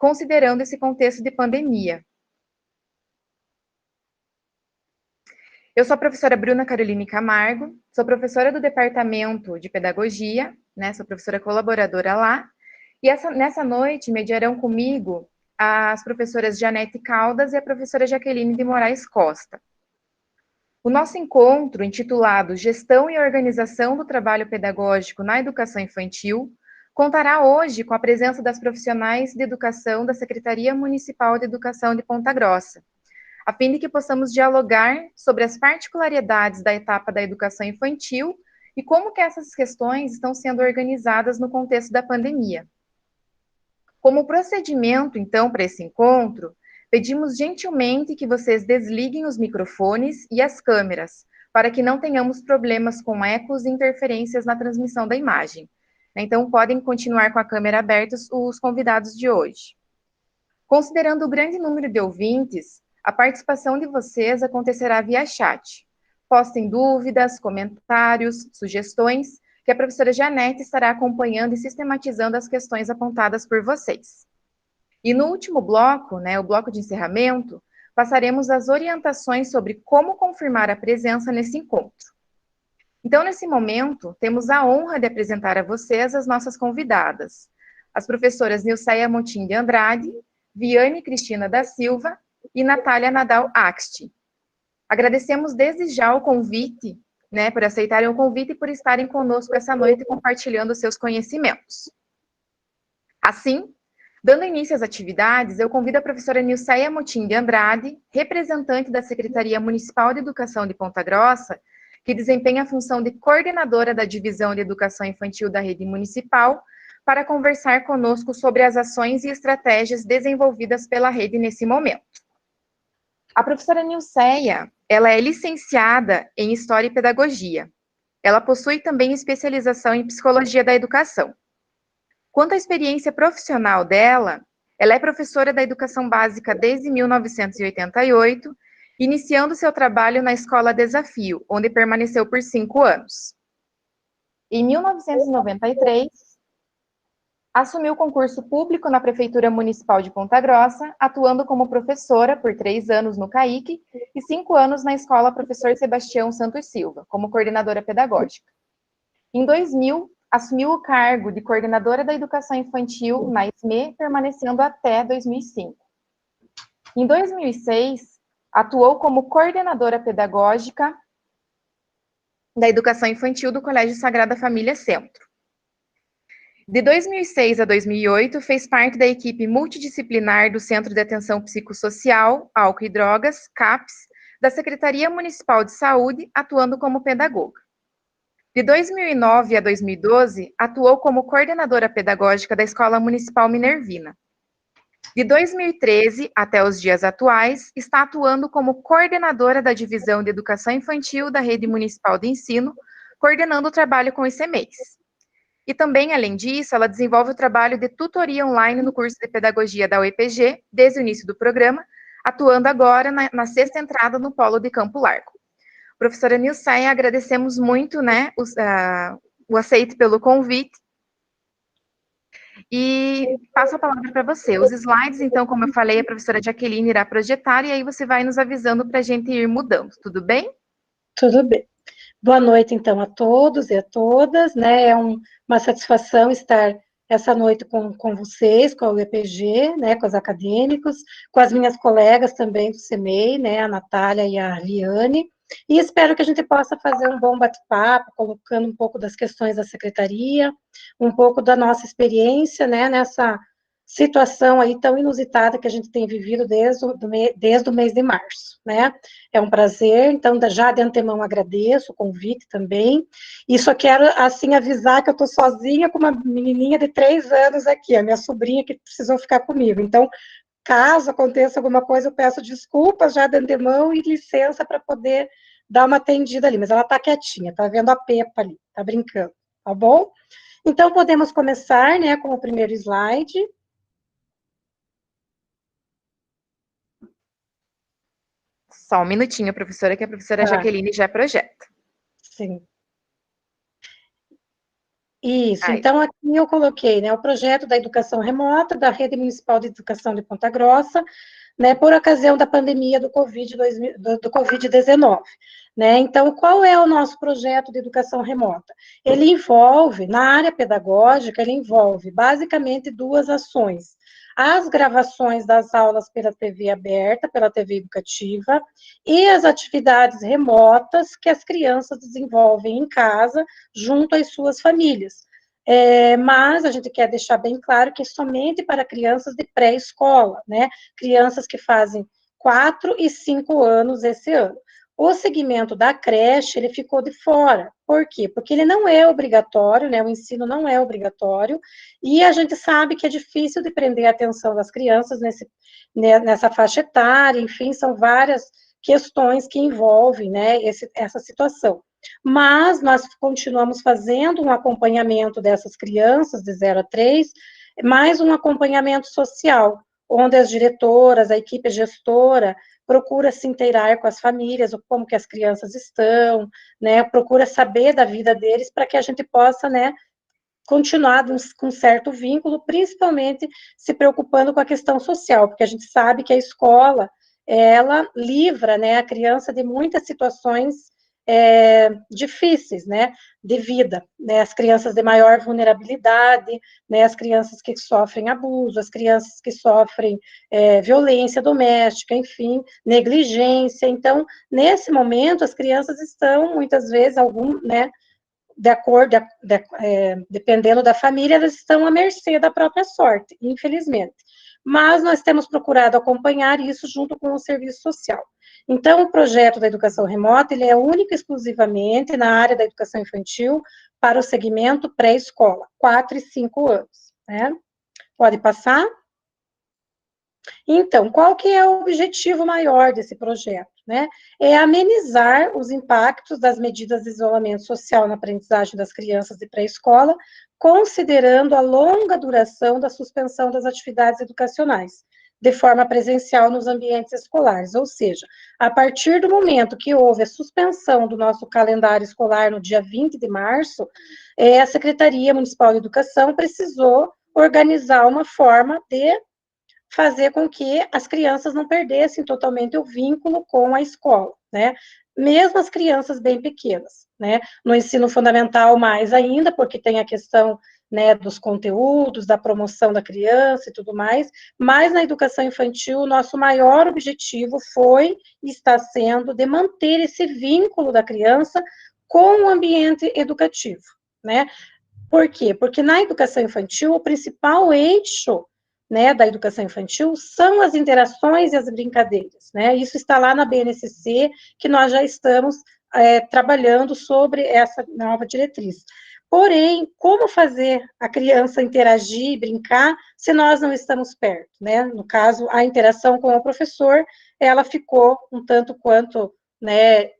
considerando esse contexto de pandemia. Eu sou a professora Bruna Caroline Camargo, sou professora do Departamento de Pedagogia, né, sou professora colaboradora lá, e nessa noite mediarão comigo as professoras Janete Caldas e a professora Jaqueline de Moraes Costa. O nosso encontro, intitulado Gestão e Organização do Trabalho Pedagógico na Educação Infantil, contará hoje com a presença das profissionais de educação da Secretaria Municipal de Educação de Ponta Grossa, a fim de que possamos dialogar sobre as particularidades da etapa da educação infantil e como que essas questões estão sendo organizadas no contexto da pandemia. Como procedimento, então, para esse encontro, pedimos gentilmente que vocês desliguem os microfones e as câmeras, para que não tenhamos problemas com ecos e interferências na transmissão da imagem. Então, podem continuar com a câmera aberta os convidados de hoje. Considerando o grande número de ouvintes, a participação de vocês acontecerá via chat. Postem dúvidas, comentários, sugestões, que a professora Janete estará acompanhando e sistematizando as questões apontadas por vocês. E no último bloco, né, o bloco de encerramento, passaremos as orientações sobre como confirmar a presença nesse encontro. Então, nesse momento, temos a honra de apresentar a vocês as nossas convidadas, as professoras Nilceia Motim de Andrade, Viane Cristina da Silva e Natália Nadal Axt. Agradecemos desde já o convite, né, por aceitarem o convite e por estarem conosco essa noite compartilhando seus conhecimentos. Assim, dando início às atividades, eu convido a professora Nilceia Motim de Andrade, representante da Secretaria Municipal de Educação de Ponta Grossa, que desempenha a função de coordenadora da Divisão de Educação Infantil da Rede Municipal, para conversar conosco sobre as ações e estratégias desenvolvidas pela rede nesse momento. A professora Nilceia, ela é licenciada em História e Pedagogia. Ela possui também especialização em Psicologia da Educação. Quanto à experiência profissional dela, ela é professora da Educação Básica desde 1988, iniciando seu trabalho na Escola Desafio, onde permaneceu por 5 anos. Em 1993, assumiu concurso público na Prefeitura Municipal de Ponta Grossa, atuando como professora por 3 anos no CAIC e 5 anos na Escola Professor Sebastião Santos Silva, como coordenadora pedagógica. Em 2000, assumiu o cargo de coordenadora da Educação Infantil na SME, permanecendo até 2005. Em 2006, atuou como coordenadora pedagógica da Educação Infantil do Colégio Sagrada Família Centro. De 2006 a 2008, fez parte da equipe multidisciplinar do Centro de Atenção Psicossocial, Álcool e Drogas, CAPS, da Secretaria Municipal de Saúde, atuando como pedagoga. De 2009 a 2012, atuou como coordenadora pedagógica da Escola Municipal Minervina. De 2013 até os dias atuais, está atuando como coordenadora da Divisão de Educação Infantil da Rede Municipal de Ensino, coordenando o trabalho com ICMEIs. E também, além disso, ela desenvolve o trabalho de tutoria online no curso de Pedagogia da UEPG, desde o início do programa, atuando agora na 6ª entrada no Polo de Campo Largo. Professora Nilceia, agradecemos muito, né, o aceite pelo convite. E passo a palavra para você. Os slides, então, como eu falei, a professora Jaqueline irá projetar, e aí você vai nos avisando para a gente ir mudando, tudo bem? Tudo bem. Boa noite, então, a todos e a todas, né, é uma satisfação estar essa noite com vocês, com a UEPG, né, com os acadêmicos, com as minhas colegas também do CEMEI, né, a Natália e a Liane, e espero que a gente possa fazer um bom bate-papo, colocando um pouco das questões da secretaria, um pouco da nossa experiência, né, nessa situação aí tão inusitada que a gente tem vivido desde o mês de março, né? É um prazer, então, já de antemão agradeço o convite também, e só quero, assim, avisar que eu estou sozinha com uma menininha de 3 anos aqui, a minha sobrinha que precisou ficar comigo, então, caso aconteça alguma coisa, eu peço desculpas já de antemão e licença para poder dar uma atendida ali, mas ela está quietinha, está vendo a Peppa ali, está brincando, tá bom? Então, podemos começar, né, com o primeiro slide. Só um minutinho, professora, que a professora Jaqueline já projeta. Sim. Isso, Ah, então aqui eu coloquei, né, o projeto da educação remota da Rede Municipal de Educação de Ponta Grossa, né, por ocasião da pandemia do Covid-19, né? Então, qual é o nosso projeto de educação remota? Ele envolve, na área pedagógica, ele envolve basicamente duas ações: as gravações das aulas pela TV aberta, pela TV educativa, e as atividades remotas que as crianças desenvolvem em casa, junto às suas famílias. Mas a gente quer deixar bem claro que é somente para crianças de pré-escola, né? Crianças que fazem 4 e 5 anos esse ano. O segmento da creche, ele ficou de fora. Por quê? Porque ele não é obrigatório, né? O ensino não é obrigatório, e a gente sabe que é difícil de prender a atenção das crianças nessa faixa etária, enfim, são várias questões que envolvem, né, essa situação. Mas nós continuamos fazendo um acompanhamento dessas crianças de 0 a 3, mais um acompanhamento social, onde as diretoras, a equipe gestora, procura se inteirar com as famílias, como que as crianças estão, né, procura saber da vida deles, para que a gente possa, né, continuar com certo vínculo, principalmente se preocupando com a questão social, porque a gente sabe que a escola, ela livra, né, a criança de muitas situações difíceis, né, de vida, né, as crianças de maior vulnerabilidade, né, as crianças que sofrem abuso, as crianças que sofrem violência doméstica, enfim, negligência. Então, nesse momento, as crianças estão, muitas vezes, né, de acordo, dependendo da família, elas estão à mercê da própria sorte, infelizmente. Mas nós temos procurado acompanhar isso junto com o serviço social. Então, o projeto da educação remota, ele é único e exclusivamente na área da educação infantil para o segmento pré-escola, 4 e 5 anos, né? Pode passar? Então, qual que é o objetivo maior desse projeto, né? É amenizar os impactos das medidas de isolamento social na aprendizagem das crianças de pré-escola, considerando a longa duração da suspensão das atividades educacionais, de forma presencial nos ambientes escolares, ou seja, a partir do momento que houve a suspensão do nosso calendário escolar no dia 20 de março, a Secretaria Municipal de Educação precisou organizar uma forma de fazer com que as crianças não perdessem totalmente o vínculo com a escola, né? Mesmo as crianças bem pequenas, né? No ensino fundamental, mais ainda, porque tem a questão, né, dos conteúdos, da promoção da criança e tudo mais, mas na educação infantil, o nosso maior objetivo foi e está sendo de manter esse vínculo da criança com o ambiente educativo, né? Por quê? Porque na educação infantil, o principal eixo, né, da educação infantil são as interações e as brincadeiras, né? Isso está lá na BNCC, que nós já estamos trabalhando sobre essa nova diretriz. Porém, como fazer a criança interagir, brincar, se nós não estamos perto, né? No caso, a interação com o professor, ela ficou um tanto quanto, né,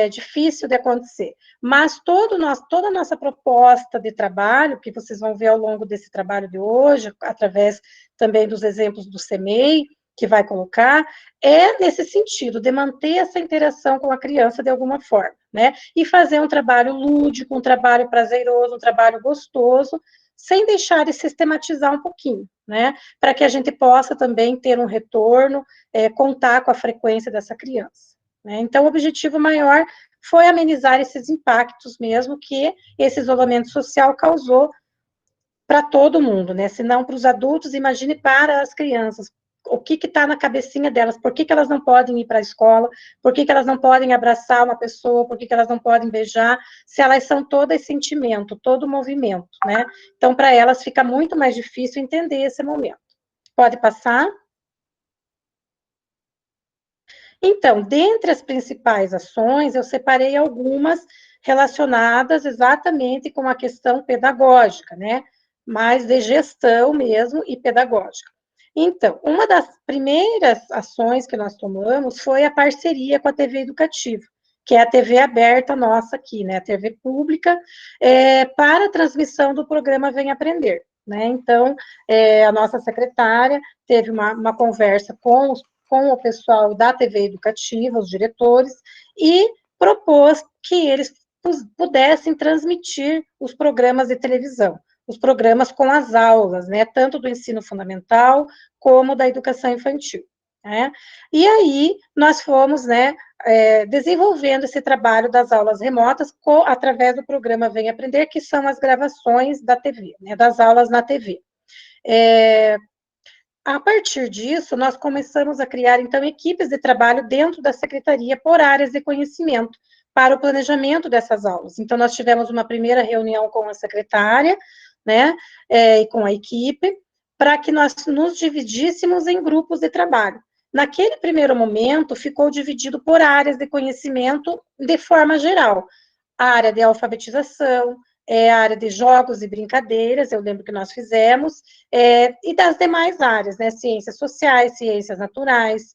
difícil de acontecer. Mas toda a nossa proposta de trabalho, que vocês vão ver ao longo desse trabalho de hoje, através também dos exemplos do CEMEI, que vai colocar, é nesse sentido, de manter essa interação com a criança de alguma forma, né? E fazer um trabalho lúdico, um trabalho prazeroso, um trabalho gostoso, sem deixar de sistematizar um pouquinho, né? Para que a gente possa também ter um retorno, contar com a frequência dessa criança. Né? Então, o objetivo maior foi amenizar esses impactos mesmo que esse isolamento social causou para todo mundo, né? Se não para os adultos, imagine para as crianças. O que está na cabecinha delas? Por que elas não podem ir para a escola? Por que elas não podem abraçar uma pessoa? Por que elas não podem beijar? Se elas são todo esse sentimento, todo movimento, né? Então, para elas fica muito mais difícil entender esse momento. Pode passar? Então, dentre as principais ações, eu separei algumas relacionadas exatamente com a questão pedagógica, né? Mais de gestão mesmo e pedagógica. Então, uma das primeiras ações que nós tomamos foi a parceria com a TV Educativa, que é a TV aberta nossa aqui, né? A TV pública, para a transmissão do programa Vem Aprender. Né? Então, a nossa secretária teve uma conversa com o pessoal da TV Educativa, os diretores, e propôs que eles pudessem transmitir os programas de televisão, os programas com as aulas, né, tanto do ensino fundamental como da educação infantil, né? E aí nós fomos, né, desenvolvendo esse trabalho das aulas remotas através do programa Vem Aprender, que são as gravações da TV, né, das aulas na TV. A partir disso, nós começamos a criar, então, equipes de trabalho dentro da secretaria por áreas de conhecimento para o planejamento dessas aulas. Então, nós tivemos uma primeira reunião com a secretária, né, e com a equipe, para que nós nos dividíssemos em grupos de trabalho. Naquele primeiro momento, ficou dividido por áreas de conhecimento de forma geral. A área de alfabetização, a área de jogos e brincadeiras, eu lembro que nós fizemos, e das demais áreas, né, ciências sociais, ciências naturais,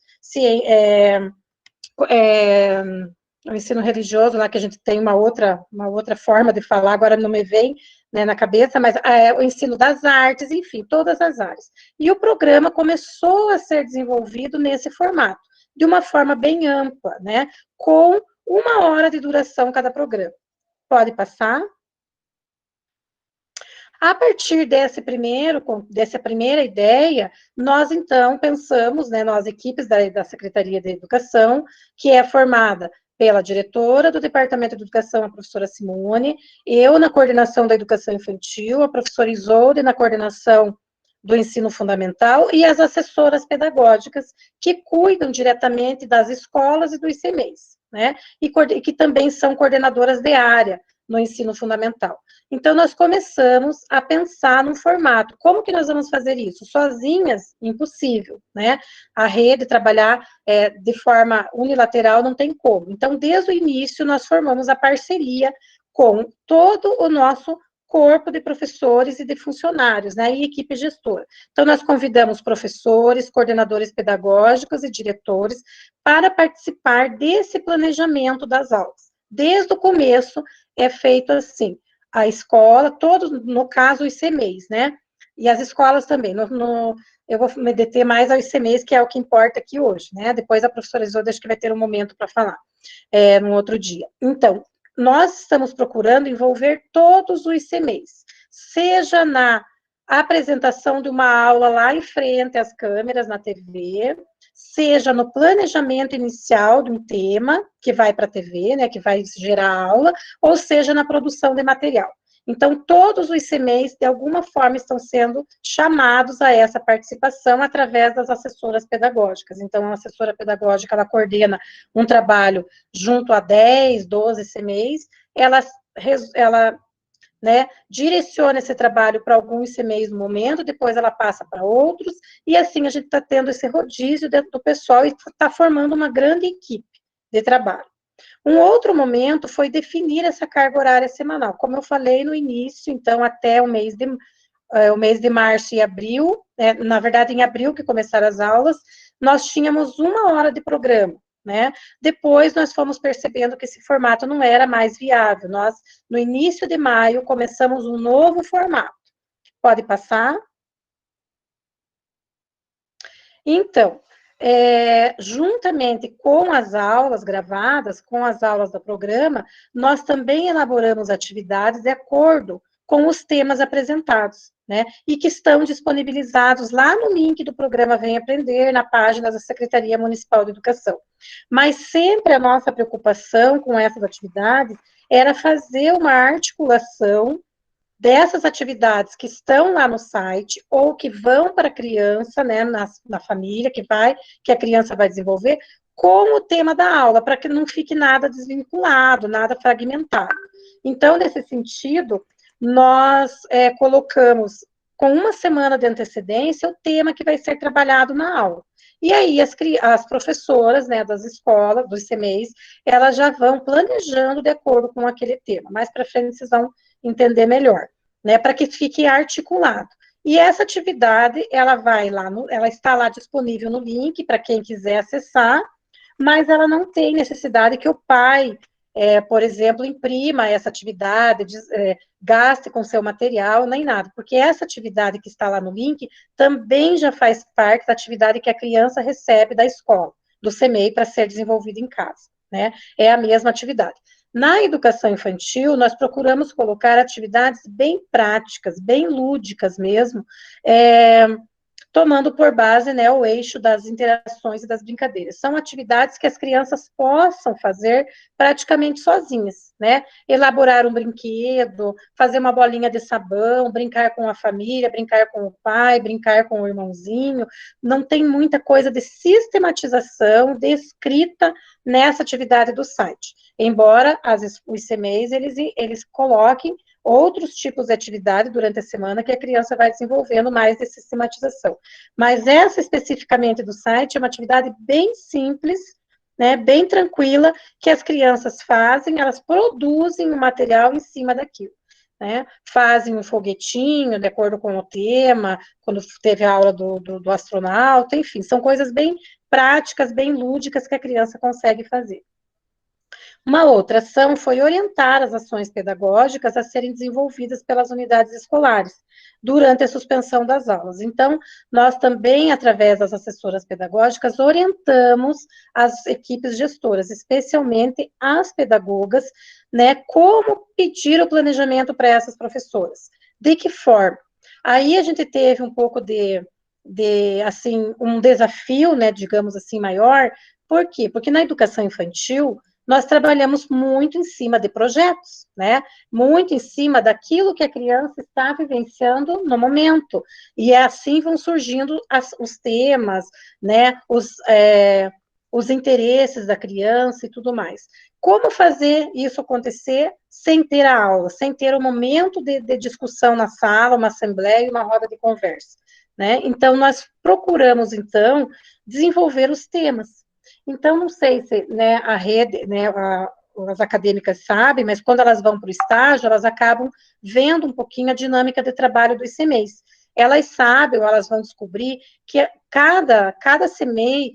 o ensino religioso, lá que a gente tem uma outra forma de falar, agora não me vem, né, na cabeça, mas o ensino das artes, enfim, todas as áreas. E o programa começou a ser desenvolvido nesse formato, de uma forma bem ampla, né, com 1 hora de duração cada programa. Pode passar? A partir dessa primeira ideia, nós, então, pensamos, né, nós, equipes da Secretaria de Educação, que é formada pela diretora do Departamento de Educação, a professora Simone, eu na coordenação da Educação Infantil, a professora Isolde na coordenação do ensino fundamental e as assessoras pedagógicas que cuidam diretamente das escolas e dos ICMEIs, né, e que também são coordenadoras de área no ensino fundamental. Então, nós começamos a pensar num formato. Como que nós vamos fazer isso? Sozinhas, impossível, né? A rede trabalhar de forma unilateral não tem como. Então, desde o início, nós formamos a parceria com todo o nosso corpo de professores e de funcionários, né, e equipe gestora. Então, nós convidamos professores, coordenadores pedagógicos e diretores para participar desse planejamento das aulas. Desde o começo, é feito assim, a escola, todos, no caso, os ICMEIs, né? E as escolas também. Eu vou me deter mais aos ICMEIs, que é o que importa aqui hoje, né? Depois a professora Isolda, acho que vai ter um momento para falar, num outro dia. Então, nós estamos procurando envolver todos os ICMEIs, seja na apresentação de uma aula lá em frente às câmeras na TV, seja no planejamento inicial de um tema que vai para a TV, né, que vai gerar aula, ou seja na produção de material. Então, todos os ICMEIs, de alguma forma, estão sendo chamados a essa participação através das assessoras pedagógicas. Então, a assessora pedagógica, ela coordena um trabalho junto a 10, 12 ICMEIs, ela né, direciona esse trabalho para alguns ICMEIs no momento, depois ela passa para outros, e assim a gente está tendo esse rodízio dentro do pessoal e está formando uma grande equipe de trabalho. Um outro momento foi definir essa carga horária semanal. Como eu falei no início, então, até o mês de março e abril, na verdade, em abril que começaram as aulas, nós tínhamos 1 hora de programa, né? Depois, nós fomos percebendo que esse formato não era mais viável. Nós, no início de maio, começamos um novo formato. Pode passar? Então, juntamente com as aulas gravadas, com as aulas do programa, nós também elaboramos atividades de acordo com os temas apresentados, né? E que estão disponibilizados lá no link do programa Vem Aprender, na página da Secretaria Municipal de Educação. Mas sempre a nossa preocupação com essas atividades era fazer uma articulação dessas atividades que estão lá no site ou que vão para a criança, né, na família, que a criança vai desenvolver, com o tema da aula, para que não fique nada desvinculado, nada fragmentado. Então, nesse sentido, nós colocamos com 1 semana de antecedência o tema que vai ser trabalhado na aula. E aí, as professoras, né, das escolas, dos CMEs, elas já vão planejando de acordo com aquele tema. Mais para frente, vocês vão entender melhor, né, para que fique articulado. E essa atividade, ela está lá disponível no link para quem quiser acessar, mas ela não tem necessidade que o pai, por exemplo, imprima essa atividade, gaste com seu material, nem nada, porque essa atividade que está lá no link também já faz parte da atividade que a criança recebe da escola, do CMEI, para ser desenvolvida em casa, né? É a mesma atividade. Na educação infantil, nós procuramos colocar atividades bem práticas, bem lúdicas mesmo, tomando por base, né, o eixo das interações e das brincadeiras. São atividades que as crianças possam fazer praticamente sozinhas, né? Elaborar um brinquedo, fazer uma bolinha de sabão, brincar com a família, brincar com o pai, brincar com o irmãozinho. Não tem muita coisa de sistematização, de escrita nessa atividade do site. Embora os CMEs, eles coloquem outros tipos de atividade durante a semana que a criança vai desenvolvendo mais de sistematização. Mas essa especificamente do site é uma atividade bem simples, né, bem tranquila, que as crianças fazem, elas produzem o material em cima daquilo. Né, fazem um foguetinho de acordo com o tema, quando teve a aula do astronauta, enfim, são coisas bem práticas, bem lúdicas que a criança consegue fazer. Uma outra ação foi orientar as ações pedagógicas a serem desenvolvidas pelas unidades escolares durante a suspensão das aulas. Então, nós também, através das assessoras pedagógicas, orientamos as equipes gestoras, especialmente as pedagogas, né, como pedir o planejamento para essas professoras. De que forma? Aí a gente teve um pouco assim, um desafio, né, digamos assim, maior. Por quê? Porque na educação infantil, nós trabalhamos muito em cima de projetos, né? Muito em cima daquilo que a criança está vivenciando no momento. E assim vão surgindo os temas, né? Os interesses da criança e tudo mais. Como fazer isso acontecer sem ter a aula, sem ter um momento de discussão na sala, uma assembleia, uma roda de conversa, né? Então, nós procuramos, então, desenvolver os temas. Então, não sei se, né, a rede, né, as acadêmicas sabem, mas quando elas vão para o estágio, elas acabam vendo um pouquinho a dinâmica de trabalho dos CMEs. Elas sabem, ou elas vão descobrir que cada CMEI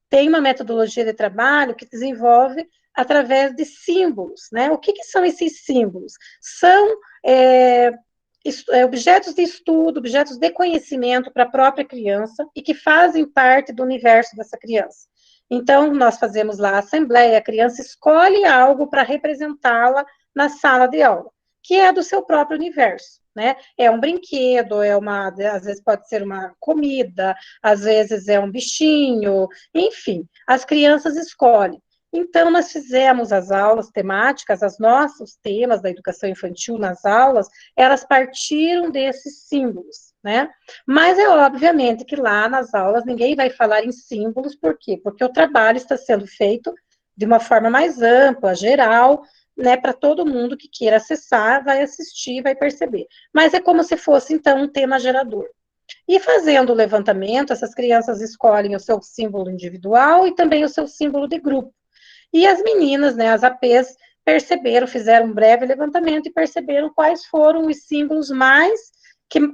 tem uma metodologia de trabalho que desenvolve através de símbolos, né? O que são esses símbolos? São objetos de estudo, objetos de conhecimento para a própria criança e que fazem parte do universo dessa criança. Então, nós fazemos lá a assembleia, a criança escolhe algo para representá-la na sala de aula, que é do seu próprio universo, né? É um brinquedo, às vezes pode ser uma comida, às vezes é um bichinho, enfim, as crianças escolhem. Então, nós fizemos as aulas temáticas, os nossos temas da educação infantil nas aulas, elas partiram desses símbolos, né? Mas é obviamente que lá nas aulas ninguém vai falar em símbolos, por quê? Porque o trabalho está sendo feito de uma forma mais ampla, geral, né, para todo mundo que queira acessar, vai assistir, vai perceber. Mas é como se fosse, então, um tema gerador. E fazendo o levantamento, essas crianças escolhem o seu símbolo individual e também o seu símbolo de grupo. E as meninas, né, as APs, perceberam, fizeram um breve levantamento e perceberam quais foram os símbolos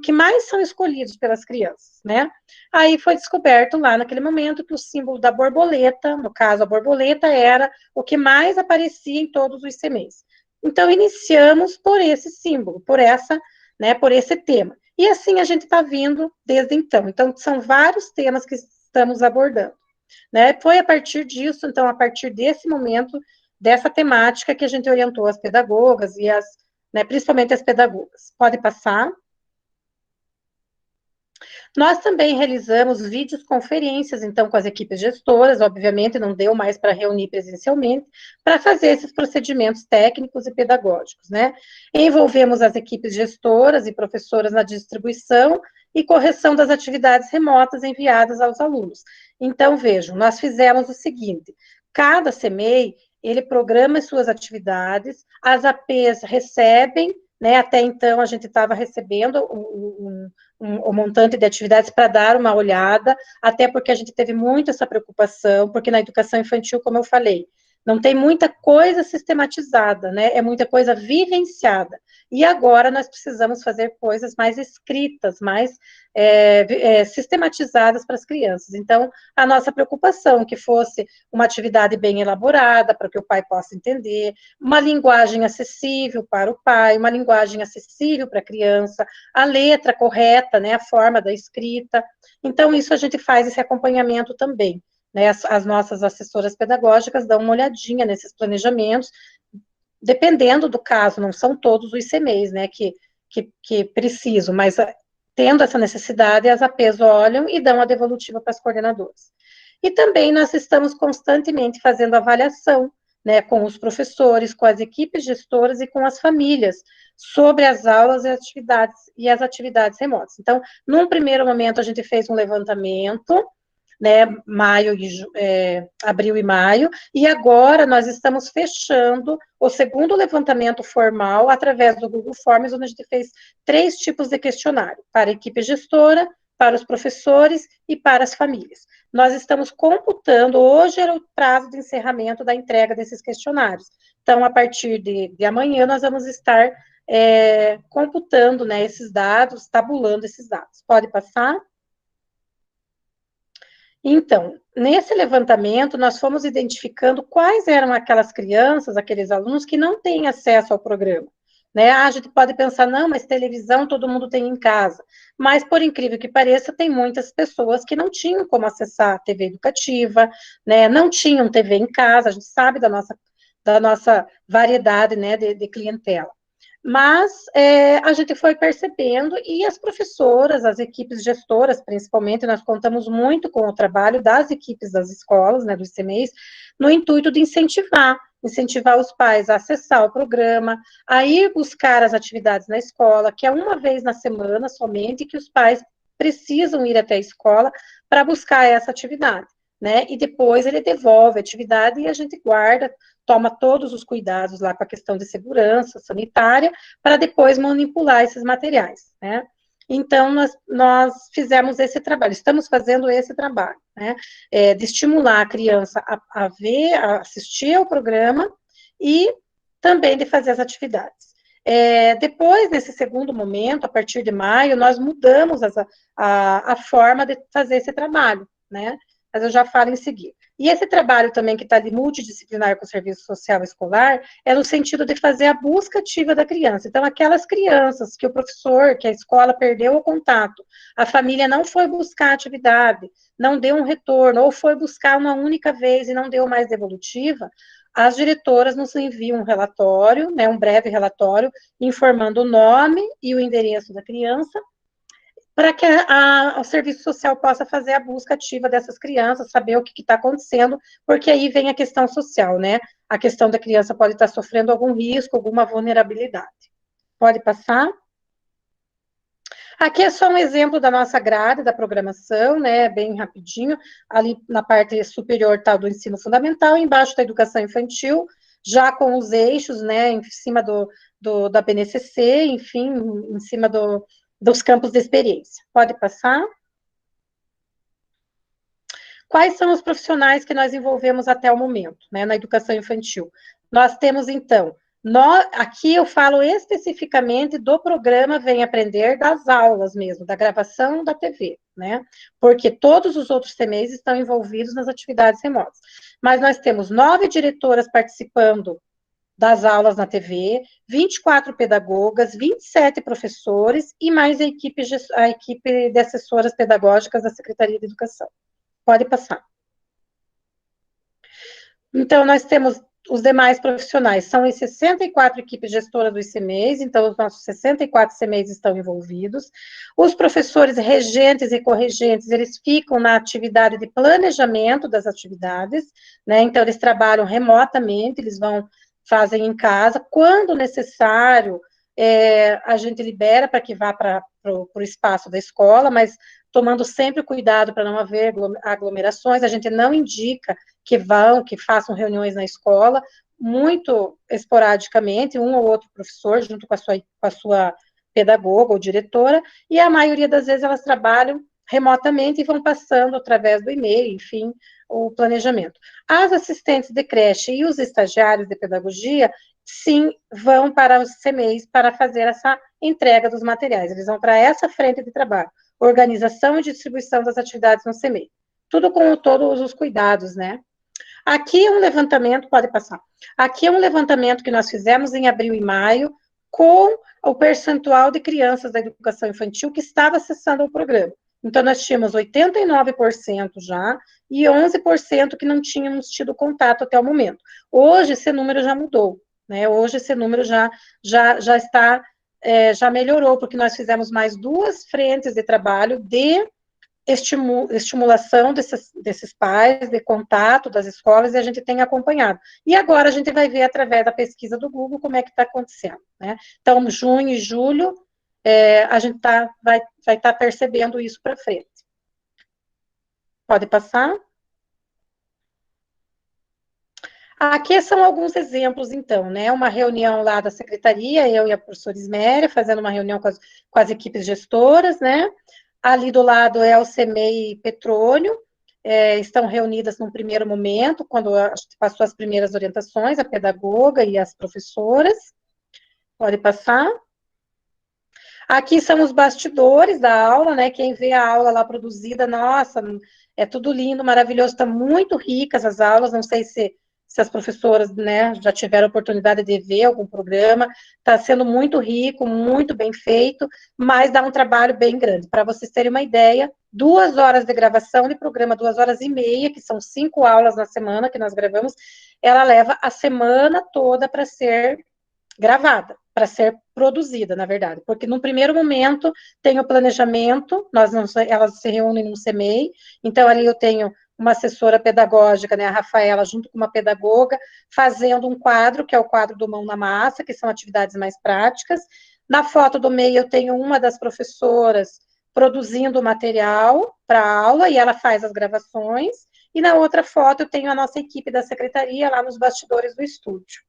que mais são escolhidos pelas crianças, né? Aí foi descoberto lá naquele momento que o símbolo da borboleta, no caso a borboleta, era o que mais aparecia em todos os CMEs. Então iniciamos por esse símbolo, por esse tema. E assim a gente está vindo desde então. Então são vários temas que estamos abordando. Né? Foi a partir disso, então, a partir desse momento, dessa temática que a gente orientou as pedagogas e principalmente as pedagogas. Pode passar. Nós também realizamos videoconferências, então, com as equipes gestoras, obviamente não deu mais para reunir presencialmente, para fazer esses procedimentos técnicos e pedagógicos, né? Envolvemos as equipes gestoras e professoras na distribuição e correção das atividades remotas enviadas aos alunos. Então, vejam, nós fizemos o seguinte, cada CMEI, ele programa as suas atividades, as APs recebem, né, até então a gente estava recebendo o montante de atividades para dar uma olhada, até porque a gente teve muito essa preocupação, porque na educação infantil, como eu falei, não tem muita coisa sistematizada, né? É muita coisa vivenciada. E agora nós precisamos fazer coisas mais escritas, mais sistematizadas para as crianças. Então, a nossa preocupação é que fosse uma atividade bem elaborada, para que o pai possa entender, uma linguagem acessível para o pai, uma linguagem acessível para a criança, a letra correta, né? A forma da escrita. Então, isso a gente faz esse acompanhamento também. Né, as nossas assessoras pedagógicas dão uma olhadinha nesses planejamentos, dependendo do caso, não são todos os ICMEIs, né, que precisam, mas tendo essa necessidade, as APs olham e dão a devolutiva para as coordenadoras. E também nós estamos constantemente fazendo avaliação, né, com os professores, com as equipes gestoras e com as famílias, sobre as aulas e as atividades remotas. Então, num primeiro momento, a gente fez um levantamento, né, abril e maio, e agora nós estamos fechando o segundo levantamento formal através do Google Forms, onde a gente fez 3 tipos de questionário, para a equipe gestora, para os professores e para as famílias. Nós estamos computando, hoje era o prazo de encerramento da entrega desses questionários, então, a partir de amanhã, nós vamos estar computando, né, esses dados, tabulando esses dados. Pode passar? Então, nesse levantamento, nós fomos identificando quais eram aquelas crianças, aqueles alunos que não têm acesso ao programa. Né? A gente pode pensar, não, mas televisão todo mundo tem em casa. Mas, por incrível que pareça, tem muitas pessoas que não tinham como acessar a TV educativa, né? Não tinham TV em casa, a gente sabe da nossa variedade, né, de clientela. Mas a gente foi percebendo, e as professoras, as equipes gestoras, principalmente, nós contamos muito com o trabalho das equipes das escolas, né, dos ICMEIs, no intuito de incentivar os pais a acessar o programa, a ir buscar as atividades na escola, que é uma vez na semana somente que os pais precisam ir até a escola para buscar essa atividade, né, e depois ele devolve a atividade e a gente guarda, toma todos os cuidados lá com a questão de segurança sanitária, para depois manipular esses materiais, né? Então, nós fizemos esse trabalho, estamos fazendo esse trabalho, né? De estimular a criança a assistir ao programa e também de fazer as atividades. Depois, nesse segundo momento, a partir de maio, nós mudamos a forma de fazer esse trabalho, né? Mas eu já falo em seguida. E esse trabalho também que está ali multidisciplinar com o serviço social escolar é no sentido de fazer a busca ativa da criança. Então, aquelas crianças que o professor, que a escola perdeu o contato, a família não foi buscar a atividade, não deu um retorno, ou foi buscar uma única vez e não deu mais devolutiva, as diretoras nos enviam um relatório, né, um breve relatório, informando o nome e o endereço da criança, para que o serviço social possa fazer a busca ativa dessas crianças, saber o que está acontecendo, porque aí vem a questão social, né? A questão da criança pode estar sofrendo algum risco, alguma vulnerabilidade. Pode passar? Aqui é só um exemplo da nossa grade, da programação, né? Bem rapidinho. Ali na parte superior está do ensino fundamental, embaixo da educação infantil, já com os eixos, né? Em cima da BNCC, enfim, em cima dos campos de experiência. Pode passar? Quais são os profissionais que nós envolvemos até o momento, né, na educação infantil? Nós temos, então, aqui eu falo especificamente do programa Vem Aprender, das aulas mesmo, da gravação da TV, né? Porque todos os outros CMEs estão envolvidos nas atividades remotas. Mas nós temos 9 diretoras participando das aulas na TV, 24 pedagogas, 27 professores e mais a equipe de assessoras pedagógicas da Secretaria de Educação. Pode passar. Então, nós temos os demais profissionais, são as 64 equipes gestoras do ICMEIs, então os nossos 64 CMEIs estão envolvidos. Os professores regentes e corregentes, eles ficam na atividade de planejamento das atividades, né, então eles trabalham remotamente, fazem em casa, quando necessário, a gente libera para que vá para o espaço da escola, mas tomando sempre cuidado para não haver aglomerações, a gente não indica que façam reuniões na escola, muito esporadicamente, um ou outro professor, junto com a sua pedagoga ou diretora, e a maioria das vezes elas trabalham remotamente e vão passando através do e-mail, enfim, o planejamento. As assistentes de creche e os estagiários de pedagogia, sim, vão para os CMEIs para fazer essa entrega dos materiais, eles vão para essa frente de trabalho, organização e distribuição das atividades no CMEI, tudo com todos os cuidados, né? Aqui é um levantamento, pode passar, aqui é um levantamento que nós fizemos em abril e maio, com o percentual de crianças da educação infantil que estava acessando o programa. Então, nós tínhamos 89% já, e 11% que não tínhamos tido contato até o momento. Hoje, esse número já mudou, né? Hoje esse número já está, já melhorou, porque nós fizemos mais 2 frentes de trabalho de estimulação desses pais, de contato das escolas, e a gente tem acompanhado. E agora a gente vai ver, através da pesquisa do Google, como é que está acontecendo, né? Então, junho e julho, a gente vai estar percebendo isso para frente. Pode passar? Aqui são alguns exemplos, então, né? Uma reunião lá da secretaria, eu e a professora Isméria, fazendo uma reunião com as equipes gestoras, né? Ali do lado é o CEMEI Petróleo, estão reunidas num primeiro momento, quando passou as primeiras orientações, a pedagoga e as professoras. Pode passar. Aqui são os bastidores da aula, né? Quem vê a aula lá produzida, nossa, é tudo lindo, maravilhoso, está muito ricas as aulas, não sei se as professoras, né, já tiveram oportunidade de ver algum programa, está sendo muito rico, muito bem feito, mas dá um trabalho bem grande. Para vocês terem uma ideia, 2 horas de gravação de programa, 2 horas e meia, que são 5 aulas na semana que nós gravamos, ela leva a semana toda para ser gravada, para ser produzida, na verdade, porque no primeiro momento tem o planejamento, elas se reúnem no CEMEI, então ali eu tenho uma assessora pedagógica, né, a Rafaela, junto com uma pedagoga, fazendo um quadro, que é o quadro do Mão na Massa, que são atividades mais práticas. Na foto do meio eu tenho uma das professoras produzindo o material para a aula, e ela faz as gravações, e na outra foto eu tenho a nossa equipe da secretaria lá nos bastidores do estúdio.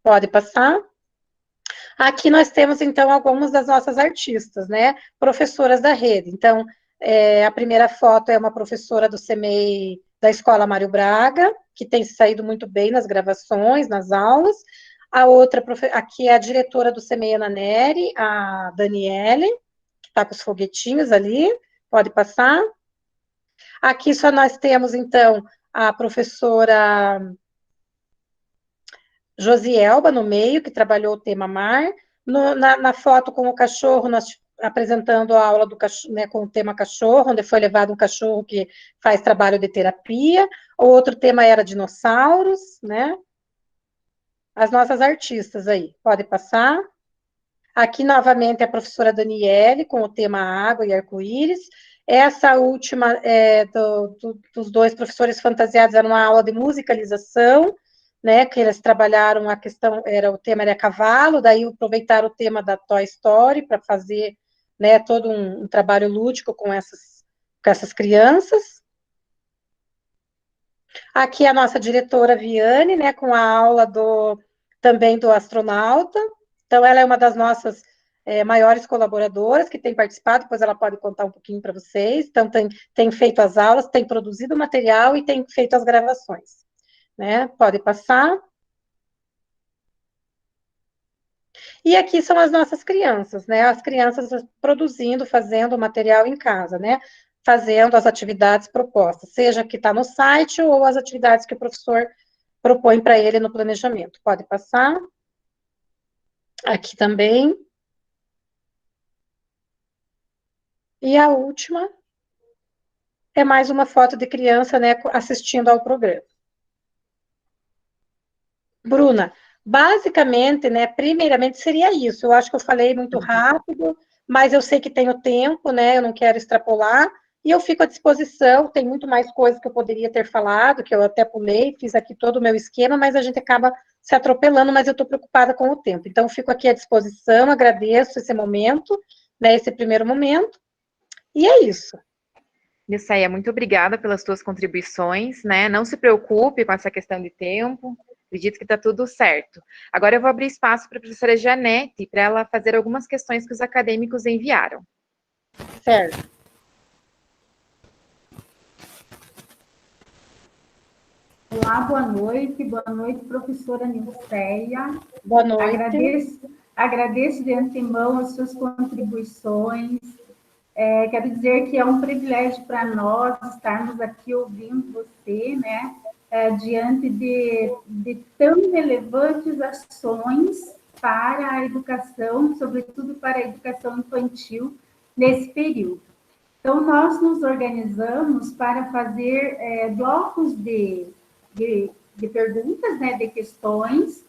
Pode passar? Aqui nós temos, então, algumas das nossas artistas, né? Professoras da rede. Então, a primeira foto é uma professora do CEMEI da Escola Mário Braga, que tem saído muito bem nas gravações, nas aulas. A outra, aqui é a diretora do CEMEI Ananeri, a Daniele, que está com os foguetinhos ali. Pode passar. Aqui só nós temos, então, a professora Josielba no meio, que trabalhou o tema mar. Na foto com o cachorro, nós apresentando a aula do cachorro, né, com o tema cachorro, onde foi levado um cachorro que faz trabalho de terapia. O outro tema era dinossauros, né? As nossas artistas aí, pode passar. Aqui, novamente, a professora Daniele, com o tema água e arco-íris. Essa última, dos 2 professores fantasiados, era uma aula de musicalização, né, que eles trabalharam a questão, o tema era cavalo, daí aproveitaram o tema da Toy Story para fazer, né, todo um trabalho lúdico com essas crianças. Aqui a nossa diretora Viane, né, com a aula também do astronauta. Então, ela é uma das nossas maiores colaboradoras que tem participado, depois ela pode contar um pouquinho para vocês. Então, tem feito as aulas, tem produzido o material e tem feito as gravações. Né? Pode passar. E aqui são as nossas crianças, né? As crianças produzindo, fazendo o material em casa, né? Fazendo as atividades propostas, seja que está no site ou as atividades que o professor propõe para ele no planejamento. Pode passar. Aqui também. E a última é mais uma foto de criança, né, assistindo ao programa. Bruna, basicamente, né, primeiramente seria isso. Eu acho que eu falei muito rápido, mas eu sei que tenho tempo, né, eu não quero extrapolar, e eu fico à disposição, tem muito mais coisas que eu poderia ter falado, que eu até pulei, fiz aqui todo o meu esquema, mas a gente acaba se atropelando, mas eu estou preocupada com o tempo. Então, fico aqui à disposição, agradeço esse momento, né, esse primeiro momento, e é isso. Nissaia, muito obrigada pelas tuas contribuições, né? Não se preocupe com essa questão de tempo, acredito que está tudo certo. Agora eu vou abrir espaço para a professora Janete, para ela fazer algumas questões que os acadêmicos enviaram. Certo. Olá, boa noite, professora Nissaia. Boa noite. Agradeço de antemão as suas contribuições. Quero dizer que é um privilégio para nós estarmos aqui ouvindo você, né, diante de tão relevantes ações para a educação, sobretudo para a educação infantil, nesse período. Então, nós nos organizamos para fazer blocos de perguntas, né, de questões,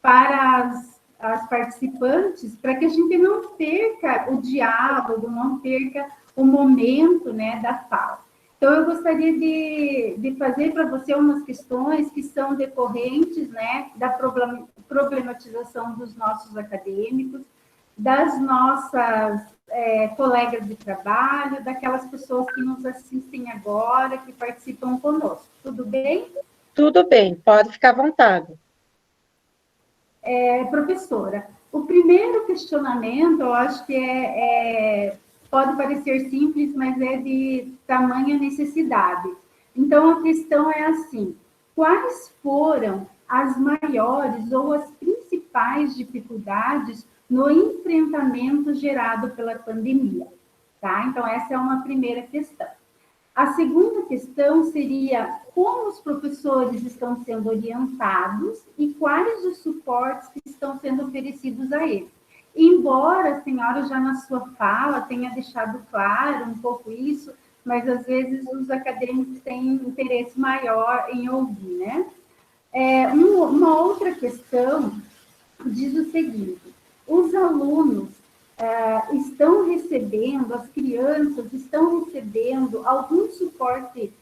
para as participantes, para que a gente não perca o diálogo, não perca o momento, né, da fala. Então, eu gostaria de fazer para você umas questões que são decorrentes, né, da problematização dos nossos acadêmicos, das nossas colegas de trabalho, daquelas pessoas que nos assistem agora, que participam conosco. Tudo bem? Tudo bem, pode ficar à vontade. Professora, o primeiro questionamento, eu acho que pode parecer simples, mas é de tamanha necessidade. Então, a questão é assim: quais foram as maiores ou as principais dificuldades no enfrentamento gerado pela pandemia? Tá? Então, essa é uma primeira questão. A segunda questão seria como os professores estão sendo orientados e quais os suportes que estão sendo oferecidos a eles. Embora a senhora já na sua fala tenha deixado claro um pouco isso, mas às vezes os acadêmicos têm interesse maior em ouvir, né? Uma outra questão diz o seguinte: os alunos estão recebendo, as crianças estão recebendo algum suporte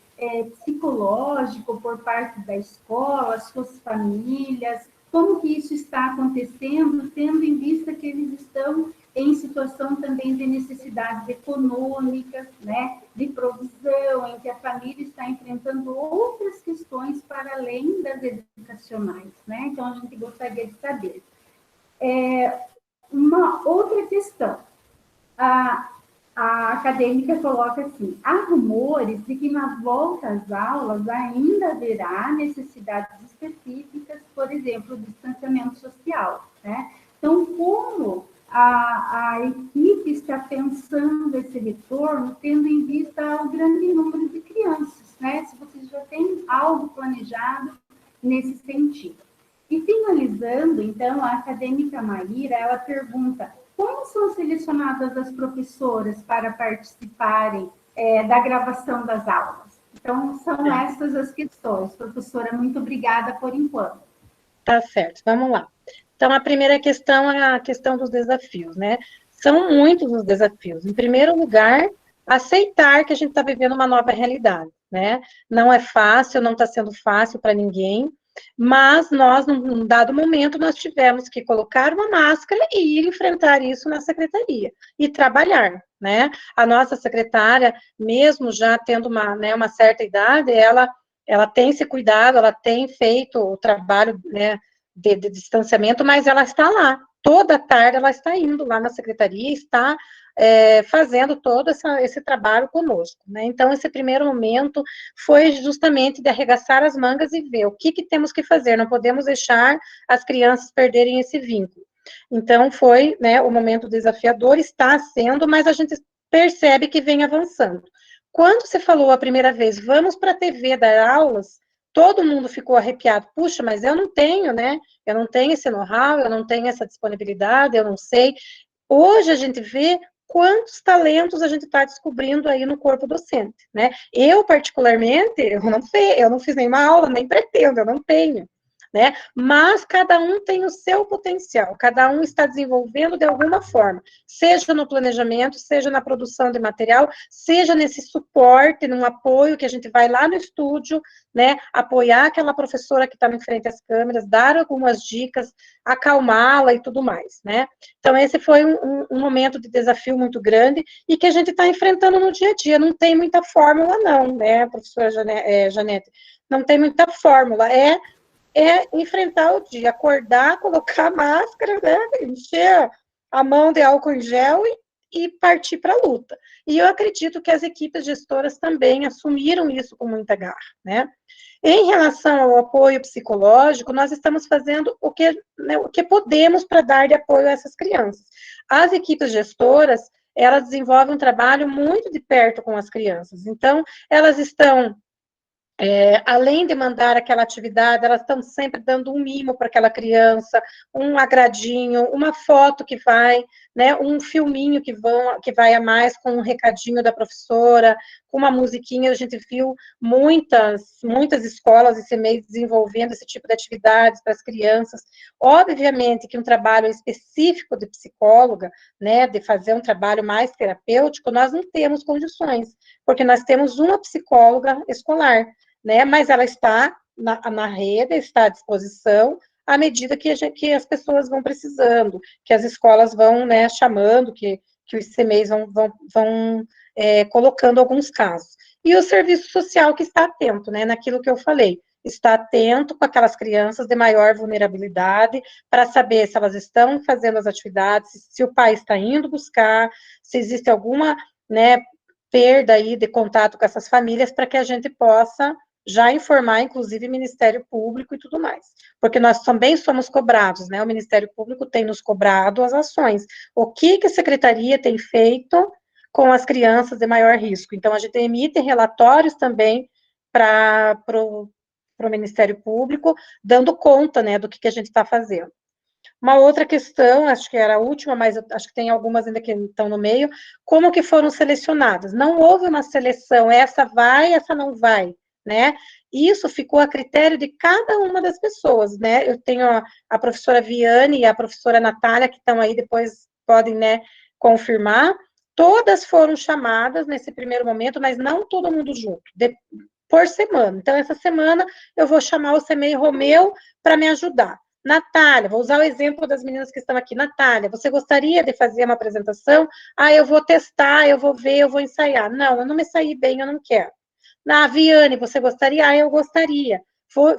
psicológico por parte da escola, suas famílias? Como que isso está acontecendo, tendo em vista que eles estão em situação também de necessidades econômicas, né, de provisão, em que a família está enfrentando outras questões para além das educacionais, né? Então, a gente gostaria de saber. Uma outra questão, a acadêmica coloca assim: há rumores de que na volta às aulas ainda haverá necessidades específicas, por exemplo, o distanciamento social, né? Então, como a equipe está pensando esse retorno, tendo em vista o grande número de crianças, né? Se vocês já têm algo planejado nesse sentido. E finalizando, então, a acadêmica Maíra, ela pergunta: como são selecionadas as professoras para participarem da gravação das aulas? Então, são essas as questões. Professora, muito obrigada por enquanto. Tá certo, vamos lá. Então, a primeira questão é a questão dos desafios, né? São muitos os desafios. Em primeiro lugar, aceitar que a gente está vivendo uma nova realidade, né? Não é fácil, não está sendo fácil para ninguém, mas nós, num dado momento, nós tivemos que colocar uma máscara e ir enfrentar isso na secretaria e trabalhar, né? A nossa secretária, mesmo já tendo uma certa idade, ela tem se cuidado, ela tem feito o trabalho, né, de distanciamento, mas ela está lá. Toda tarde ela está indo lá na secretaria, está fazendo todo esse trabalho conosco, né? Então, esse primeiro momento foi justamente de arregaçar as mangas e ver o que temos que fazer, não podemos deixar as crianças perderem esse vínculo. Então, foi, né, o momento desafiador, está sendo, mas a gente percebe que vem avançando. Quando você falou a primeira vez, vamos para a TV dar aulas, todo mundo ficou arrepiado. Puxa, mas eu não tenho, né? Eu não tenho esse know-how, eu não tenho essa disponibilidade, eu não sei. Hoje a gente vê quantos talentos a gente está descobrindo aí no corpo docente, né? Eu, particularmente, eu não fiz nenhuma aula, nem pretendo, eu não tenho, né? Mas cada um tem o seu potencial, cada um está desenvolvendo de alguma forma, seja no planejamento, seja na produção de material, seja nesse suporte, num apoio que a gente vai lá no estúdio, né? Apoiar aquela professora que está em frente às câmeras, dar algumas dicas, acalmá-la e tudo mais, né? Então, esse foi um momento de desafio muito grande e que a gente está enfrentando no dia a dia. Não tem muita fórmula, não, né, professora Janete? Não tem muita fórmula. É enfrentar o dia, acordar, colocar a máscara, né, encher a mão de álcool em gel e partir para a luta. E eu acredito que as equipes gestoras também assumiram isso com muita garra, né? Em relação ao apoio psicológico, nós estamos fazendo o que podemos para dar de apoio a essas crianças. As equipes gestoras, elas desenvolvem um trabalho muito de perto com as crianças, então, elas estão além de mandar aquela atividade, elas estão sempre dando um mimo para aquela criança, um agradinho, uma foto que vai, né, um filminho que vai a mais com um recadinho da professora, com uma musiquinha. A gente viu muitas escolas esse mês desenvolvendo esse tipo de atividades para as crianças. Obviamente que um trabalho específico de psicóloga, né, de fazer um trabalho mais terapêutico, nós não temos condições, porque nós temos uma psicóloga escolar, né? Mas ela está na rede, está à disposição, à medida que as pessoas vão precisando, que as escolas vão, né, chamando, que os CMEs vão colocando alguns casos. E o serviço social que está atento, né, naquilo que eu falei, está atento com aquelas crianças de maior vulnerabilidade, para saber se elas estão fazendo as atividades, se o pai está indo buscar, se existe alguma, né, perda aí de contato com essas famílias, para que a gente possa já informar, inclusive, Ministério Público e tudo mais. Porque nós também somos cobrados, né? O Ministério Público tem nos cobrado as ações. O que a Secretaria tem feito com as crianças de maior risco? Então, a gente emite relatórios também para o Ministério Público, dando conta, né, do que a gente está fazendo. Uma outra questão, acho que era a última, mas acho que tem algumas ainda que estão no meio, como que foram selecionadas? Não houve uma seleção, essa vai, essa não vai, né? Isso ficou a critério de cada uma das pessoas, né? Eu tenho a professora Viane e a professora Natália, que estão aí, depois podem, né, confirmar. Todas foram chamadas nesse primeiro momento, mas não todo mundo junto, por semana. Então, essa semana eu vou chamar o CMEI Romeu para me ajudar. Natália, vou usar o exemplo das meninas que estão aqui. Natália, você gostaria de fazer uma apresentação? Ah, eu vou testar, eu vou ver, eu vou ensaiar. Não, eu não me saí bem, eu não quero. Na Viane, você gostaria? Ah, eu gostaria.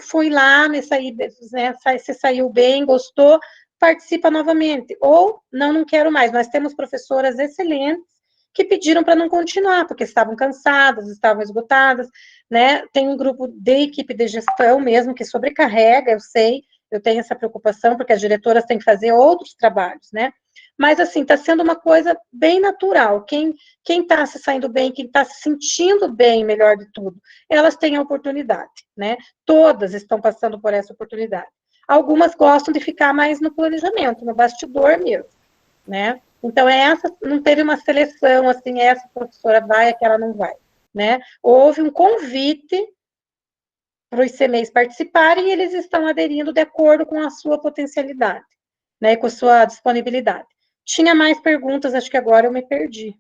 Fui lá, me saí, né, você saiu bem, gostou, participa novamente. Ou, não quero mais. Nós temos professoras excelentes que pediram para não continuar, porque estavam cansadas, estavam esgotadas, né? Tem um grupo de equipe de gestão mesmo que sobrecarrega, eu sei, eu tenho essa preocupação, porque as diretoras têm que fazer outros trabalhos, né? Mas, assim, está sendo uma coisa bem natural. Quem está se saindo bem, quem está se sentindo bem, melhor de tudo, elas têm a oportunidade, né? Todas estão passando por essa oportunidade. Algumas gostam de ficar mais no planejamento, no bastidor mesmo, né? Então, essa não teve uma seleção, assim, essa professora vai, aquela não vai, né? Houve um convite para os CMEs participarem, e eles estão aderindo de acordo com a sua potencialidade, né, com a sua disponibilidade. Tinha mais perguntas, acho que agora eu me perdi.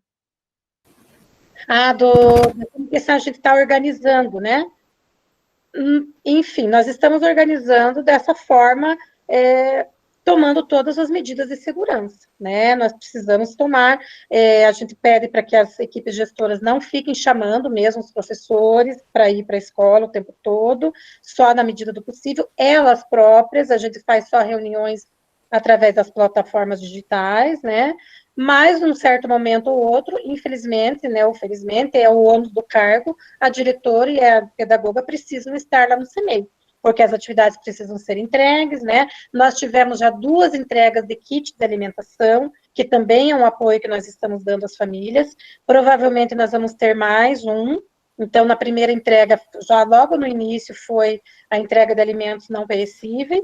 Que a gente está organizando, né? Enfim, nós estamos organizando dessa forma, tomando todas as medidas de segurança, né? Nós precisamos tomar, a gente pede para que as equipes gestoras não fiquem chamando mesmo os professores para ir para a escola o tempo todo, só na medida do possível, elas próprias, a gente faz só reuniões através das plataformas digitais, né? Mas, num certo momento ou outro, infelizmente, né, ou felizmente, é o ônus do cargo, a diretora e a pedagoga precisam estar lá no CMEI, porque as atividades precisam ser entregues, né? Nós tivemos já 2 entregas de kit de alimentação, que também é um apoio que nós estamos dando às famílias. Provavelmente nós vamos ter mais um. Então, na primeira entrega, já logo no início, foi a entrega de alimentos não perecíveis,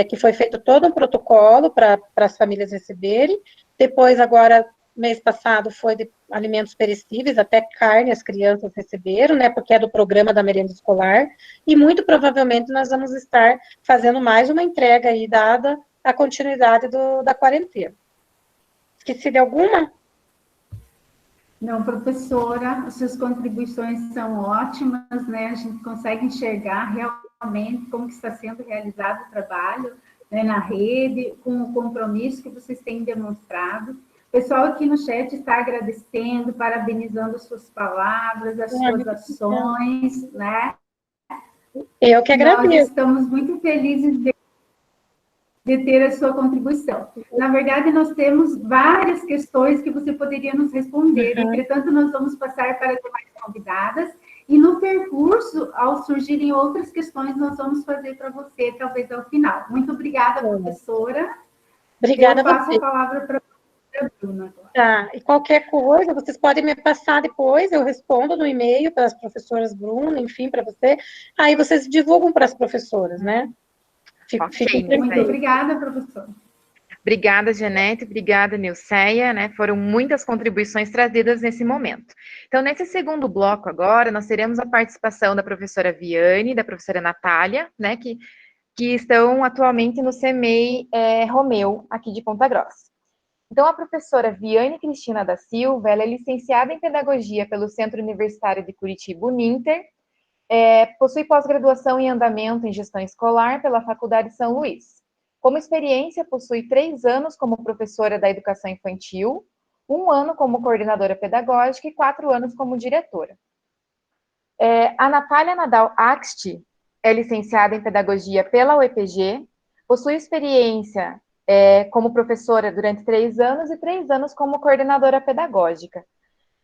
que foi feito todo um protocolo para as famílias receberem. Depois, agora, mês passado, foi de alimentos perecíveis, até carne as crianças receberam, né, porque é do programa da merenda escolar, e muito provavelmente nós vamos estar fazendo mais uma entrega aí, dada a continuidade da quarentena. Esqueci de alguma? Não, professora, as suas contribuições são ótimas, né, a gente consegue enxergar realmente como que está sendo realizado o trabalho, né, na rede, com o compromisso que vocês têm demonstrado. O pessoal aqui no chat está agradecendo, parabenizando as suas palavras, as suas ações, né? Eu que agradeço. Nós estamos muito felizes de ter a sua contribuição. Na verdade, nós temos várias questões que você poderia nos responder, entretanto, nós vamos passar para as demais convidadas, e no percurso, ao surgirem outras questões, nós vamos fazer para você, talvez ao final. Muito obrigada, professora. Obrigada Eu passo a você. a palavra para Bruna, agora. Tá, e qualquer coisa, vocês podem me passar depois, eu respondo no e-mail para as professoras Bruna, enfim, para você. Aí vocês divulgam para as professoras, né? Ok, Fiquem Muito tranquilos. obrigada, professor. Obrigada, Janete, obrigada, Nilceia, né? Foram muitas contribuições trazidas nesse momento. Então, nesse segundo bloco agora, nós teremos a participação da professora Viane, da professora Natália, né? Que estão atualmente no CEMEI Romeu, aqui de Ponta Grossa. Então, a professora Viane Cristina da Silva, ela é licenciada em Pedagogia pelo Centro Universitário de Curitiba, Uninter, possui pós-graduação em Andamento em Gestão Escolar pela Faculdade São Luís. Como experiência, possui 3 anos como professora da Educação Infantil, 1 ano como coordenadora pedagógica e 4 anos como diretora. A Natália Nadal Axt é licenciada em Pedagogia pela UEPG, possui experiência como professora durante 3 anos e 3 anos como coordenadora pedagógica.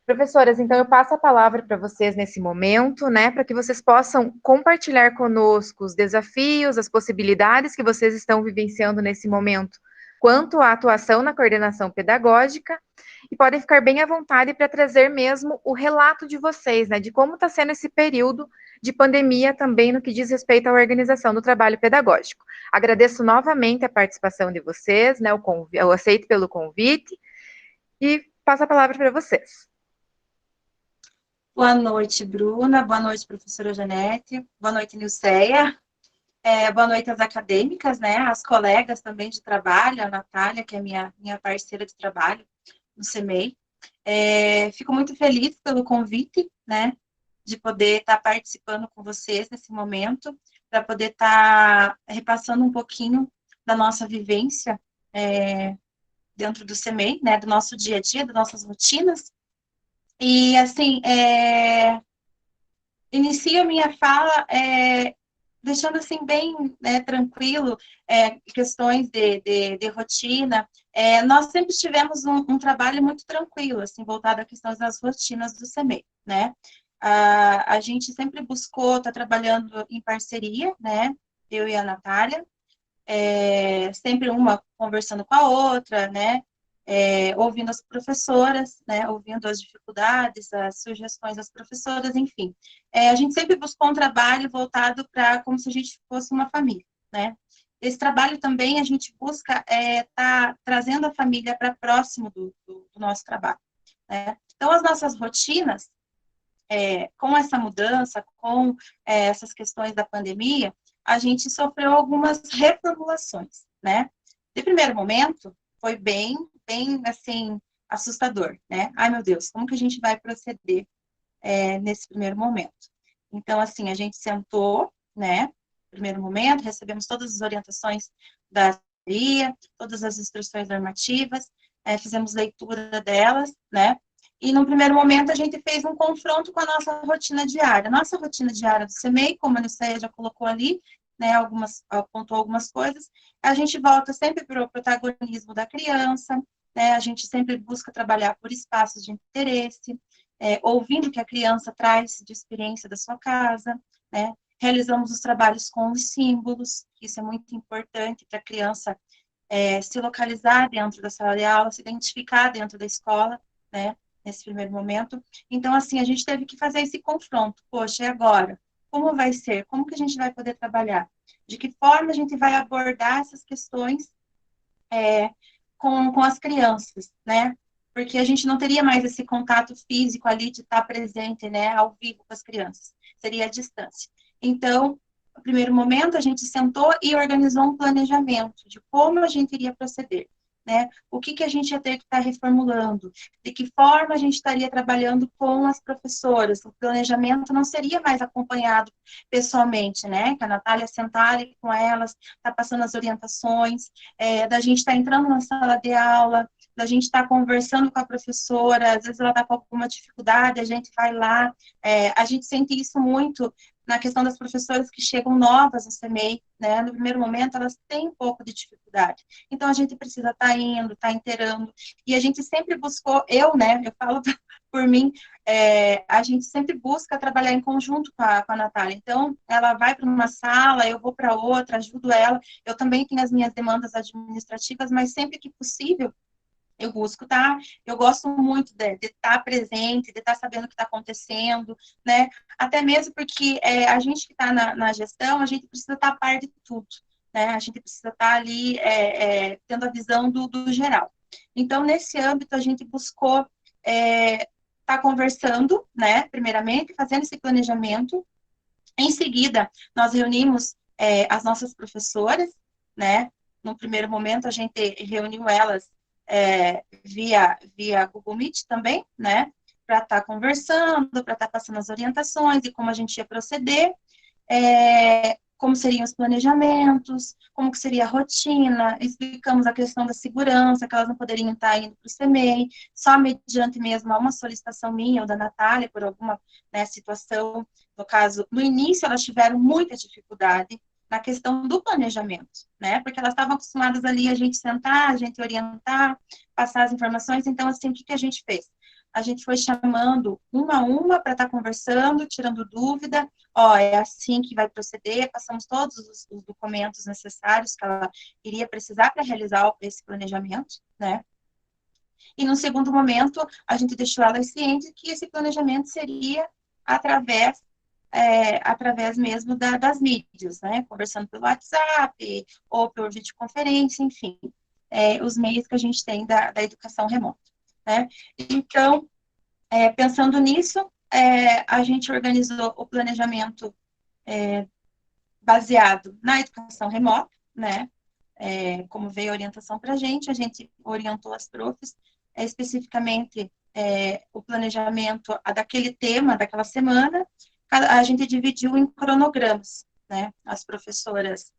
Professoras, então eu passo a palavra para vocês nesse momento, né, para que vocês possam compartilhar conosco os desafios, as possibilidades que vocês estão vivenciando nesse momento, quanto à atuação na coordenação pedagógica, e podem ficar bem à vontade para trazer mesmo o relato de vocês, né, de como está sendo esse período de pandemia também no que diz respeito à organização do trabalho pedagógico. Agradeço novamente a participação de vocês, né, eu aceito pelo convite, e passo a palavra para vocês. Boa noite, Bruna. Boa noite, professora Janete. Boa noite, Nilceia. Boa noite às acadêmicas, né? As colegas também de trabalho, a Natália, que é minha parceira de trabalho no CEMEI. Fico muito feliz pelo convite, né? De poder estar participando com vocês nesse momento, para poder estar repassando um pouquinho da nossa vivência dentro do CEMEI, né? Do nosso dia a dia, das nossas rotinas. E, assim, inicio a minha fala deixando, assim, bem tranquilo questões de rotina. Nós sempre tivemos um trabalho muito tranquilo, assim, voltado a questões das rotinas do CEMEI, né? A gente sempre buscou estar trabalhando em parceria, né? Eu e a Natália, sempre uma conversando com a outra, né? Ouvindo as professoras, né, ouvindo as dificuldades, as sugestões das professoras, enfim. A gente sempre buscou um trabalho voltado para como se a gente fosse uma família, né? Esse trabalho também a gente busca tá trazendo a família para próximo do nosso trabalho, né? Então, as nossas rotinas, com essa mudança, com essas questões da pandemia, a gente sofreu algumas reformulações, né? De primeiro momento, foi bem, assim, assustador, né? Ai, meu Deus, como que a gente vai proceder nesse primeiro momento? Então, assim, a gente sentou, né? No primeiro momento, recebemos todas as orientações da secretaria, todas as instruções normativas, fizemos leitura delas, né? E, no primeiro momento, a gente fez um confronto com a nossa rotina diária. Nossa rotina diária do CEMEI, como a Niceia já colocou ali, né, apontou algumas coisas, a gente volta sempre para o protagonismo da criança, né, a gente sempre busca trabalhar por espaços de interesse, ouvindo o que a criança traz de experiência da sua casa, né, realizamos os trabalhos com os símbolos, isso é muito importante para a criança se localizar dentro da sala de aula, se identificar dentro da escola, né, nesse primeiro momento. Então, assim, a gente teve que fazer esse confronto. Poxa, e agora? Como vai ser? Como que a gente vai poder trabalhar? De que forma a gente vai abordar essas questões com as crianças, né? Porque a gente não teria mais esse contato físico ali de estar presente, né, ao vivo com as crianças. Seria a distância. Então, no primeiro momento, a gente sentou e organizou um planejamento de como a gente iria proceder, né? O que a gente ia ter que estar reformulando, de que forma a gente estaria trabalhando com as professoras. O planejamento não seria mais acompanhado pessoalmente, né? Que a Natália sentar ali com elas, tá passando as orientações, da gente estar entrando na sala de aula, da gente estar conversando com a professora, às vezes ela está com alguma dificuldade, a gente vai lá, a gente sente isso muito na questão das professoras que chegam novas no CEMEI, né? No primeiro momento, elas têm um pouco de dificuldade. Então, a gente precisa estar indo, estar inteirando. E a gente sempre buscou, né? Eu falo por mim, a gente sempre busca trabalhar em conjunto com a Natália. Então, ela vai para uma sala, eu vou para outra, ajudo ela. Eu também tenho as minhas demandas administrativas, mas sempre que possível, Eu busco, tá? Eu gosto muito de estar presente, de estar sabendo o que está acontecendo, né? Até mesmo porque a gente que está na gestão, a gente precisa estar a par de tudo, né? A gente precisa estar ali tendo a visão do geral. Então, nesse âmbito, a gente buscou estar conversando, né? Primeiramente, fazendo esse planejamento. Em seguida, nós reunimos as nossas professoras, né? No primeiro momento, a gente reuniu elas via Google Meet também, né? Para estar conversando, para estar passando as orientações e como a gente ia proceder, como seriam os planejamentos, como que seria a rotina, explicamos a questão da segurança, que elas não poderiam estar indo para o CMEI, só mediante mesmo a uma solicitação minha ou da Natália, por alguma situação. No caso, no início, elas tiveram muita dificuldade na questão do planejamento, né? Porque elas estavam acostumadas ali a gente sentar, a gente orientar, passar as informações. Então, assim, o que a gente fez? A gente foi chamando uma a uma para estar conversando, tirando dúvida. Ó, é assim que vai proceder. Passamos todos os documentos necessários que ela iria precisar para realizar esse planejamento, né? E no segundo momento, a gente deixou ela ciente que esse planejamento seria através mesmo das mídias, né? Conversando pelo WhatsApp ou por videoconferência, enfim, os meios que a gente tem da educação remota, né? Então, pensando nisso, a gente organizou o planejamento baseado na educação remota, né? Como veio a orientação para a gente orientou as profs, especificamente o planejamento daquele tema, daquela semana. A gente dividiu em cronogramas, né? As professoras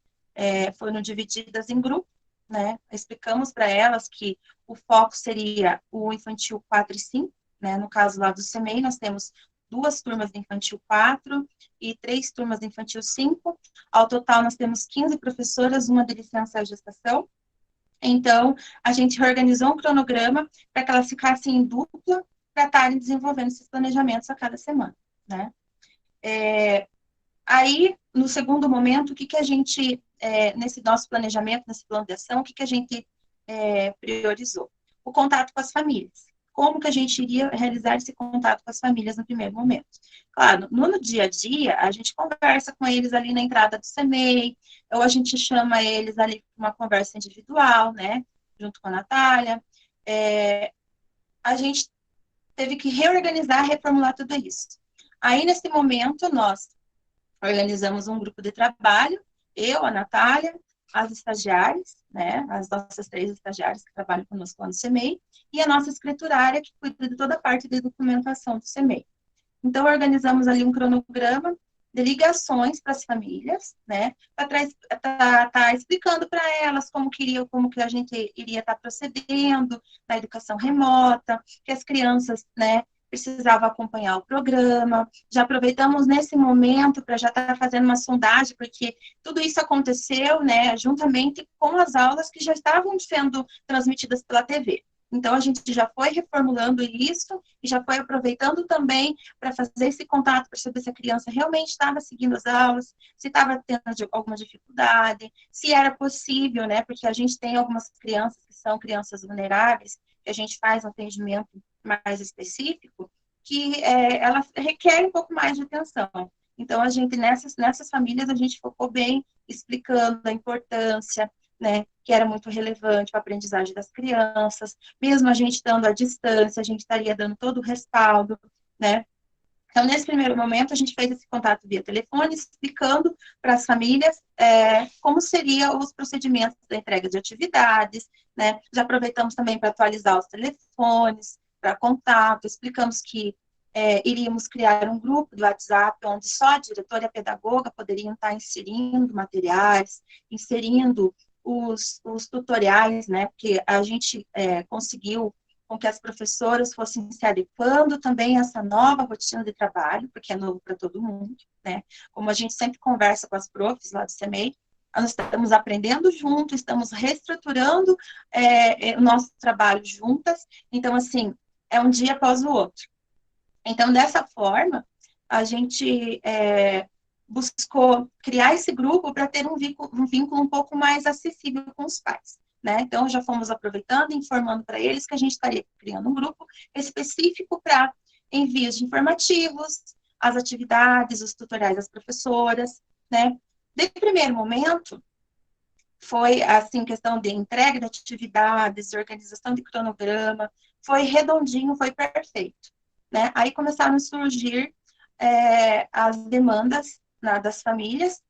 foram divididas em grupos, né? Explicamos para elas que o foco seria o infantil 4 e 5, né? No caso lá do CMEI, nós temos 2 turmas de infantil 4 e 3 turmas de infantil 5. Ao total, nós temos 15 professoras, uma de licença à gestação. Então, a gente reorganizou um cronograma para que elas ficassem em dupla para estarem desenvolvendo esses planejamentos a cada semana, né? Aí, no segundo momento, o que a gente, nesse nosso planejamento, nesse plano de ação, o que a gente priorizou? O contato com as famílias. Como que a gente iria realizar esse contato com as famílias no primeiro momento? Claro, no dia a dia, a gente conversa com eles ali na entrada do CMEI, ou a gente chama eles ali para uma conversa individual, né, junto com a Natália. A gente teve que reorganizar, reformular tudo isso. Aí, nesse momento, nós organizamos um grupo de trabalho, eu, a Natália, as estagiárias, né, as nossas 3 estagiárias que trabalham conosco lá no CMEI, e a nossa escriturária, que cuida de toda a parte de documentação do CMEI. Então, organizamos ali um cronograma de ligações para as famílias, né, para tá explicando para elas como que a gente iria estar procedendo na educação remota, que as crianças, né, precisava acompanhar o programa. Já aproveitamos nesse momento para já estar fazendo uma sondagem, porque tudo isso aconteceu, né, juntamente com as aulas que já estavam sendo transmitidas pela TV. Então, a gente já foi reformulando isso e já foi aproveitando também para fazer esse contato, para saber se a criança realmente estava seguindo as aulas, se estava tendo alguma dificuldade, se era possível, né, porque a gente tem algumas crianças que são crianças vulneráveis, que a gente faz um atendimento mais específico, que elas requerem um pouco mais de atenção. Então, a gente, nessas famílias, a gente focou bem explicando a importância, né, que era muito relevante para a aprendizagem das crianças, mesmo a gente estando à distância, a gente estaria dando todo o respaldo, né. Então, nesse primeiro momento, a gente fez esse contato via telefone, explicando para as famílias como seriam os procedimentos da entrega de atividades, né. Já aproveitamos também para atualizar os telefones, para contato, explicamos que iríamos criar um grupo do WhatsApp, onde só a diretora e a pedagoga poderiam estar inserindo materiais, inserindo os tutoriais, né, porque a gente conseguiu com que as professoras fossem se adequando também a essa nova rotina de trabalho, porque é novo para todo mundo, né, como a gente sempre conversa com as profs lá do CMEI, nós estamos aprendendo juntos, estamos reestruturando o nosso trabalho juntas, então, assim, é um dia após o outro. Então, dessa forma, a gente buscou criar esse grupo para ter um vínculo um pouco mais acessível com os pais. né? Então, já fomos aproveitando e informando para eles que a gente estaria criando um grupo específico para envios de informativos, as atividades, os tutoriais das professoras, né? De primeiro momento, foi, assim, questão de entrega de atividades, de organização de cronograma, foi redondinho, foi perfeito, né? Aí começaram a surgir as demandas, né, das famílias,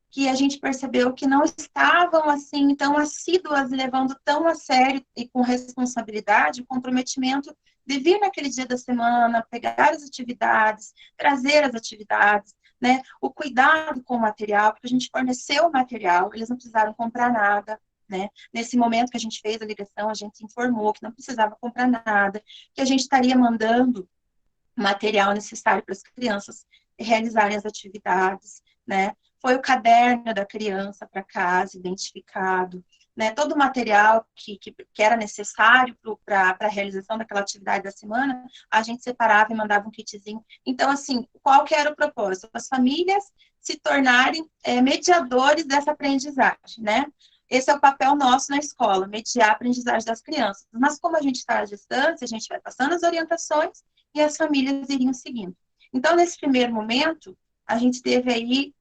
que a gente percebeu que não estavam, assim, tão assíduas, levando tão a sério e com responsabilidade o comprometimento de vir naquele dia da semana, pegar as atividades, trazer as atividades, né? O cuidado com o material, porque a gente forneceu o material, eles não precisaram comprar nada, né? Nesse momento que a gente fez a ligação, a gente informou que não precisava comprar nada, que a gente estaria mandando material necessário para as crianças realizarem as atividades, né? Foi o caderno da criança para casa, identificado, né? Todo o material que era necessário para a realização daquela atividade da semana, a gente separava e mandava um kitzinho. Então, assim, qual que era o propósito? As famílias se tornarem mediadores dessa aprendizagem, né? Esse é o papel nosso na escola, mediar a aprendizagem das crianças. Mas como a gente está à distância, a gente vai passando as orientações e as famílias iriam seguindo. Então, nesse primeiro momento, a gente teve aí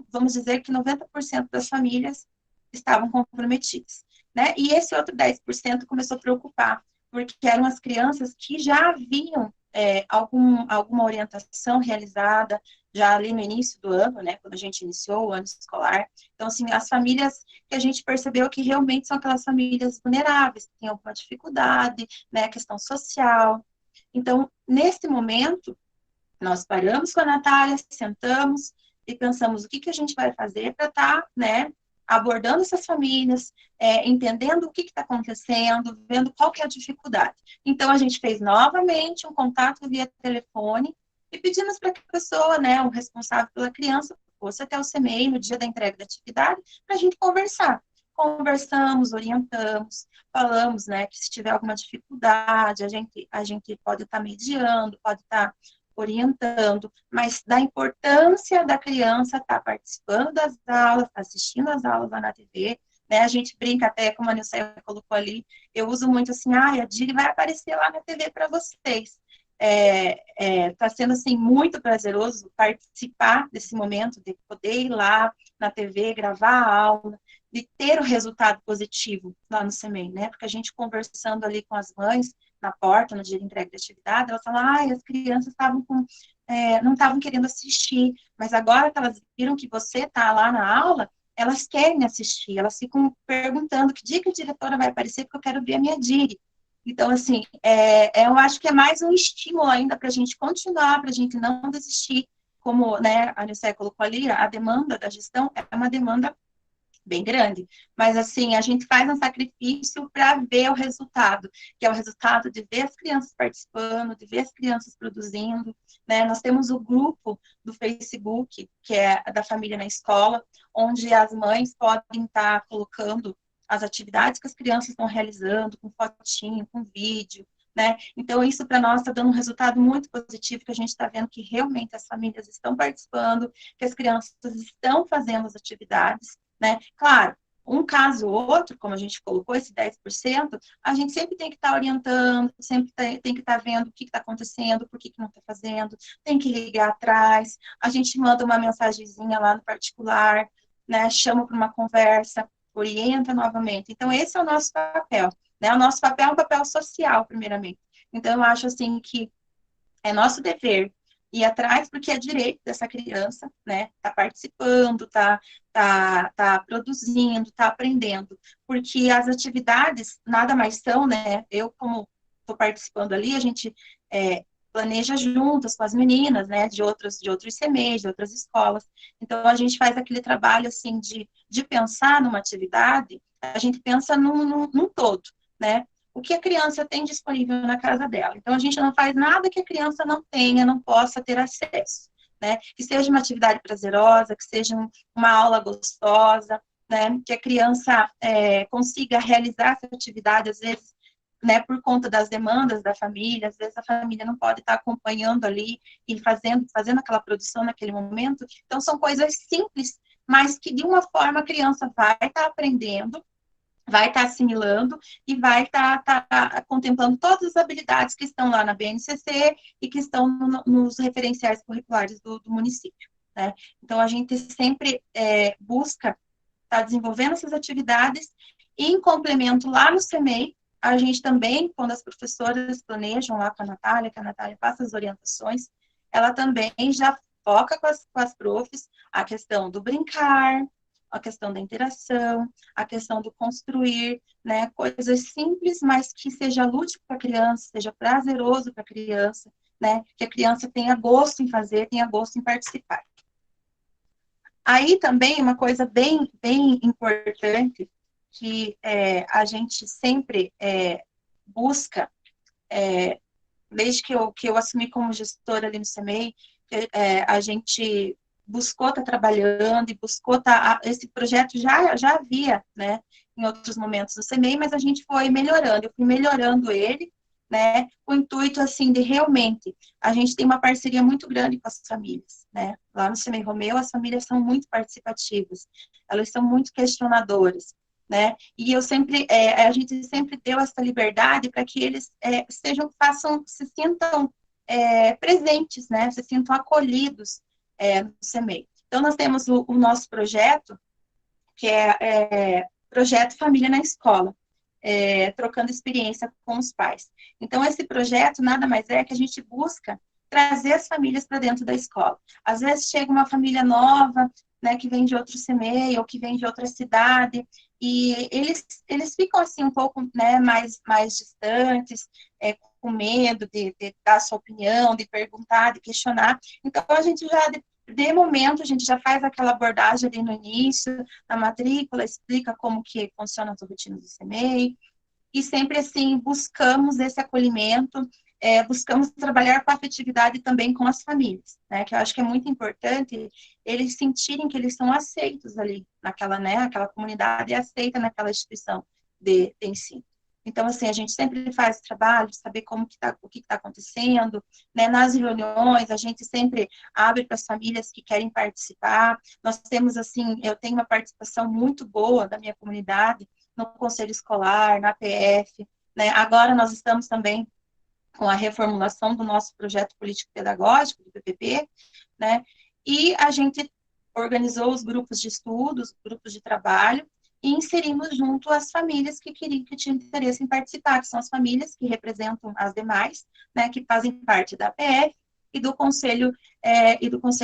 vamos dizer que 90% das famílias estavam comprometidas, né? E esse outro 10% começou a preocupar, porque eram as crianças que já haviam alguma orientação realizada já ali no início do ano, né? Quando a gente iniciou o ano escolar. Então, assim, as famílias que a gente percebeu que realmente são aquelas famílias vulneráveis, que têm alguma dificuldade, né? Questão social. Então, nesse momento, nós paramos com a Natália, sentamos e pensamos o que a gente vai fazer para estar, né, abordando essas famílias, entendendo o que está acontecendo, vendo qual que é a dificuldade. Então, a gente fez novamente um contato via telefone e pedimos para que a pessoa, né, o responsável pela criança, fosse até o CMEI no dia da entrega da atividade para a gente conversar. Conversamos, orientamos, falamos, né, que se tiver alguma dificuldade, a gente pode estar mediando, pode estar orientando, mas da importância da criança estar participando das aulas, assistindo as aulas lá na TV, né? A gente brinca até, como a Nilce colocou ali, eu uso muito assim, a Diri vai aparecer lá na TV para vocês. Tá sendo, assim, muito prazeroso participar desse momento, de poder ir lá na TV, gravar a aula, de ter o resultado positivo lá no CMEI, né? Porque a gente conversando ali com as mães, na porta, no dia de entrega de atividade, elas falam, as crianças estavam não estavam querendo assistir, mas agora que elas viram que você está lá na aula, elas querem assistir, elas ficam perguntando que dia que a diretora vai aparecer, porque eu quero ver a minha Diri. Então, assim, eu acho que é mais um estímulo ainda para a gente continuar, para a gente não desistir, como, né, a Nilce colocou ali, a demanda da gestão é uma demanda bem grande, mas assim, a gente faz um sacrifício para ver o resultado, que é o resultado de ver as crianças participando, de ver as crianças produzindo, né? Nós temos o grupo do Facebook, que é da família na escola, onde as mães podem estar colocando as atividades que as crianças estão realizando, com fotinho, com vídeo, né? Então, isso para nós está dando um resultado muito positivo, que a gente está vendo que realmente as famílias estão participando, que as crianças estão fazendo as atividades, né? Claro, um caso ou outro, como a gente colocou, esse 10%, a gente sempre tem que estar orientando, sempre tem que estar vendo o que está acontecendo, por que não está fazendo, tem que ligar atrás, a gente manda uma mensagenzinha lá no particular, né? Chama para uma conversa, orienta novamente. Então, esse é o nosso papel, né? O nosso papel é um papel social, primeiramente. Então, eu acho, assim, que é nosso dever ir atrás, porque é direito dessa criança, né? Tá participando, tá produzindo, tá aprendendo. Porque as atividades nada mais são, né? Eu, como estou participando ali, a gente planeja juntas com as meninas, né? De outros CMEs, de outras escolas. Então, a gente faz aquele trabalho, assim, de pensar numa atividade, a gente pensa num todo, né? O que a criança tem disponível na casa dela. Então, a gente não faz nada que a criança não tenha, não possa ter acesso, né? Que seja uma atividade prazerosa, que seja uma aula gostosa, né? Que a criança consiga realizar essa atividade, às vezes, né, por conta das demandas da família, às vezes a família não pode estar acompanhando ali e fazendo aquela produção naquele momento. Então, são coisas simples, mas que, de uma forma, a criança vai estar aprendendo, vai estar assimilando e vai estar contemplando todas as habilidades que estão lá na BNCC e que estão nos referenciais curriculares do município, né? Então, a gente sempre busca estar desenvolvendo essas atividades e, em complemento, lá no CEMEI, a gente também, quando as professoras planejam lá com a Natália, que a Natália passa as orientações, ela também já foca com as profs a questão do brincar, a questão da interação, a questão do construir, né, coisas simples, mas que seja lúdico para a criança, seja prazeroso para a criança, né, que a criança tenha gosto em fazer, tenha gosto em participar. Aí também uma coisa bem importante que a gente sempre busca, desde que eu assumi como gestora ali no CEMEI, a gente buscou estar trabalhando e buscou estar... Esse projeto já havia, né, em outros momentos do CEMEI, mas a gente foi melhorando. Eu fui melhorando ele, né, com o intuito, assim, de realmente... A gente tem uma parceria muito grande com as famílias, né? Lá no CEMEI Romeu, as famílias são muito participativas, elas são muito questionadoras, né? E eu sempre... a gente sempre deu essa liberdade para que eles se sintam presentes, né? Se sintam acolhidos no CEMEI. Então, nós temos o nosso projeto, que é Projeto Família na Escola, trocando experiência com os pais. Então, esse projeto nada mais é que a gente busca trazer as famílias para dentro da escola. Às vezes chega uma família nova, né, que vem de outro CEMEI ou que vem de outra cidade, e eles ficam assim um pouco, né, mais distantes, com medo de dar sua opinião, de perguntar, de questionar. Então, a gente já, de momento, a gente já faz aquela abordagem ali no início, na matrícula, explica como que funciona as rotinas do CEMEI, e sempre, assim, buscamos esse acolhimento, buscamos trabalhar com a afetividade também com as famílias, né, que eu acho que é muito importante eles sentirem que eles são aceitos ali, naquela, né, aquela comunidade é aceita naquela instituição de ensino. Então, assim, a gente sempre faz trabalho de saber o que está acontecendo, né? Nas reuniões, a gente sempre abre para as famílias que querem participar. Nós temos, assim, eu tenho uma participação muito boa da minha comunidade no Conselho Escolar, na PF, né? Agora nós estamos também com a reformulação do nosso projeto político-pedagógico, do PPP, né? E a gente organizou os grupos de estudos, grupos de trabalho, e inserimos junto as famílias que tinham interesse em participar, que são as famílias que representam as demais, né, que fazem parte da PF e do conselho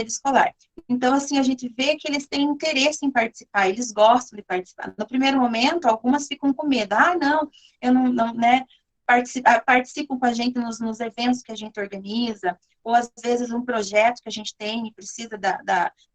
escolar. Então, assim, a gente vê que eles têm interesse em participar, eles gostam de participar. No primeiro momento, algumas ficam com medo. Não, eu não, né, participam com a gente nos eventos que a gente organiza, ou às vezes um projeto que a gente tem e precisa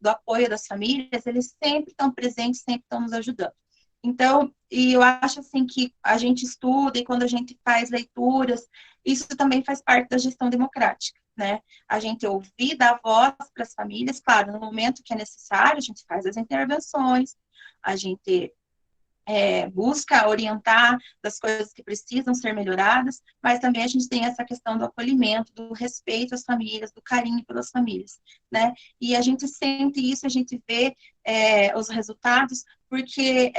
do apoio das famílias, eles sempre estão presentes, sempre estão nos ajudando. Então, e eu acho assim que a gente estuda e quando a gente faz leituras, isso também faz parte da gestão democrática, né? A gente ouvir, dar voz para as famílias, claro, no momento que é necessário, a gente faz as intervenções, a gente busca orientar das coisas que precisam ser melhoradas, mas também a gente tem essa questão do acolhimento, do respeito às famílias, do carinho pelas famílias, né? E a gente sente isso, a gente vê os resultados, porque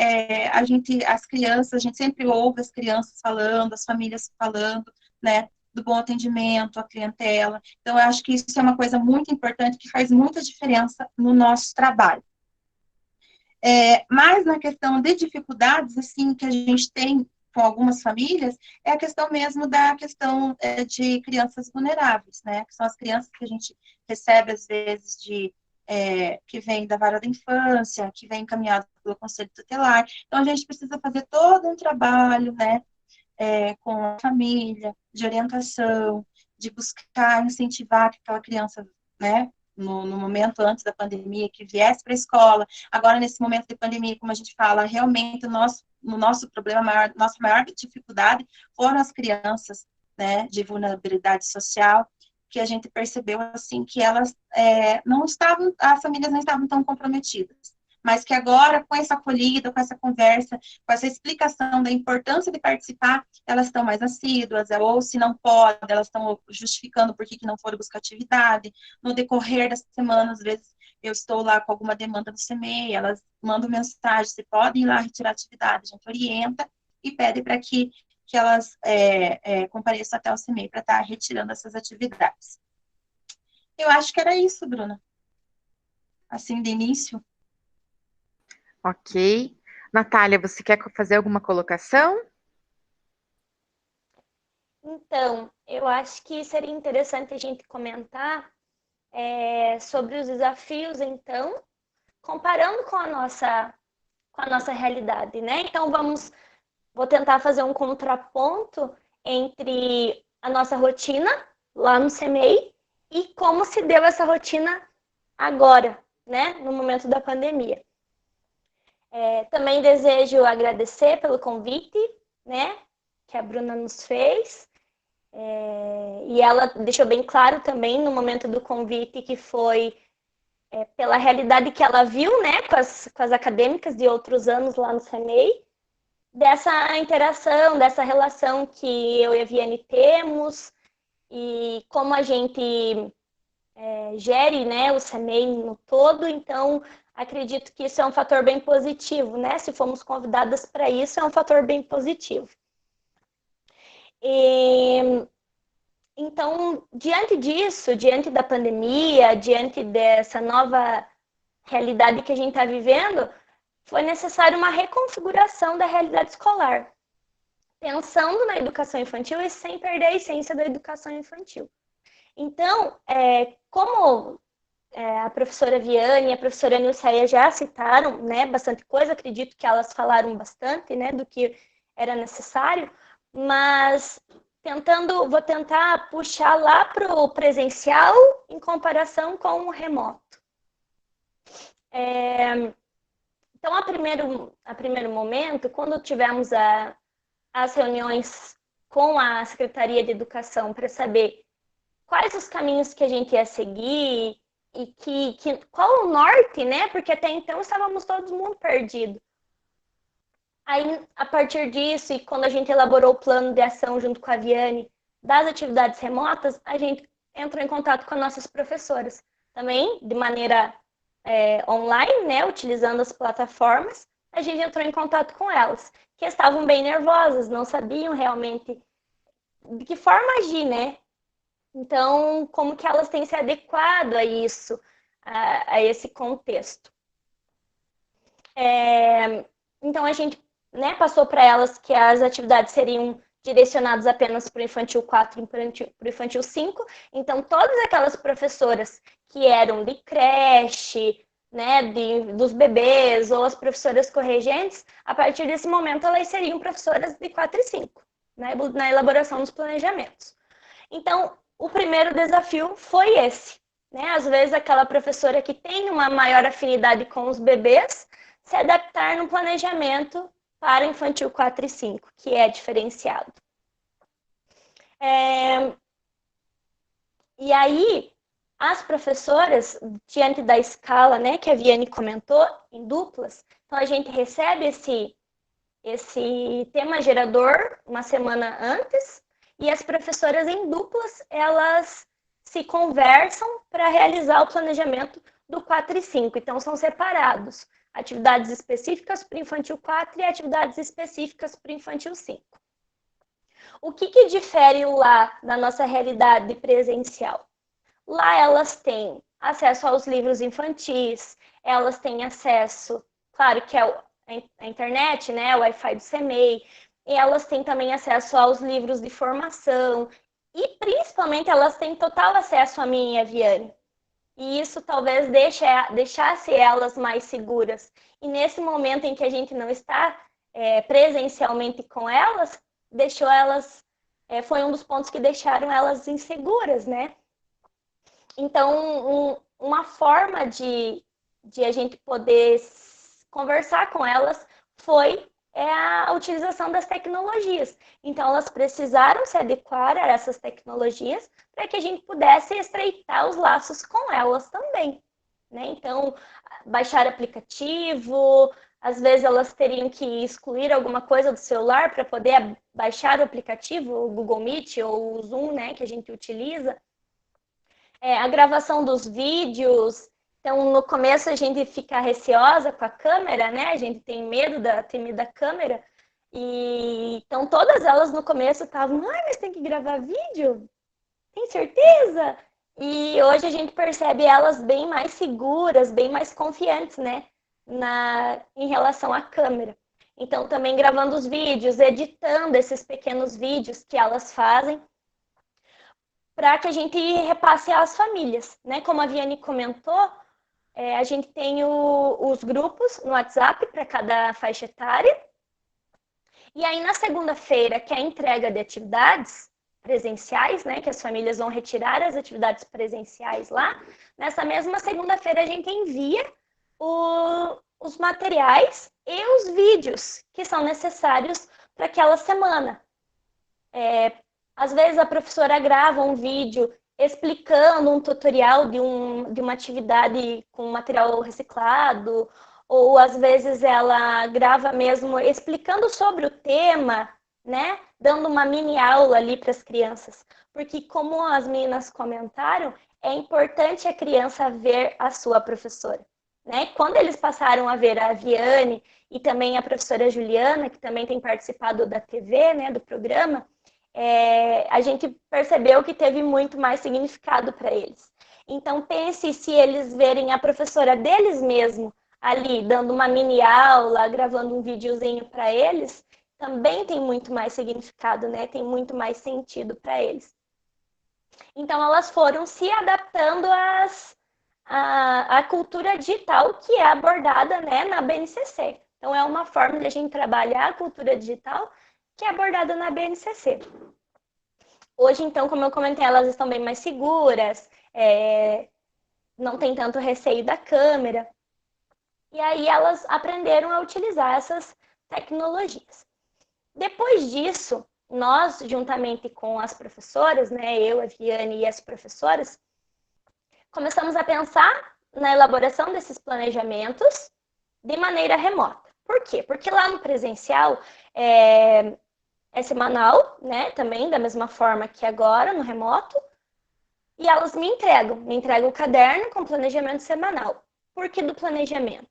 as crianças, a gente sempre ouve as crianças falando, as famílias falando, né? Do bom atendimento à clientela. Então, eu acho que isso é uma coisa muito importante, que faz muita diferença no nosso trabalho. Mas na questão de dificuldades, assim, que a gente tem com algumas famílias, é a questão mesmo da questão de crianças vulneráveis, né? Que são as crianças que a gente recebe, às vezes, que vem da vara da infância, que vem encaminhado pelo Conselho Tutelar. Então, a gente precisa fazer todo um trabalho, né? Com a família, de orientação, de buscar incentivar que aquela criança, né? No momento antes da pandemia, que viesse para a escola. Agora, nesse momento de pandemia, como a gente fala, realmente o nosso problema maior, nossa maior dificuldade foram as crianças, né, de vulnerabilidade social, que a gente percebeu, assim, que elas as famílias não estavam tão comprometidas, mas que agora, com essa acolhida, com essa conversa, com essa explicação da importância de participar, elas estão mais assíduas, ou se não podem, elas estão justificando por que não foram buscar atividade. No decorrer da semana, às vezes, eu estou lá com alguma demanda do CMEI, elas mandam mensagem, você pode ir lá retirar atividade, a gente orienta e pede para que elas compareçam até o CMEI para estar retirando essas atividades. Eu acho que era isso, Bruna. Assim, de início. Ok. Natália, você quer fazer alguma colocação? Então, eu acho que seria interessante a gente comentar sobre os desafios, então, comparando com a nossa realidade, né? Então, vou tentar fazer um contraponto entre a nossa rotina lá no CMEI e como se deu essa rotina agora, né? No momento da pandemia. Também desejo agradecer pelo convite, né? Que a Bruna nos fez. E ela deixou bem claro também no momento do convite que foi pela realidade que ela viu, né, com as acadêmicas de outros anos lá no CMEI, dessa interação, dessa relação que eu e a Viane temos e como a gente gere, né, o CMEI no todo. Então, acredito que isso é um fator bem positivo, né? Se fomos convidadas para isso, é um fator bem positivo. Então, diante disso, diante da pandemia, diante dessa nova realidade que a gente está vivendo, foi necessário uma reconfiguração da realidade escolar, pensando na educação infantil e sem perder a essência da educação infantil. Então, como a professora Viane e a professora Nilceia já citaram, né, bastante coisa, acredito que elas falaram bastante, né, do que era necessário, mas vou tentar puxar lá para o presencial em comparação com o remoto. Então, a primeiro momento, quando tivemos as reuniões com a Secretaria de Educação para saber quais os caminhos que a gente ia seguir e qual o norte, né? Porque até então estávamos todo mundo perdido. Aí, a partir disso, e quando a gente elaborou o plano de ação junto com a Viane das atividades remotas, a gente entrou em contato com as nossas professoras. Também, de maneira online, né, utilizando as plataformas, a gente entrou em contato com elas, que estavam bem nervosas, não sabiam realmente de que forma agir, né? Então, como que elas têm se adequado a isso, a esse contexto. Então, a gente, né, passou para elas que as atividades seriam direcionadas apenas para o infantil 4 e para o infantil 5. Então, todas aquelas professoras que eram de creche, né, dos bebês, ou as professoras corregentes, a partir desse momento elas seriam professoras de 4 e 5, né, na elaboração dos planejamentos. Então, o primeiro desafio foi esse, né? Às vezes aquela professora que tem uma maior afinidade com os bebês, se adaptar no planejamento para infantil 4 e 5, que é diferenciado. E aí, as professoras, diante da escala, né, que a Viane comentou, em duplas, então a gente recebe esse tema gerador uma semana antes, e as professoras em duplas, elas se conversam para realizar o planejamento do 4 e 5. Então, são separados atividades específicas para o infantil 4 e atividades específicas para o infantil 5. O que difere lá da nossa realidade presencial? Lá elas têm acesso aos livros infantis, elas têm acesso, claro que é a internet, né, o Wi-Fi do CMEI, e elas têm também acesso aos livros de formação, e principalmente elas têm total acesso a mim e a Viane. E isso talvez deixasse elas mais seguras. E nesse momento em que a gente não está presencialmente com elas, foi um dos pontos que deixaram elas inseguras, né? Então, uma forma de a gente poder conversar com elas foi a utilização das tecnologias. Então, elas precisaram se adequar a essas tecnologias para que a gente pudesse estreitar os laços com elas também, né? Então, baixar aplicativo, às vezes elas teriam que excluir alguma coisa do celular para poder baixar o aplicativo, o Google Meet ou o Zoom, né, que a gente utiliza. A gravação dos vídeos. Então, no começo a gente fica receosa com a câmera, né? A gente tem medo da temida câmera. E então todas elas no começo estavam, mas tem que gravar vídeo? Tem certeza? E hoje a gente percebe elas bem mais seguras, bem mais confiantes, né? Em relação à câmera. Então, também gravando os vídeos, editando esses pequenos vídeos que elas fazem, para que a gente repasse às famílias, né? Como a Viane comentou, a gente tem os grupos no WhatsApp para cada faixa etária. E aí, na segunda-feira, que é a entrega de atividades presenciais, né? Que as famílias vão retirar as atividades presenciais lá. Nessa mesma segunda-feira, a gente envia os materiais e os vídeos que são necessários para aquela semana. Às vezes a professora grava um vídeo explicando um tutorial de uma atividade com material reciclado, ou às vezes ela grava mesmo explicando sobre o tema, né? Dando uma mini aula ali para as crianças. Porque, como as meninas comentaram, é importante a criança ver a sua professora, né? Quando eles passaram a ver a Viane e também a professora Juliana, que também tem participado da TV, né, do programa, a gente percebeu que teve muito mais significado para eles. Então, pense se eles verem a professora deles mesmo ali, dando uma mini aula, gravando um videozinho para eles, também tem muito mais significado, né? Tem muito mais sentido para eles. Então, elas foram se adaptando à cultura digital que é abordada, né, na BNCC. Então, é uma forma de a gente trabalhar a cultura digital que é abordada na BNCC. Hoje, então, como eu comentei, elas estão bem mais seguras, não tem tanto receio da câmera. E aí elas aprenderam a utilizar essas tecnologias. Depois disso, nós, juntamente com as professoras, né, eu, a Viane e as professoras, começamos a pensar na elaboração desses planejamentos de maneira remota. Por quê? Porque lá no presencial é semanal, né? Também da mesma forma que agora, no remoto. E elas me entregam o caderno com planejamento semanal. Por que do planejamento?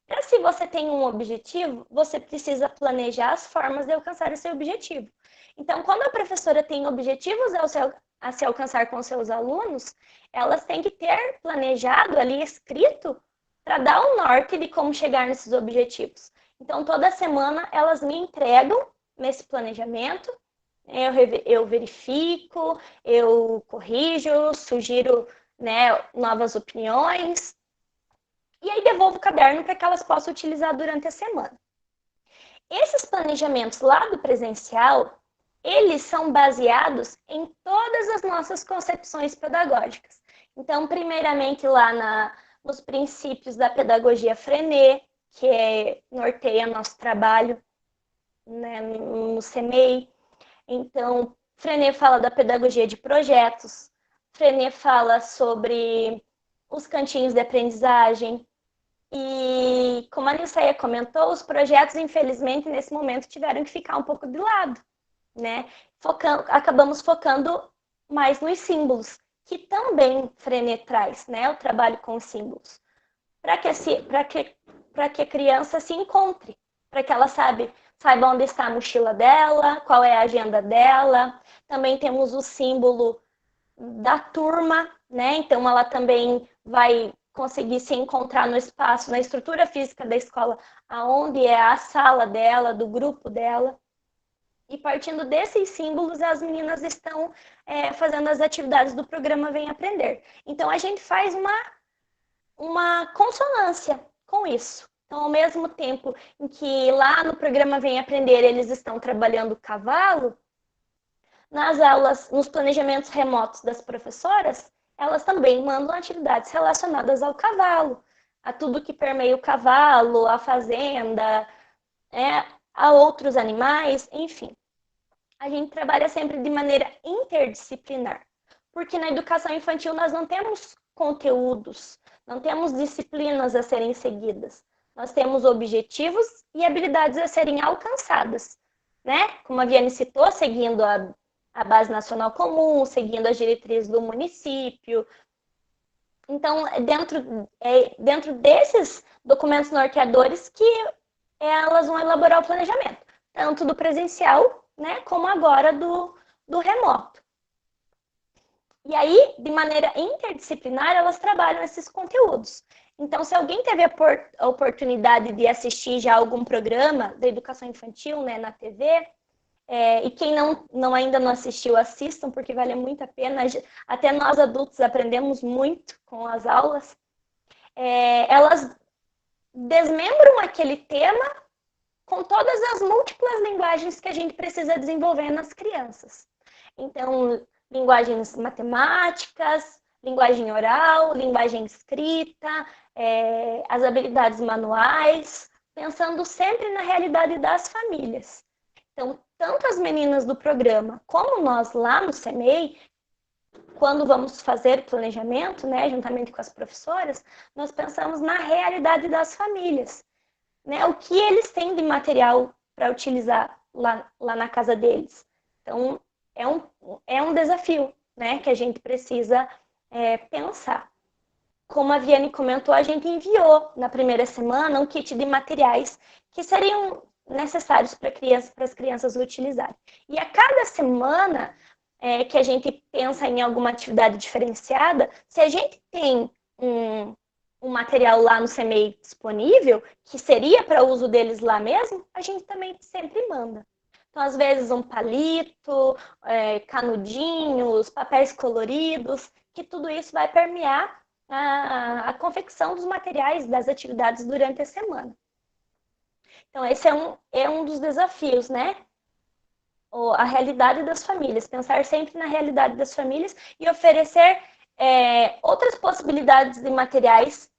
Para se você tem um objetivo, você precisa planejar as formas de alcançar esse objetivo. Então, quando a professora tem objetivos a se alcançar com seus alunos, elas têm que ter planejado ali, escrito, para dar o norte de como chegar nesses objetivos. Então, toda semana elas me entregam nesse planejamento, eu verifico, eu corrijo, sugiro, né, novas opiniões, e aí devolvo o caderno para que elas possam utilizar durante a semana. Esses planejamentos lá do presencial, eles são baseados em todas as nossas concepções pedagógicas. Então, primeiramente lá nos princípios da pedagogia Freinet, que norteia nosso trabalho, né, no CMEI. Então, Freinet fala da pedagogia de projetos, Freinet fala sobre os cantinhos de aprendizagem, e como a Nilceia comentou, os projetos, infelizmente, nesse momento tiveram que ficar um pouco de lado, né? Acabamos focando mais nos símbolos, que também Freinet traz, né? O trabalho com os símbolos, para que a criança se encontre, para que ela saiba onde está a mochila dela, qual é a agenda dela. Também temos o símbolo da turma, né? Então ela também vai conseguir se encontrar no espaço, na estrutura física da escola, aonde é a sala dela, do grupo dela. E partindo desses símbolos, as meninas estão fazendo as atividades do programa Vem Aprender. Então a gente faz uma consonância com isso. Então, ao mesmo tempo em que lá no programa Vem Aprender eles estão trabalhando o cavalo, nas aulas, nos planejamentos remotos das professoras, elas também mandam atividades relacionadas ao cavalo, a tudo que permeia o cavalo, a fazenda, a outros animais, enfim. A gente trabalha sempre de maneira interdisciplinar, porque na educação infantil nós não temos conteúdos, Não temos disciplinas a serem seguidas. Nós temos objetivos e habilidades a serem alcançadas, né? Como a Viane citou, seguindo a Base Nacional Comum, seguindo as diretrizes do município. Então, dentro desses documentos norteadores que elas vão elaborar o planejamento, tanto do presencial, né, como agora do remoto. E aí, de maneira interdisciplinar, elas trabalham esses conteúdos. Então, se alguém teve a oportunidade de assistir já algum programa da educação infantil, né, na TV, e quem ainda não assistiu, assistam, porque vale muito a pena. Até nós adultos aprendemos muito com as aulas. Elas desmembram aquele tema com todas as múltiplas linguagens que a gente precisa desenvolver nas crianças. Então, linguagens matemáticas, linguagem oral, linguagem escrita, as habilidades manuais, pensando sempre na realidade das famílias. Então, tanto as meninas do programa como nós lá no CEMEI, quando vamos fazer planejamento, né, juntamente com as professoras, nós pensamos na realidade das famílias, né, o que eles têm de material para utilizar lá na casa deles. Então, é um desafio, né, que a gente precisa pensar. Como a Viane comentou, a gente enviou na primeira semana um kit de materiais que seriam necessários para as crianças utilizarem. E a cada semana que a gente pensa em alguma atividade diferenciada, se a gente tem um material lá no CEMEI disponível, que seria para uso deles lá mesmo, a gente também sempre manda. Então, às vezes, um palito, canudinhos, papéis coloridos, que tudo isso vai permear a confecção dos materiais das atividades durante a semana. Então, esse é um dos desafios, né? A realidade das famílias, pensar sempre na realidade das famílias e oferecer outras possibilidades de materiais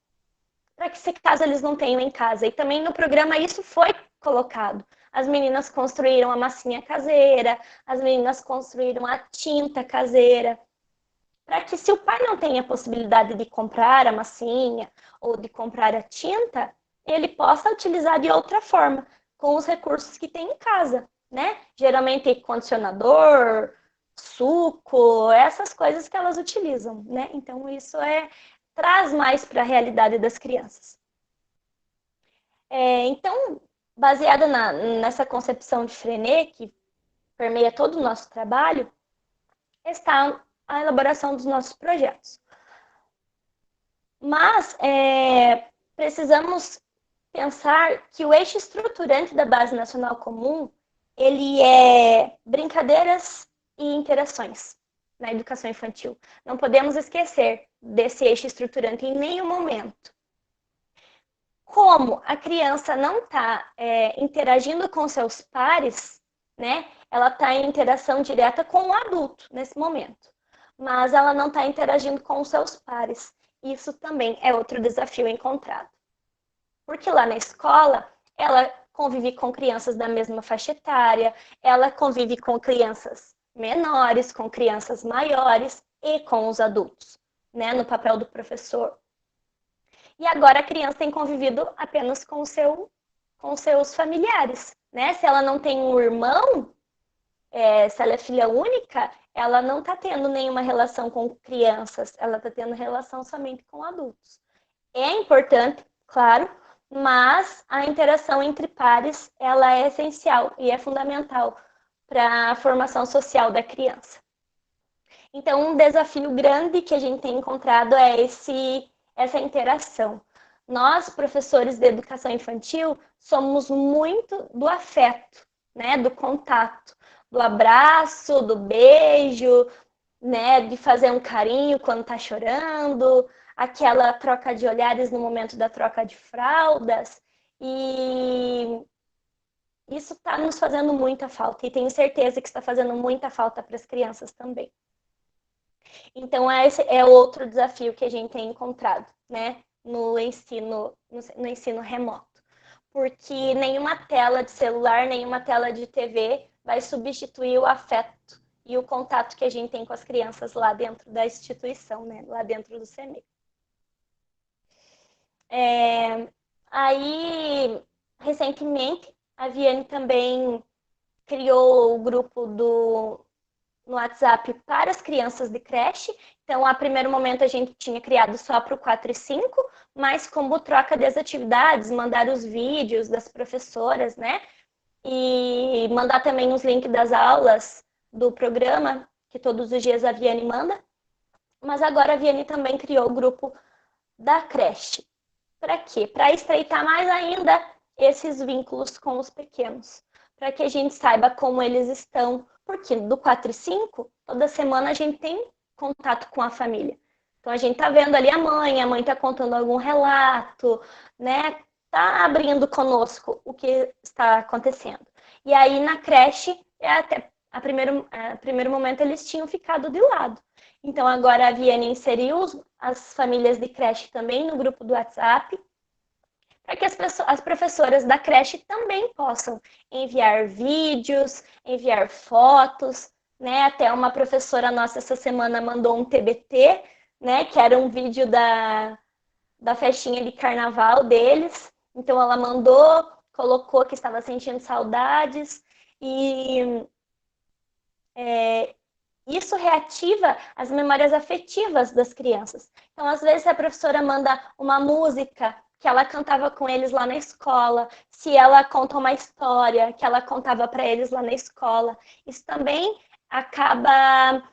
para que, se caso eles não tenham em casa. E também no programa isso foi colocado. As meninas construíram a massinha caseira, as meninas construíram a tinta caseira, para que, se o pai não tem a possibilidade de comprar a massinha ou de comprar a tinta, ele possa utilizar de outra forma, com os recursos que tem em casa, né? Geralmente condicionador, suco, essas coisas que elas utilizam, né? Então, isso traz mais para a realidade das crianças. Então, baseada nessa concepção de Freinet, que permeia todo o nosso trabalho, está a elaboração dos nossos projetos. Mas precisamos pensar que o eixo estruturante da Base Nacional Comum, ele é brincadeiras e interações na educação infantil. Não podemos esquecer desse eixo estruturante em nenhum momento. Como a criança não está interagindo com seus pares, né? Ela está em interação direta com o adulto nesse momento, mas ela não está interagindo com os seus pares. Isso também é outro desafio encontrado. Porque lá na escola, ela convive com crianças da mesma faixa etária, ela convive com crianças menores, com crianças maiores e com os adultos, né? No papel do professor. E agora a criança tem convivido apenas com seus familiares, né? Se ela não tem um irmão, se ela é filha única, ela não está tendo nenhuma relação com crianças, ela está tendo relação somente com adultos. É importante, claro, mas a interação entre pares, ela é essencial e é fundamental para a formação social da criança. Então, um desafio grande que a gente tem encontrado é essa interação. Nós, professores de educação infantil, somos muito do afeto, né, do contato, do abraço, do beijo, né, de fazer um carinho quando está chorando, aquela troca de olhares no momento da troca de fraldas, e isso está nos fazendo muita falta, e tenho certeza que está fazendo muita falta para as crianças também. Então, esse é outro desafio que a gente tem encontrado, né, no ensino remoto. Porque nenhuma tela de celular, nenhuma tela de TV vai substituir o afeto e o contato que a gente tem com as crianças lá dentro da instituição, né, lá dentro do CEMEI. Aí, recentemente, a Viane também criou o grupo no WhatsApp para as crianças de creche. Então, a primeiro momento, a gente tinha criado só para o 4 e 5, mas como troca das atividades, mandar os vídeos das professoras, né? E mandar também os links das aulas do programa, que todos os dias a Viane manda. Mas agora a Viane também criou o grupo da creche. Para quê? Para estreitar mais ainda esses vínculos com os pequenos. Para que a gente saiba como eles estão. Porque do 4 e 5, toda semana a gente tem contato com a família. Então a gente tá vendo ali a mãe está contando algum relato, né? Tá abrindo conosco o que está acontecendo. E aí na creche, até a primeiro momento eles tinham ficado de lado. Então agora a Viane inseriu as famílias de creche também no grupo do WhatsApp, para que as professoras da creche também possam enviar vídeos, enviar fotos, né? Até uma professora nossa essa semana mandou um TBT, né? Que era um vídeo da festinha de carnaval deles. Então ela mandou, colocou que estava sentindo saudades e isso reativa as memórias afetivas das crianças. Então, às vezes, a professora manda uma música que ela cantava com eles lá na escola, se ela conta uma história que ela contava para eles lá na escola. Isso também acaba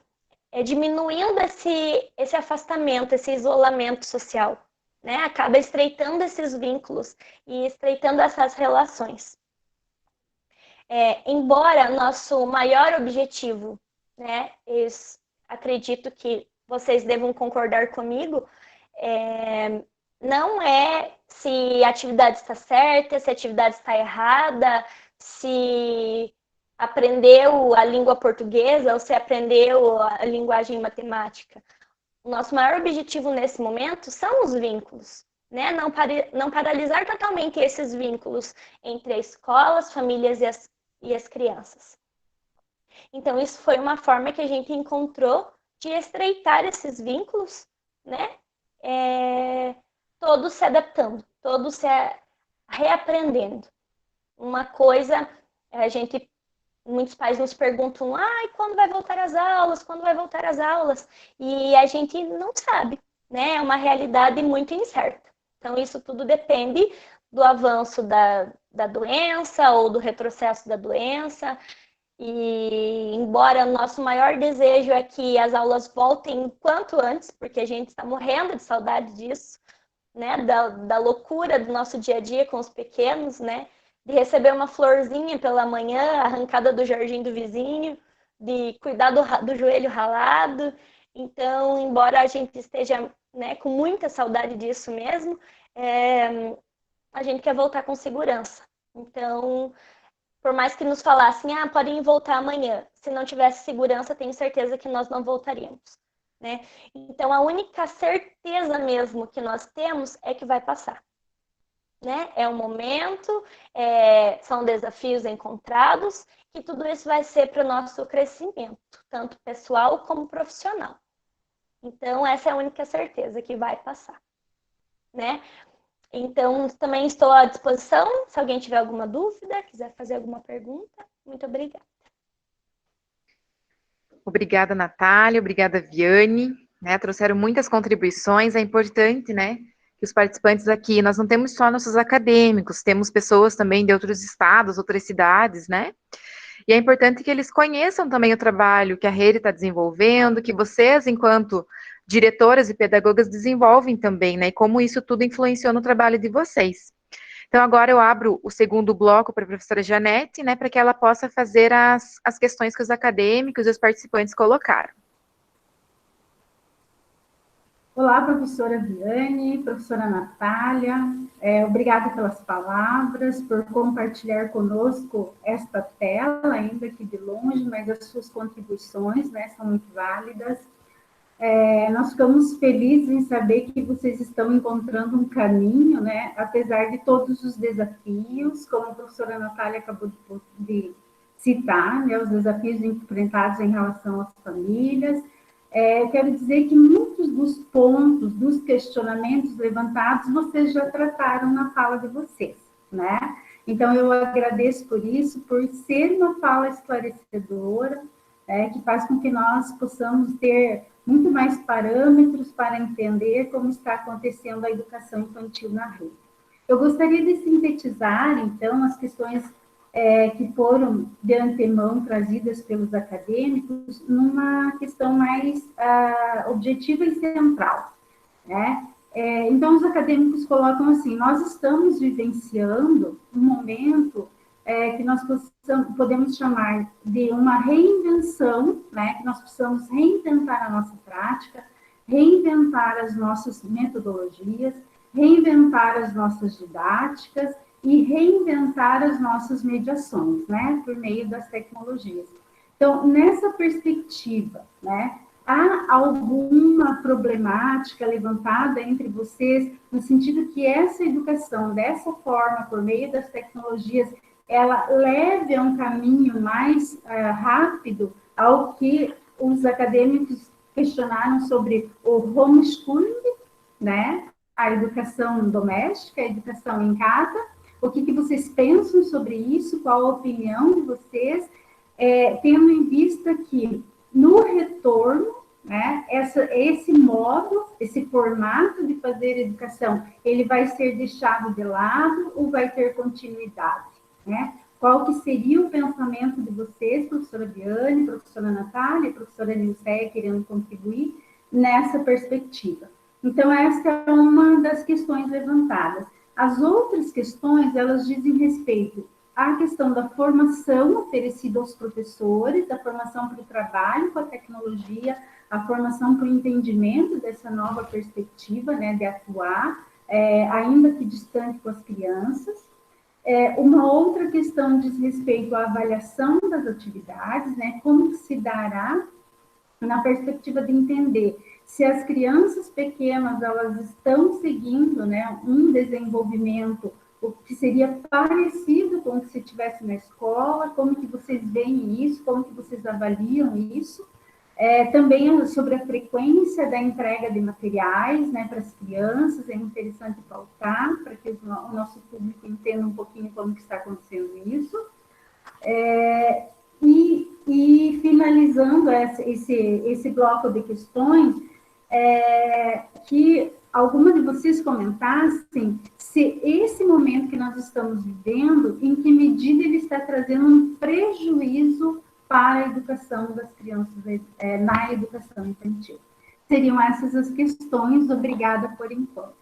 diminuindo esse afastamento, esse isolamento social, né? Acaba estreitando esses vínculos e estreitando essas relações. Embora nosso maior objetivo, né, acredito que vocês devam concordar comigo, não é se a atividade está certa, se a atividade está errada, se aprendeu a língua portuguesa ou se aprendeu a linguagem matemática. O nosso maior objetivo nesse momento são os vínculos, né? Não paralisar totalmente esses vínculos entre a escola, as famílias e as crianças. Então, isso foi uma forma que a gente encontrou de estreitar esses vínculos, né? Todos se adaptando, todos se reaprendendo. Uma coisa, muitos pais nos perguntam, quando vai voltar às aulas? Quando vai voltar às aulas? E a gente não sabe, né? É uma realidade muito incerta. Então, isso tudo depende do avanço da doença ou do retrocesso da doença. E embora o nosso maior desejo é que as aulas voltem o quanto antes, porque a gente está morrendo de saudade disso, né? Da loucura do nosso dia a dia com os pequenos, né? De receber uma florzinha pela manhã, arrancada do jardim do vizinho, de cuidar do joelho ralado. Então, embora a gente esteja, né, com muita saudade disso mesmo, a gente quer voltar com segurança. Então, por mais que nos falassem, podem voltar amanhã, se não tivesse segurança, tenho certeza que nós não voltaríamos, né? Então, a única certeza mesmo que nós temos é que vai passar, né? É um momento, são desafios encontrados, e tudo isso vai ser para o nosso crescimento, tanto pessoal como profissional. Então, essa é a única certeza que vai passar, né? Então, também estou à disposição, se alguém tiver alguma dúvida, quiser fazer alguma pergunta. Muito obrigada. Obrigada, Natália. Obrigada, Viane. Né, trouxeram muitas contribuições. É importante, né, que os participantes aqui, nós não temos só nossos acadêmicos, temos pessoas também de outros estados, outras cidades, né? E é importante que eles conheçam também o trabalho que a Rede está desenvolvendo, que vocês, enquanto diretoras e pedagogas, desenvolvem também, né? E como isso tudo influenciou no trabalho de vocês. Então, agora eu abro o segundo bloco para a professora Janete, né, para que ela possa fazer as questões que os acadêmicos e os participantes colocaram. Olá, professora Viane, professora Natália, obrigada pelas palavras, por compartilhar conosco esta tela, ainda que de longe, mas as suas contribuições, né, são muito válidas. Nós ficamos felizes em saber que vocês estão encontrando um caminho, né, apesar de todos os desafios, como a professora Natália acabou de citar, né, os desafios enfrentados em relação às famílias, Eu quero dizer que muitos dos pontos, dos questionamentos levantados, vocês já trataram na fala de vocês, né? Então, eu agradeço por isso, por ser uma fala esclarecedora, que faz com que nós possamos ter muito mais parâmetros para entender como está acontecendo a educação infantil na rede. Eu gostaria de sintetizar, então, as questões que foram de antemão trazidas pelos acadêmicos numa questão mais objetiva e central, né? Então, os acadêmicos colocam assim: nós estamos vivenciando um momento que nós podemos chamar de uma reinvenção, né? Que nós precisamos reinventar a nossa prática, reinventar as nossas metodologias, reinventar as nossas didáticas e reinventar as nossas mediações, né? Por meio das tecnologias. Então, nessa perspectiva, né? Há alguma problemática levantada entre vocês, no sentido que essa educação, dessa forma, por meio das tecnologias, ela leve a um caminho mais rápido ao que os acadêmicos questionaram sobre o homeschooling, né? A educação doméstica, a educação em casa. O que vocês pensam sobre isso? Qual a opinião de vocês? Tendo em vista que no retorno, né, esse modo, esse formato de fazer educação, ele vai ser deixado de lado ou vai ter continuidade, né? Qual que seria o pensamento de vocês, professora Viane, professora Natália, professora Nilceia, querendo contribuir nessa perspectiva? Então, essa é uma das questões levantadas. As outras questões, elas dizem respeito à questão da formação oferecida aos professores, da formação para o trabalho com a tecnologia, a formação para o entendimento dessa nova perspectiva, né, de atuar, ainda que distante com as crianças. Uma outra questão diz respeito à avaliação das atividades, né, como se dará na perspectiva de entender se as crianças pequenas elas estão seguindo, né, um desenvolvimento o que seria parecido com o que se tivesse na escola, como que vocês veem isso, como que vocês avaliam isso. Também sobre a frequência da entrega de materiais, né, para as crianças, é interessante pautar, para que o nosso público entenda um pouquinho como que está acontecendo isso. E finalizando esse bloco de questões, que alguma de vocês comentassem se esse momento que nós estamos vivendo, em que medida ele está trazendo um prejuízo para a educação das crianças, na educação infantil. Seriam essas as questões. Obrigada por enquanto.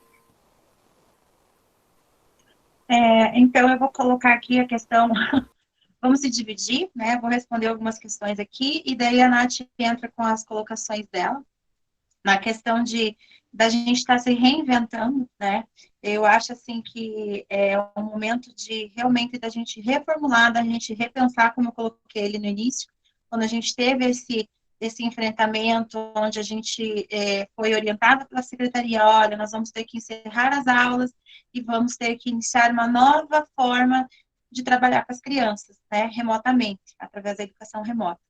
Então, eu vou colocar aqui a questão, vamos se dividir, né? Vou responder algumas questões aqui, e daí a Nath entra com as colocações dela, na questão da gente estar se reinventando, né? Eu acho, assim, que é um momento de, realmente, da gente reformular, da gente repensar, como eu coloquei ali no início, quando a gente teve esse enfrentamento, onde a gente foi orientada pela secretaria: olha, nós vamos ter que encerrar as aulas e vamos ter que iniciar uma nova forma de trabalhar com as crianças, né, remotamente, através da educação remota.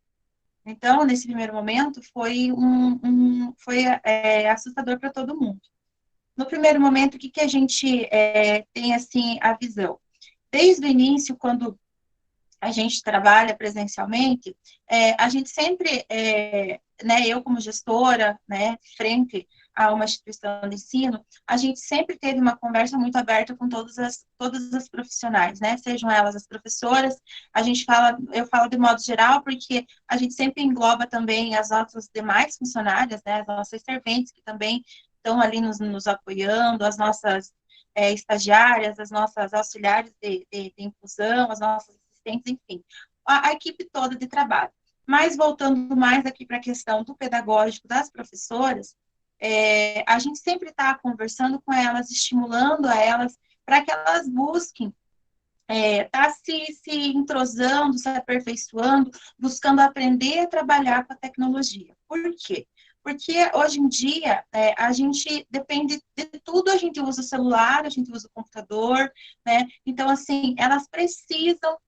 Então, nesse primeiro momento, foi assustador para todo mundo. No primeiro momento, o que a gente tem, assim, a visão? Desde o início, quando a gente trabalha presencialmente, a gente sempre, né, eu como gestora, né, frente a uma instituição de ensino, a gente sempre teve uma conversa muito aberta com todas as profissionais, né, sejam elas as professoras, eu falo de modo geral, porque a gente sempre engloba também as nossas demais funcionárias, né, as nossas serventes, que também estão ali nos apoiando, as nossas estagiárias, as nossas auxiliares de inclusão, as nossas assistentes, enfim, a equipe toda de trabalho. Mas voltando mais aqui para a questão do pedagógico das professoras, a gente sempre está conversando com elas, estimulando a elas para que elas busquem tá se entrosando, se aperfeiçoando, buscando aprender a trabalhar com a tecnologia. Por quê? Porque hoje em dia a gente depende de tudo, a gente usa o celular, a gente usa o computador, né? Então, assim, elas precisam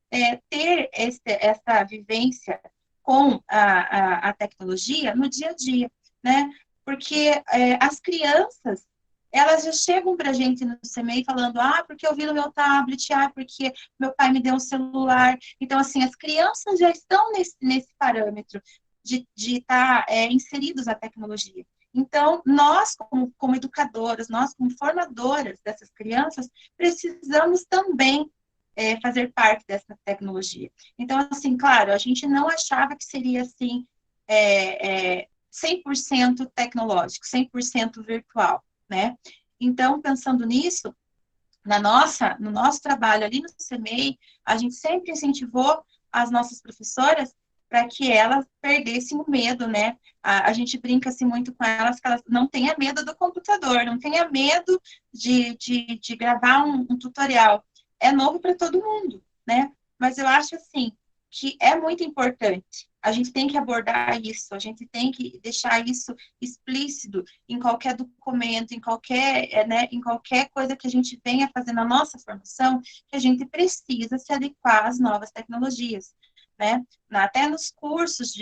ter essa vivência com a tecnologia no dia a dia. né? Porque as crianças, elas já chegam para a gente no CMEI falando, porque eu vi no meu tablet, porque meu pai me deu um celular. Então, assim, as crianças já estão nesse parâmetro de estar inseridos à tecnologia. Então, nós, como educadoras, nós, como formadoras dessas crianças, precisamos também fazer parte dessa tecnologia. Então, assim, claro, a gente não achava que seria, assim, 100% tecnológico, 100% virtual, né? Então, pensando nisso, no nosso trabalho ali no CMEI, a gente sempre incentivou as nossas professoras para que elas perdessem o medo, né? A gente brinca assim muito com elas que elas não tenham medo do computador, não tenham medo de gravar um tutorial. É novo para todo mundo, né? Mas eu acho assim que é muito importante. A gente tem que abordar isso, a gente tem que deixar isso explícito em qualquer documento, em qualquer coisa que a gente venha fazer na nossa formação, que a gente precisa se adequar às novas tecnologias, né? Até nos cursos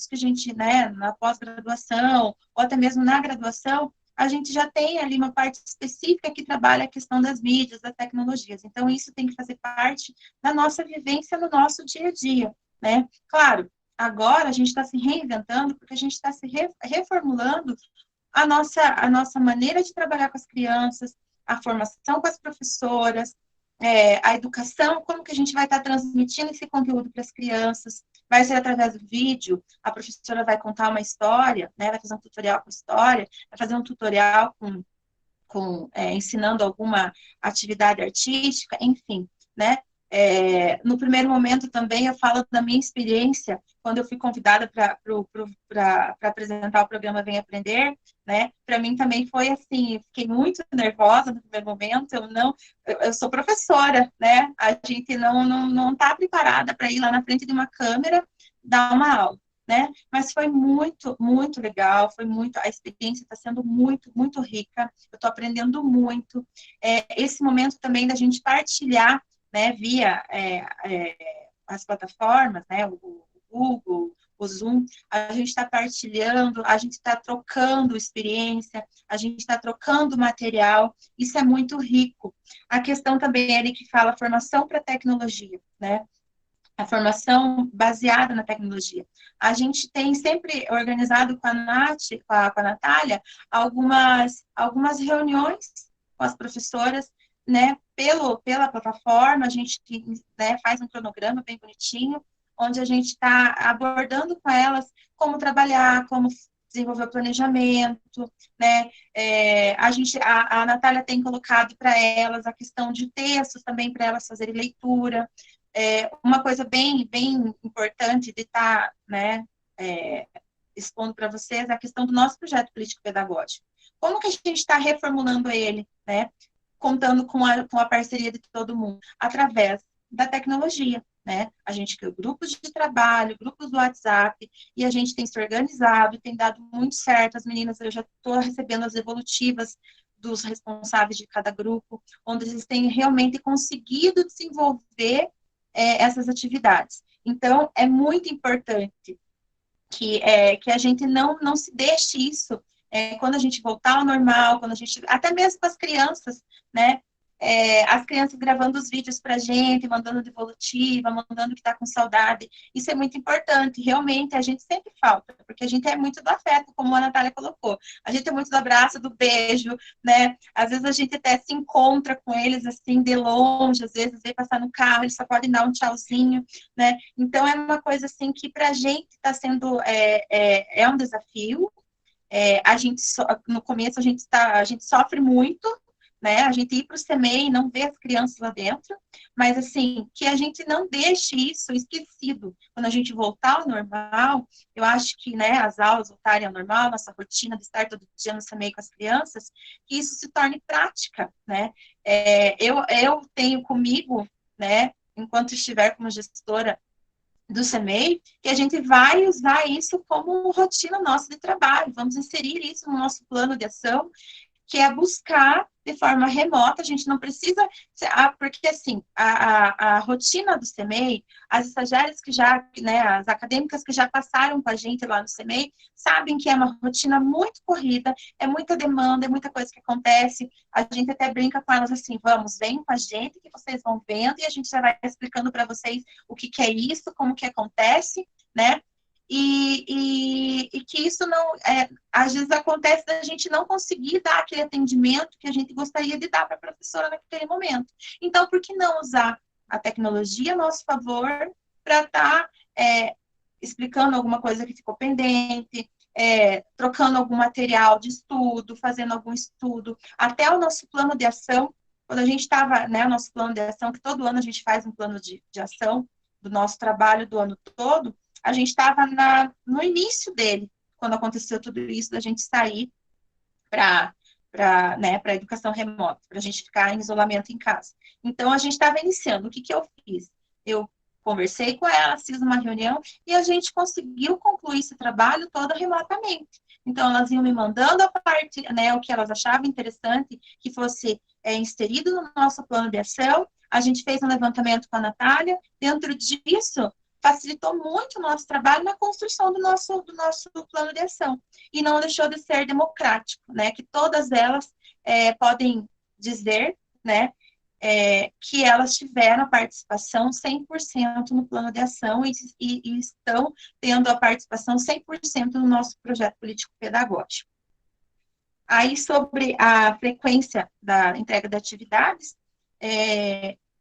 que a gente, né, na pós-graduação, ou até mesmo na graduação, a gente já tem ali uma parte específica que trabalha a questão das mídias, das tecnologias. Então, isso tem que fazer parte da nossa vivência no nosso dia a dia, né? Claro, agora a gente está se reinventando porque a gente está se reformulando a nossa maneira de trabalhar com as crianças, a formação com as professoras, a educação, como que a gente vai estar transmitindo esse conteúdo para as crianças. Vai ser através do vídeo, a professora vai contar uma história, né, vai fazer um tutorial com história, vai fazer um tutorial ensinando alguma atividade artística, enfim, né? No primeiro momento também eu falo da minha experiência, quando eu fui convidada para apresentar o programa Vem Aprender, né? Para mim também foi assim, fiquei muito nervosa no primeiro momento, eu sou professora, né? A gente não está preparada para ir lá na frente de uma câmera dar uma aula, né? Mas foi muito, muito legal, a experiência está sendo muito, muito rica, eu estou aprendendo muito. Esse momento também da gente partilhar, né, via as plataformas, né, o Google, o Zoom, a gente está partilhando, a gente está trocando experiência, a gente está trocando material, isso é muito rico. A questão também é ele que fala formação para tecnologia, né? A formação baseada na tecnologia. A gente tem sempre organizado com a Nath, com a Natália, algumas reuniões com as professoras, né, pela plataforma, a gente, né, faz um cronograma bem bonitinho, onde a gente está abordando com elas como trabalhar, como desenvolver o planejamento, né, a Natália tem colocado para elas a questão de textos também para elas fazerem leitura. Uma coisa bem, bem importante de estar, né, expondo para vocês é a questão do nosso projeto político-pedagógico. Como que a gente está reformulando ele, né, contando com a parceria de todo mundo? Através da tecnologia, né? A gente criou grupos de trabalho, grupos do WhatsApp, e a gente tem se organizado, tem dado muito certo. As meninas, eu já estou recebendo as evolutivas dos responsáveis de cada grupo, onde eles têm realmente conseguido desenvolver essas atividades. Então, é muito importante que a gente não se deixe isso, quando a gente voltar ao normal, quando a gente, até mesmo para as crianças, né? As crianças gravando os vídeos para a gente, mandando devolutiva, mandando que está com saudade. Isso é muito importante. Realmente, a gente sempre falta, porque a gente é muito do afeto, como a Natália colocou. A gente é muito do abraço, do beijo, né? Às vezes a gente até se encontra com eles, assim, de longe, às vezes vem passar no carro, eles só podem dar um tchauzinho, né? Então, é uma coisa, assim, que para a gente está sendo um desafio. No começo, a gente sofre muito, né? A gente ir para o CMEI e não ver as crianças lá dentro, mas assim, que a gente não deixe isso esquecido. Quando a gente voltar ao normal, eu acho que, né, as aulas voltarem ao normal, nossa rotina de estar todo dia no CMEI com as crianças, que isso se torne prática, né? Eu tenho comigo, né, enquanto estiver como gestora do CMEI, que a gente vai usar isso como rotina nossa de trabalho, vamos inserir isso no nosso plano de ação, que é buscar de forma remota. A gente não precisa, porque assim, a rotina do CMEI, as estagiárias que já, né, as acadêmicas que já passaram com a gente lá no CMEI, sabem que é uma rotina muito corrida, é muita demanda, é muita coisa que acontece. A gente até brinca com elas assim, vamos, vem com a gente que vocês vão vendo e a gente já vai explicando para vocês o que é isso, como que acontece, né? E que isso não, às vezes acontece da gente não conseguir dar aquele atendimento que a gente gostaria de dar para a professora naquele momento. Então, por que não usar a tecnologia a nosso favor para estar explicando alguma coisa que ficou pendente, trocando algum material de estudo, fazendo algum estudo, até o nosso plano de ação, quando a gente estava, né, o nosso plano de ação, que todo ano a gente faz um plano de ação do nosso trabalho do ano todo, a gente estava no início dele, quando aconteceu tudo isso, da gente sair para a educação remota, para a gente ficar em isolamento em casa. Então, a gente estava iniciando. O que eu fiz? Eu conversei com ela, fiz uma reunião e a gente conseguiu concluir esse trabalho todo remotamente. Então, elas iam me mandando a parte, né, o que elas achavam interessante que fosse inserido no nosso plano de ação. A gente fez um levantamento com a Natália. Dentro disso, facilitou muito o nosso trabalho na construção do nosso plano de ação. E não deixou de ser democrático, né? Que todas elas podem dizer, né? Que elas tiveram a participação 100% no plano de ação e estão tendo a participação 100% no nosso projeto político-pedagógico. Aí, sobre a frequência da entrega de atividades,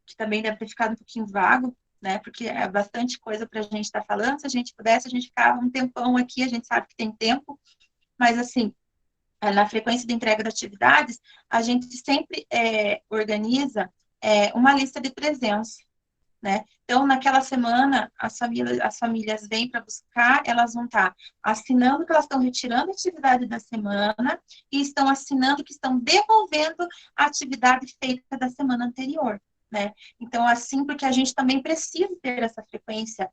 que também deve ter ficado um pouquinho vago, né, porque é bastante coisa para a gente estar falando. Se a gente pudesse, a gente ficava um tempão aqui, a gente sabe que tem tempo, mas assim, na frequência de entrega de atividades, a gente sempre organiza uma lista de presença, né? Então, naquela semana, as famílias vêm para buscar, elas vão estar assinando que elas estão retirando a atividade da semana e estão assinando que estão devolvendo a atividade feita da semana anterior, né? Então, assim, porque a gente também precisa ter essa frequência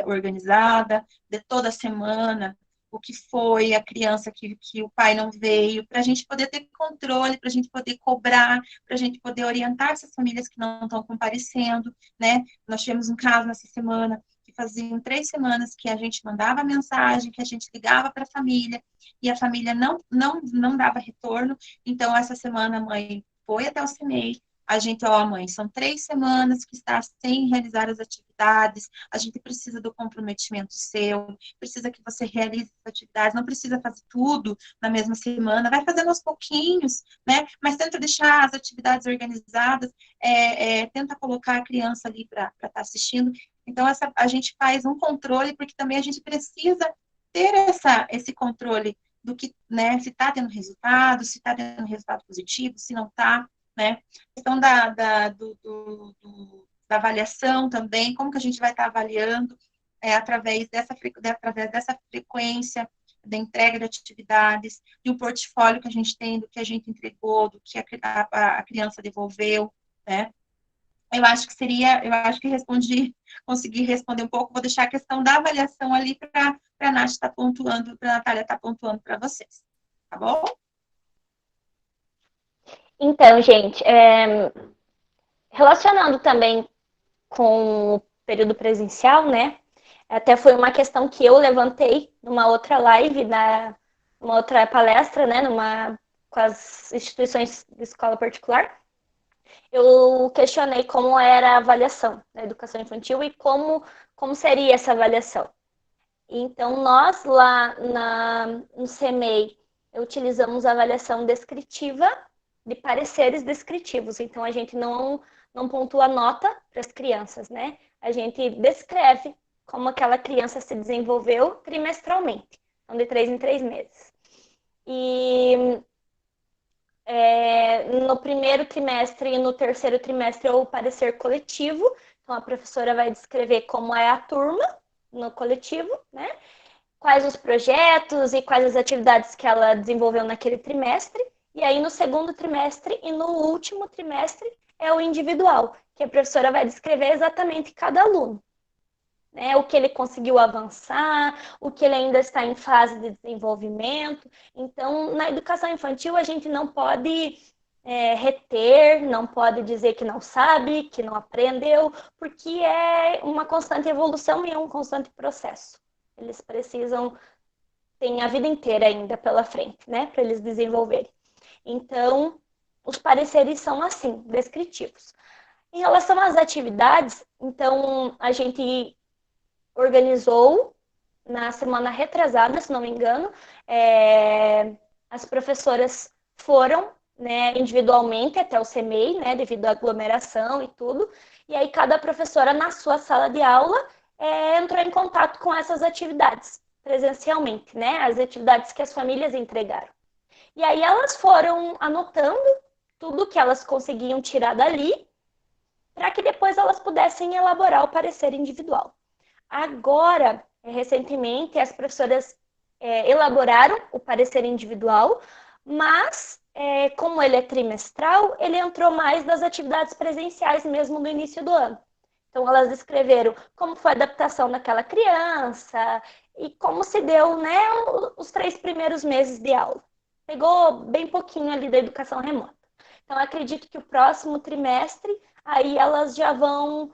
organizada, de toda semana, o que foi a criança que o pai não veio, para a gente poder ter controle, para a gente poder cobrar, para a gente poder orientar essas famílias que não estão comparecendo, né? Nós tivemos um caso nessa semana, que faziam 3 semanas que a gente mandava mensagem, que a gente ligava para a família, e a família não dava retorno. Então, essa semana a mãe foi até o CMEI, a gente, mãe, são 3 semanas que está sem realizar as atividades, a gente precisa do comprometimento seu, precisa que você realize as atividades, não precisa fazer tudo na mesma semana, vai fazendo aos pouquinhos, né? Mas tenta deixar as atividades organizadas, tenta colocar a criança ali para estar assistindo. Então, a gente faz um controle, porque também a gente precisa ter esse controle do que, né, se está tendo resultado, se está tendo resultado positivo, se não está, né? A questão da avaliação também, como que a gente vai estar avaliando através dessa frequência da entrega de atividades, de um portfólio que a gente tem, do que a gente entregou, do que a criança devolveu, né? Eu acho que consegui responder um pouco, vou deixar a questão da avaliação ali para a Nath estar pontuando, para a Natália estar pontuando para vocês, tá bom? Então, gente, relacionando também com o período presencial, né? Até foi uma questão que eu levantei numa outra live, numa outra palestra, né? Com as instituições de escola particular. Eu questionei como era a avaliação da educação infantil e como seria essa avaliação. Então, nós lá no CMEI utilizamos a avaliação descritiva de pareceres descritivos. Então, a gente não pontua nota para as crianças, né? A gente descreve como aquela criança se desenvolveu trimestralmente, então de 3 em 3 meses. E no primeiro trimestre e no terceiro trimestre é o parecer coletivo. Então, a professora vai descrever como é a turma no coletivo, né? Quais os projetos e quais as atividades que ela desenvolveu naquele trimestre. E aí, no segundo trimestre e no último trimestre, é o individual, que a professora vai descrever exatamente cada aluno. né? O que ele conseguiu avançar, o que ele ainda está em fase de desenvolvimento. Então, na educação infantil, a gente não pode reter, não pode dizer que não sabe, que não aprendeu, porque é uma constante evolução e é um constante processo. Eles precisam, tem a vida inteira ainda pela frente, né, para eles desenvolverem. Então, os pareceres são assim, descritivos. Em relação às atividades, então, a gente organizou na semana retrasada, se não me engano, as professoras foram, né, individualmente até o CEMEI, né, devido à aglomeração e tudo, e aí cada professora na sua sala de aula entrou em contato com essas atividades presencialmente, né, as atividades que as famílias entregaram. E aí elas foram anotando tudo que elas conseguiam tirar dali, para que depois elas pudessem elaborar o parecer individual. Agora, recentemente, as professoras elaboraram o parecer individual, mas, como ele é trimestral, ele entrou mais das atividades presenciais mesmo no início do ano. Então, elas descreveram como foi a adaptação daquela criança e como se deu, né, os 3 primeiros meses de aula. Pegou bem pouquinho ali da educação remota. Então, acredito que o próximo trimestre, aí elas já vão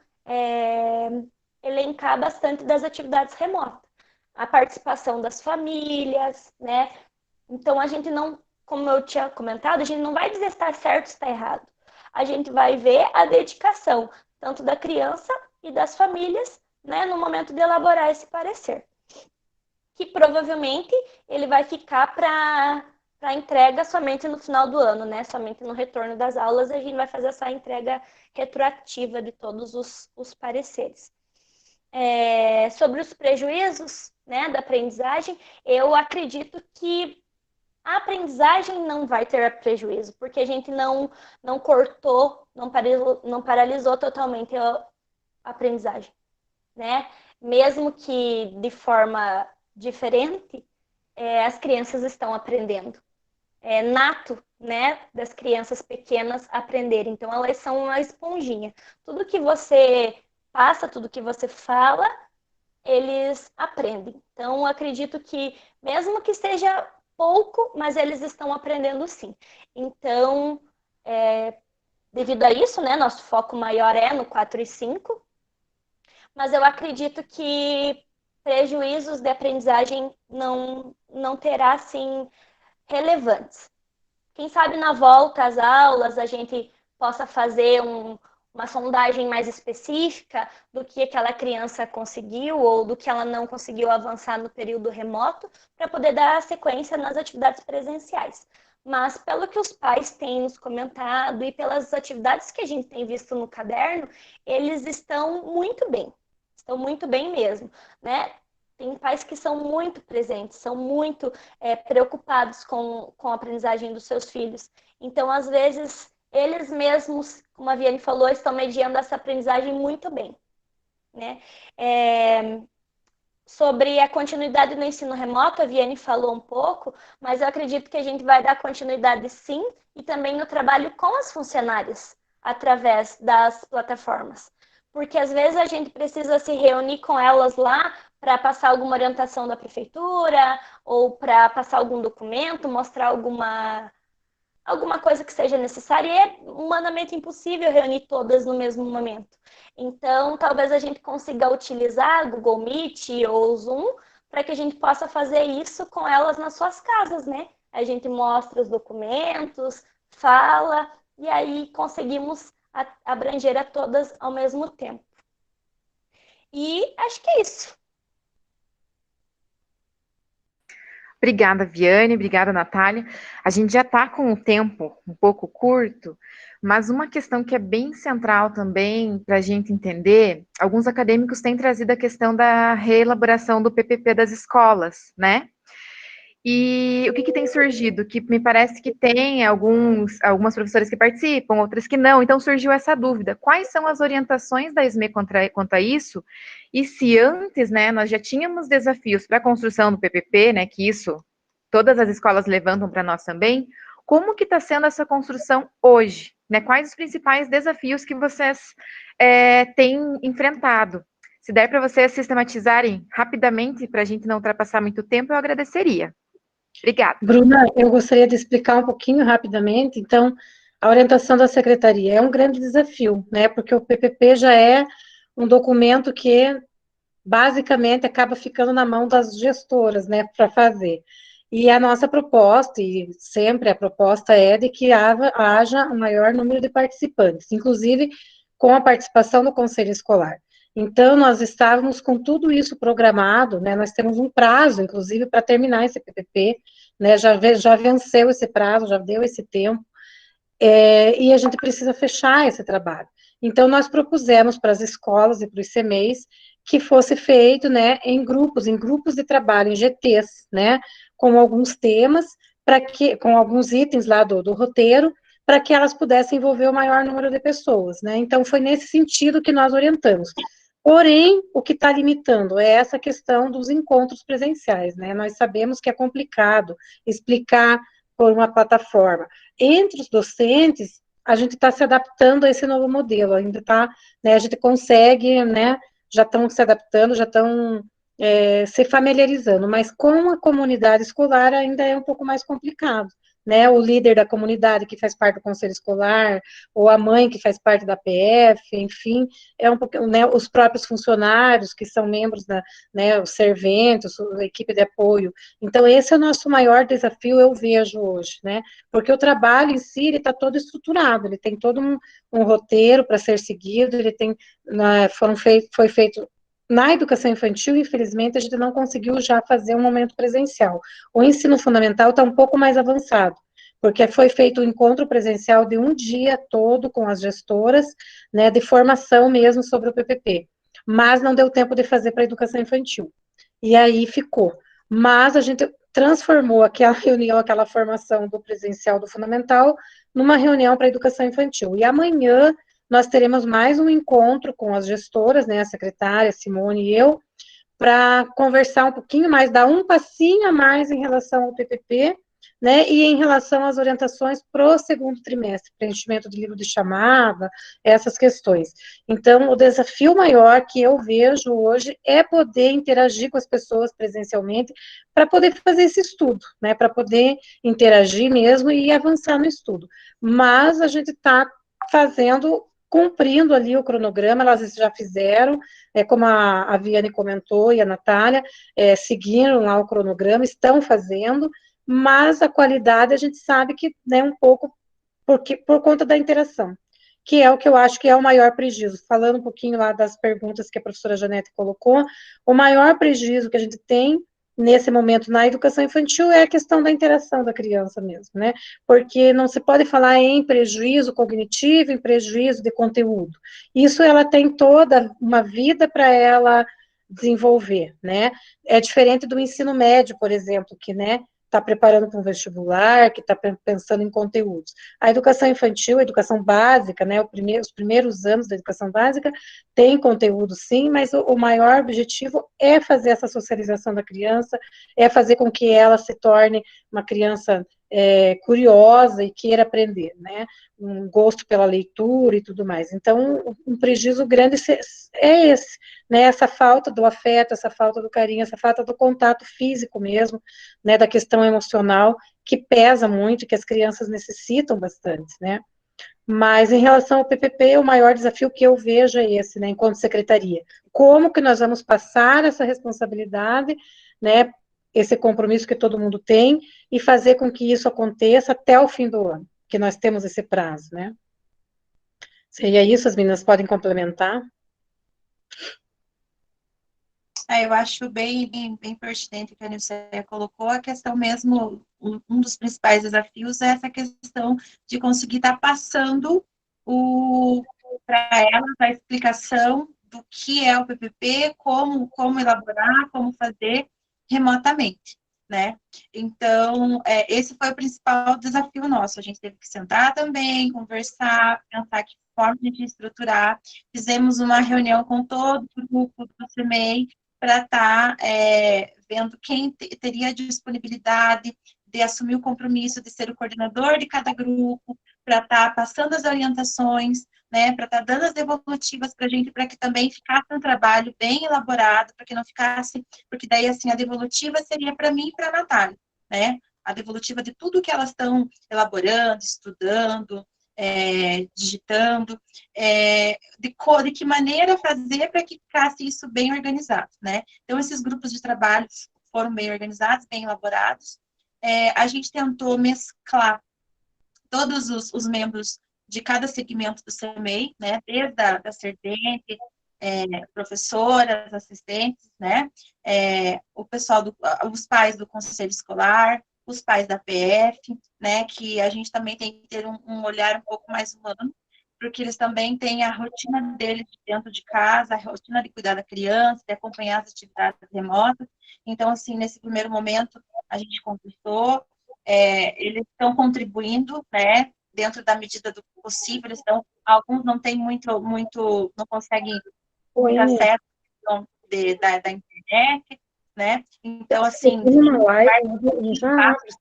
elencar bastante das atividades remotas. A participação das famílias, né? Então, a gente não, como eu tinha comentado, a gente não vai dizer se está certo ou se está errado. A gente vai ver a dedicação, tanto da criança e das famílias, né, no momento de elaborar esse parecer. Que provavelmente ele vai ficar para entrega somente no final do ano, né? Somente no retorno das aulas a gente vai fazer essa entrega retroativa de todos os pareceres. Sobre os prejuízos, né, da aprendizagem, eu acredito que a aprendizagem não vai ter prejuízo, porque a gente não cortou, não paralisou totalmente a aprendizagem, né? Mesmo que de forma diferente, as crianças estão aprendendo. É nato, né, das crianças pequenas aprenderem. Então, elas são uma esponjinha. Tudo que você passa, tudo que você fala, eles aprendem. Então, acredito que, mesmo que seja pouco, mas eles estão aprendendo sim. Então, devido a isso, né, nosso foco maior é no 4 e 5, mas eu acredito que prejuízos de aprendizagem não terá, assim, relevantes. Quem sabe na volta às aulas a gente possa fazer uma sondagem mais específica do que aquela criança conseguiu ou do que ela não conseguiu avançar no período remoto, para poder dar sequência nas atividades presenciais. Mas pelo que os pais têm nos comentado e pelas atividades que a gente tem visto no caderno, eles estão muito bem mesmo, né? Tem pais que são muito presentes, são muito preocupados com a aprendizagem dos seus filhos. Então, às vezes, eles mesmos, como a Viane falou, estão mediando essa aprendizagem muito bem, né? Sobre a continuidade no ensino remoto, a Viane falou um pouco, mas eu acredito que a gente vai dar continuidade sim, e também no trabalho com as funcionárias, através das plataformas. Porque às vezes a gente precisa se reunir com elas lá para passar alguma orientação da prefeitura, ou para passar algum documento, mostrar alguma coisa que seja necessária, e é humanamente impossível reunir todas no mesmo momento. Então, talvez a gente consiga utilizar Google Meet ou Zoom para que a gente possa fazer isso com elas nas suas casas, né? A gente mostra os documentos, fala, e aí conseguimos abranger a todas ao mesmo tempo. E acho que é isso. Obrigada, Viane, obrigada, Natália. A gente já está com o tempo um pouco curto, mas uma questão que é bem central também para a gente entender, alguns acadêmicos têm trazido a questão da reelaboração do PPP das escolas, né? E o que tem surgido? Que me parece que tem algumas professoras que participam, outras que não. Então surgiu essa dúvida. Quais são as orientações da SME quanto a isso? E se antes, né, nós já tínhamos desafios para a construção do PPP, né, que isso todas as escolas levantam para nós também, como que está sendo essa construção hoje? Né? Quais os principais desafios que vocês têm enfrentado? Se der para vocês sistematizarem rapidamente, para a gente não ultrapassar muito tempo, eu agradeceria. Obrigada. Bruna, eu gostaria de explicar um pouquinho rapidamente. Então, a orientação da secretaria é um grande desafio, né? Porque o PPP já é um documento que basicamente acaba ficando na mão das gestoras, né, para fazer. E a nossa proposta, e sempre a proposta é de que haja um maior número de participantes, inclusive com a participação do conselho escolar. Então, nós estávamos com tudo isso programado, né, nós temos um prazo, inclusive, para terminar esse PPP, né, já venceu esse prazo, já deu esse tempo, e a gente precisa fechar esse trabalho. Então, nós propusemos para as escolas e para os CMEs que fosse feito, né, em grupos de trabalho, em GTs, né, com alguns temas, com alguns itens lá do roteiro, para que elas pudessem envolver o maior número de pessoas, né. Então, foi nesse sentido que nós orientamos. Porém, o que está limitando é essa questão dos encontros presenciais, né. Nós sabemos que é complicado explicar por uma plataforma. Entre os docentes, a gente está se adaptando a esse novo modelo, ainda está, né, a gente consegue, né, já estão se adaptando, já estão se familiarizando, mas com a comunidade escolar ainda é um pouco mais complicado, né, o líder da comunidade que faz parte do conselho escolar, ou a mãe que faz parte da PF, enfim, é um pouco, né, os próprios funcionários que são membros da, né, os serventes, a equipe de apoio. Então, esse é o nosso maior desafio, eu vejo hoje, né, porque o trabalho em si, ele está todo estruturado, ele tem todo um roteiro para ser seguido, ele tem, foi feito na educação infantil, infelizmente, a gente não conseguiu já fazer um momento presencial. O ensino fundamental está um pouco mais avançado, porque foi feito um encontro presencial de um dia todo com as gestoras, né, de formação mesmo sobre o PPP, mas não deu tempo de fazer para a educação infantil. E aí ficou. Mas a gente transformou aquela reunião, aquela formação do presencial do fundamental, numa reunião para a educação infantil. E amanhã nós teremos mais um encontro com as gestoras, né, a secretária, Simone e eu, para conversar um pouquinho mais, dar um passinho a mais em relação ao PPP, né, e em relação às orientações para o segundo trimestre, preenchimento de livro de chamada, essas questões. Então, o desafio maior que eu vejo hoje é poder interagir com as pessoas presencialmente, para poder fazer esse estudo, né, para poder interagir mesmo e avançar no estudo. Mas a gente está cumprindo ali o cronograma, elas já fizeram, como a Viane comentou e a Natália, seguiram lá o cronograma, estão fazendo, mas a qualidade a gente sabe que, né, um pouco por conta da interação, que é o que eu acho que é o maior prejuízo. Falando um pouquinho lá das perguntas que a professora Janete colocou, o maior prejuízo que a gente tem nesse momento na educação infantil é a questão da interação da criança mesmo, né? Porque não se pode falar em prejuízo cognitivo, em prejuízo de conteúdo. Isso ela tem toda uma vida para ela desenvolver, né? É diferente do ensino médio, por exemplo, que, né, está preparando para um vestibular, que está pensando em conteúdos. A educação infantil, a educação básica, né, os primeiros anos da educação básica, tem conteúdo sim, mas o maior objetivo é fazer essa socialização da criança, é fazer com que ela se torne uma criança curiosa e queira aprender, né, um gosto pela leitura e tudo mais. Então, um prejuízo grande é esse, né, essa falta do afeto, essa falta do carinho, essa falta do contato físico mesmo, né, da questão emocional, que pesa muito, que as crianças necessitam bastante, né. Mas, em relação ao PPP, o maior desafio que eu vejo é esse, né, enquanto secretaria. Como que nós vamos passar essa responsabilidade, né, esse compromisso que todo mundo tem, e fazer com que isso aconteça até o fim do ano, que nós temos esse prazo, né. Seria isso, as meninas podem complementar? Eu acho bem pertinente que a Nilceia colocou, a questão mesmo, um dos principais desafios é essa questão de conseguir estar passando para elas a explicação do que é o PPP, como elaborar, como fazer remotamente, né? Então, esse foi o principal desafio nosso, a gente teve que sentar também, conversar, pensar que forma de estruturar, fizemos uma reunião com todo o grupo do CMEI, para estar vendo quem teria disponibilidade de assumir o compromisso de ser o coordenador de cada grupo, para estar passando as orientações. né, para estar dando as devolutivas para a gente, para que também ficasse um trabalho bem elaborado, para que não ficasse, porque daí, assim, a devolutiva seria para mim e para a Natália, né, a devolutiva de tudo que elas estão elaborando, estudando, digitando, de que maneira fazer para que ficasse isso bem organizado, né? Então, esses grupos de trabalho foram bem organizados, bem elaborados. A gente tentou mesclar todos os membros de cada segmento do CMEI, né? Desde a servente, professoras, assistentes, né? O pessoal, os pais do conselho escolar, os pais da PF, né, que a gente também tem que ter um olhar um pouco mais humano, porque eles também têm a rotina deles dentro de casa, a rotina de cuidar da criança, de acompanhar as atividades remotas. Então, assim, nesse primeiro momento, a gente conversou, eles estão contribuindo, né, dentro da medida do possível, eles estão, alguns não têm muito, não conseguem ter acesso da internet, né? Então, assim, uma live, já abre as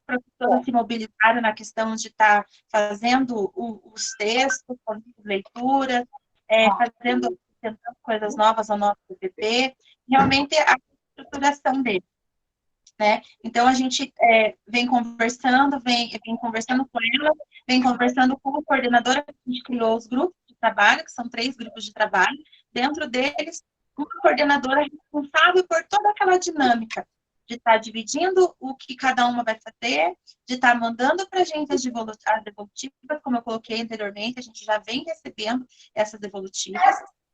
professoras se mobilizaram na questão de estar fazendo os textos, fazendo leituras, tentando coisas novas ao nosso PPP, realmente a estruturação dele, né? Então, a gente vem conversando com ela, vem conversando com a coordenadora, que a gente criou os grupos de trabalho, que são 3 grupos de trabalho, dentro deles, uma coordenadora responsável por toda aquela dinâmica de estar dividindo o que cada uma vai fazer, de estar mandando para a gente as devolutivas, como eu coloquei anteriormente, a gente já vem recebendo essas devolutivas.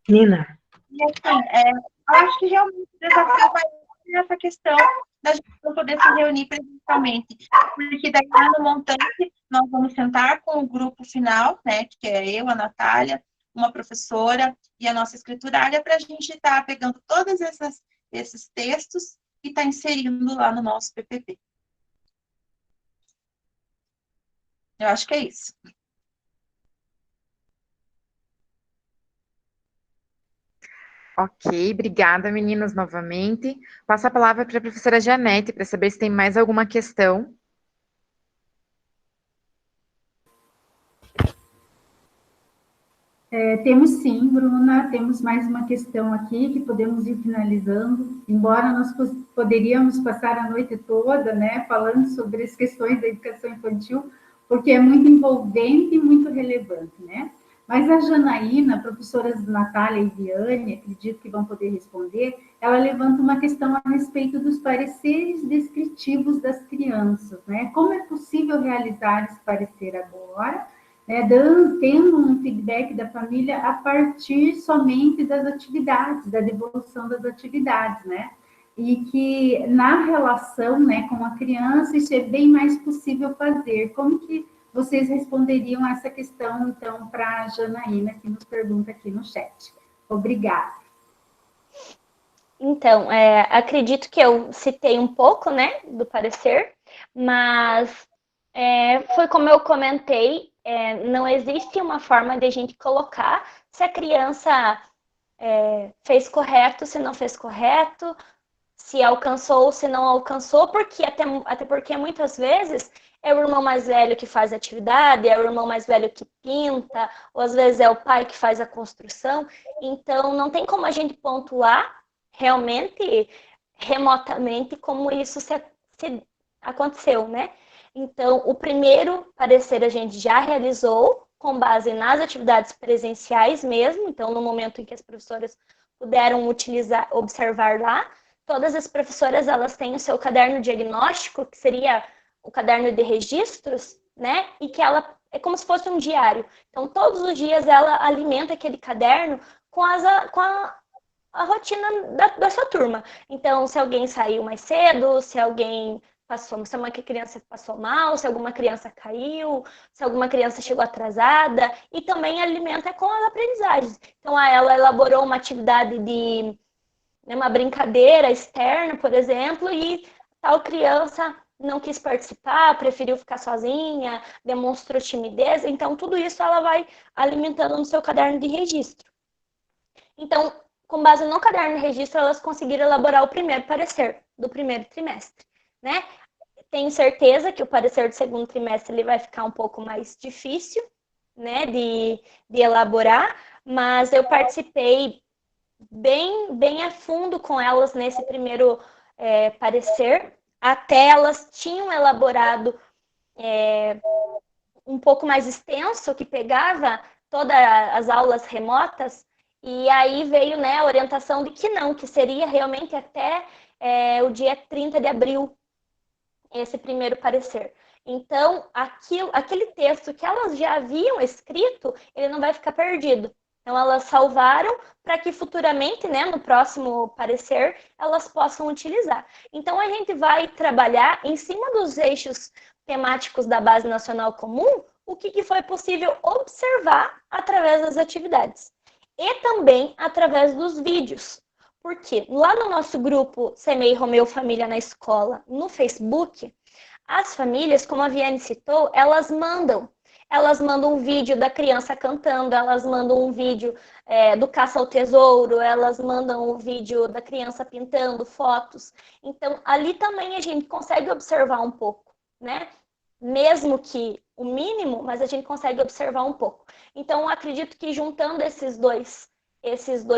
Nina. E assim, eu acho que realmente o desafio vai ser essa questão da gente não poder se reunir presencialmente, porque daí lá no montante nós vamos sentar com o grupo final, né, que é eu, a Natália, uma professora e a nossa escriturária, para a gente estar pegando todos esses textos e estar inserindo lá no nosso PPP. Eu acho que é isso. Ok, obrigada, meninas, novamente. Passo a palavra para a professora Janete, para saber se tem mais alguma questão. Temos sim, Bruna, temos mais uma questão aqui que podemos ir finalizando, embora nós poderíamos passar a noite toda, né, falando sobre as questões da educação infantil, porque é muito envolvente e muito relevante, né? Mas a Janaína, professoras Natália e Viane, acredito que vão poder responder, ela levanta uma questão a respeito dos pareceres descritivos das crianças, né? Como é possível realizar esse parecer agora, tendo um feedback da família a partir somente das atividades, da devolução das atividades, né? E que na relação, né, com a criança, isso é bem mais possível fazer. Como que vocês responderiam essa questão, então, para a Janaína, que nos pergunta aqui no chat? Obrigada. Então, acredito que eu citei um pouco, né, do parecer, mas foi como eu comentei, não existe uma forma de a gente colocar se a criança fez correto, se não fez correto, se alcançou, se não alcançou, porque até porque muitas vezes é o irmão mais velho que faz a atividade, é o irmão mais velho que pinta, ou às vezes é o pai que faz a construção. Então, não tem como a gente pontuar realmente, remotamente, como isso se aconteceu, né? Então, o primeiro parecer a gente já realizou com base nas atividades presenciais mesmo, então no momento em que as professoras puderam observar lá, todas as professoras elas têm o seu caderno diagnóstico, que seria o caderno de registros, né? E que ela é como se fosse um diário. Então, todos os dias ela alimenta aquele caderno com a rotina da sua turma. Então, se alguém saiu mais cedo, se alguém se uma criança passou mal, se alguma criança caiu, se alguma criança chegou atrasada, e também alimenta com as aprendizagens. Então, ela elaborou uma atividade de uma brincadeira externa, por exemplo, e tal criança não quis participar, preferiu ficar sozinha, demonstrou timidez, então tudo isso ela vai alimentando no seu caderno de registro. Então, com base no caderno de registro, elas conseguiram elaborar o primeiro parecer do primeiro trimestre, né? tenho certeza que o parecer do segundo trimestre ele vai ficar um pouco mais difícil, né, de elaborar, mas eu participei bem a fundo com elas nesse primeiro parecer, até elas tinham elaborado um pouco mais extenso, que pegava todas as aulas remotas, e aí veio, né, a orientação de que não, que seria realmente até o dia 30 de abril, esse primeiro parecer. Então, aquele texto que elas já haviam escrito, ele não vai ficar perdido. Então, elas salvaram para que futuramente, né, no próximo parecer, elas possam utilizar. Então, a gente vai trabalhar em cima dos eixos temáticos da Base Nacional Comum, o que foi possível observar através das atividades. E também através dos vídeos. Porque lá no nosso grupo CMEI Romeu Família na Escola, no Facebook, as famílias, como a Viane citou, elas mandam um vídeo da criança cantando, elas mandam um vídeo do caça ao tesouro, elas mandam um vídeo da criança pintando, fotos. Então, ali também a gente consegue observar um pouco, né? Mesmo que o mínimo, mas a gente consegue observar um pouco. Então, acredito que juntando esses dois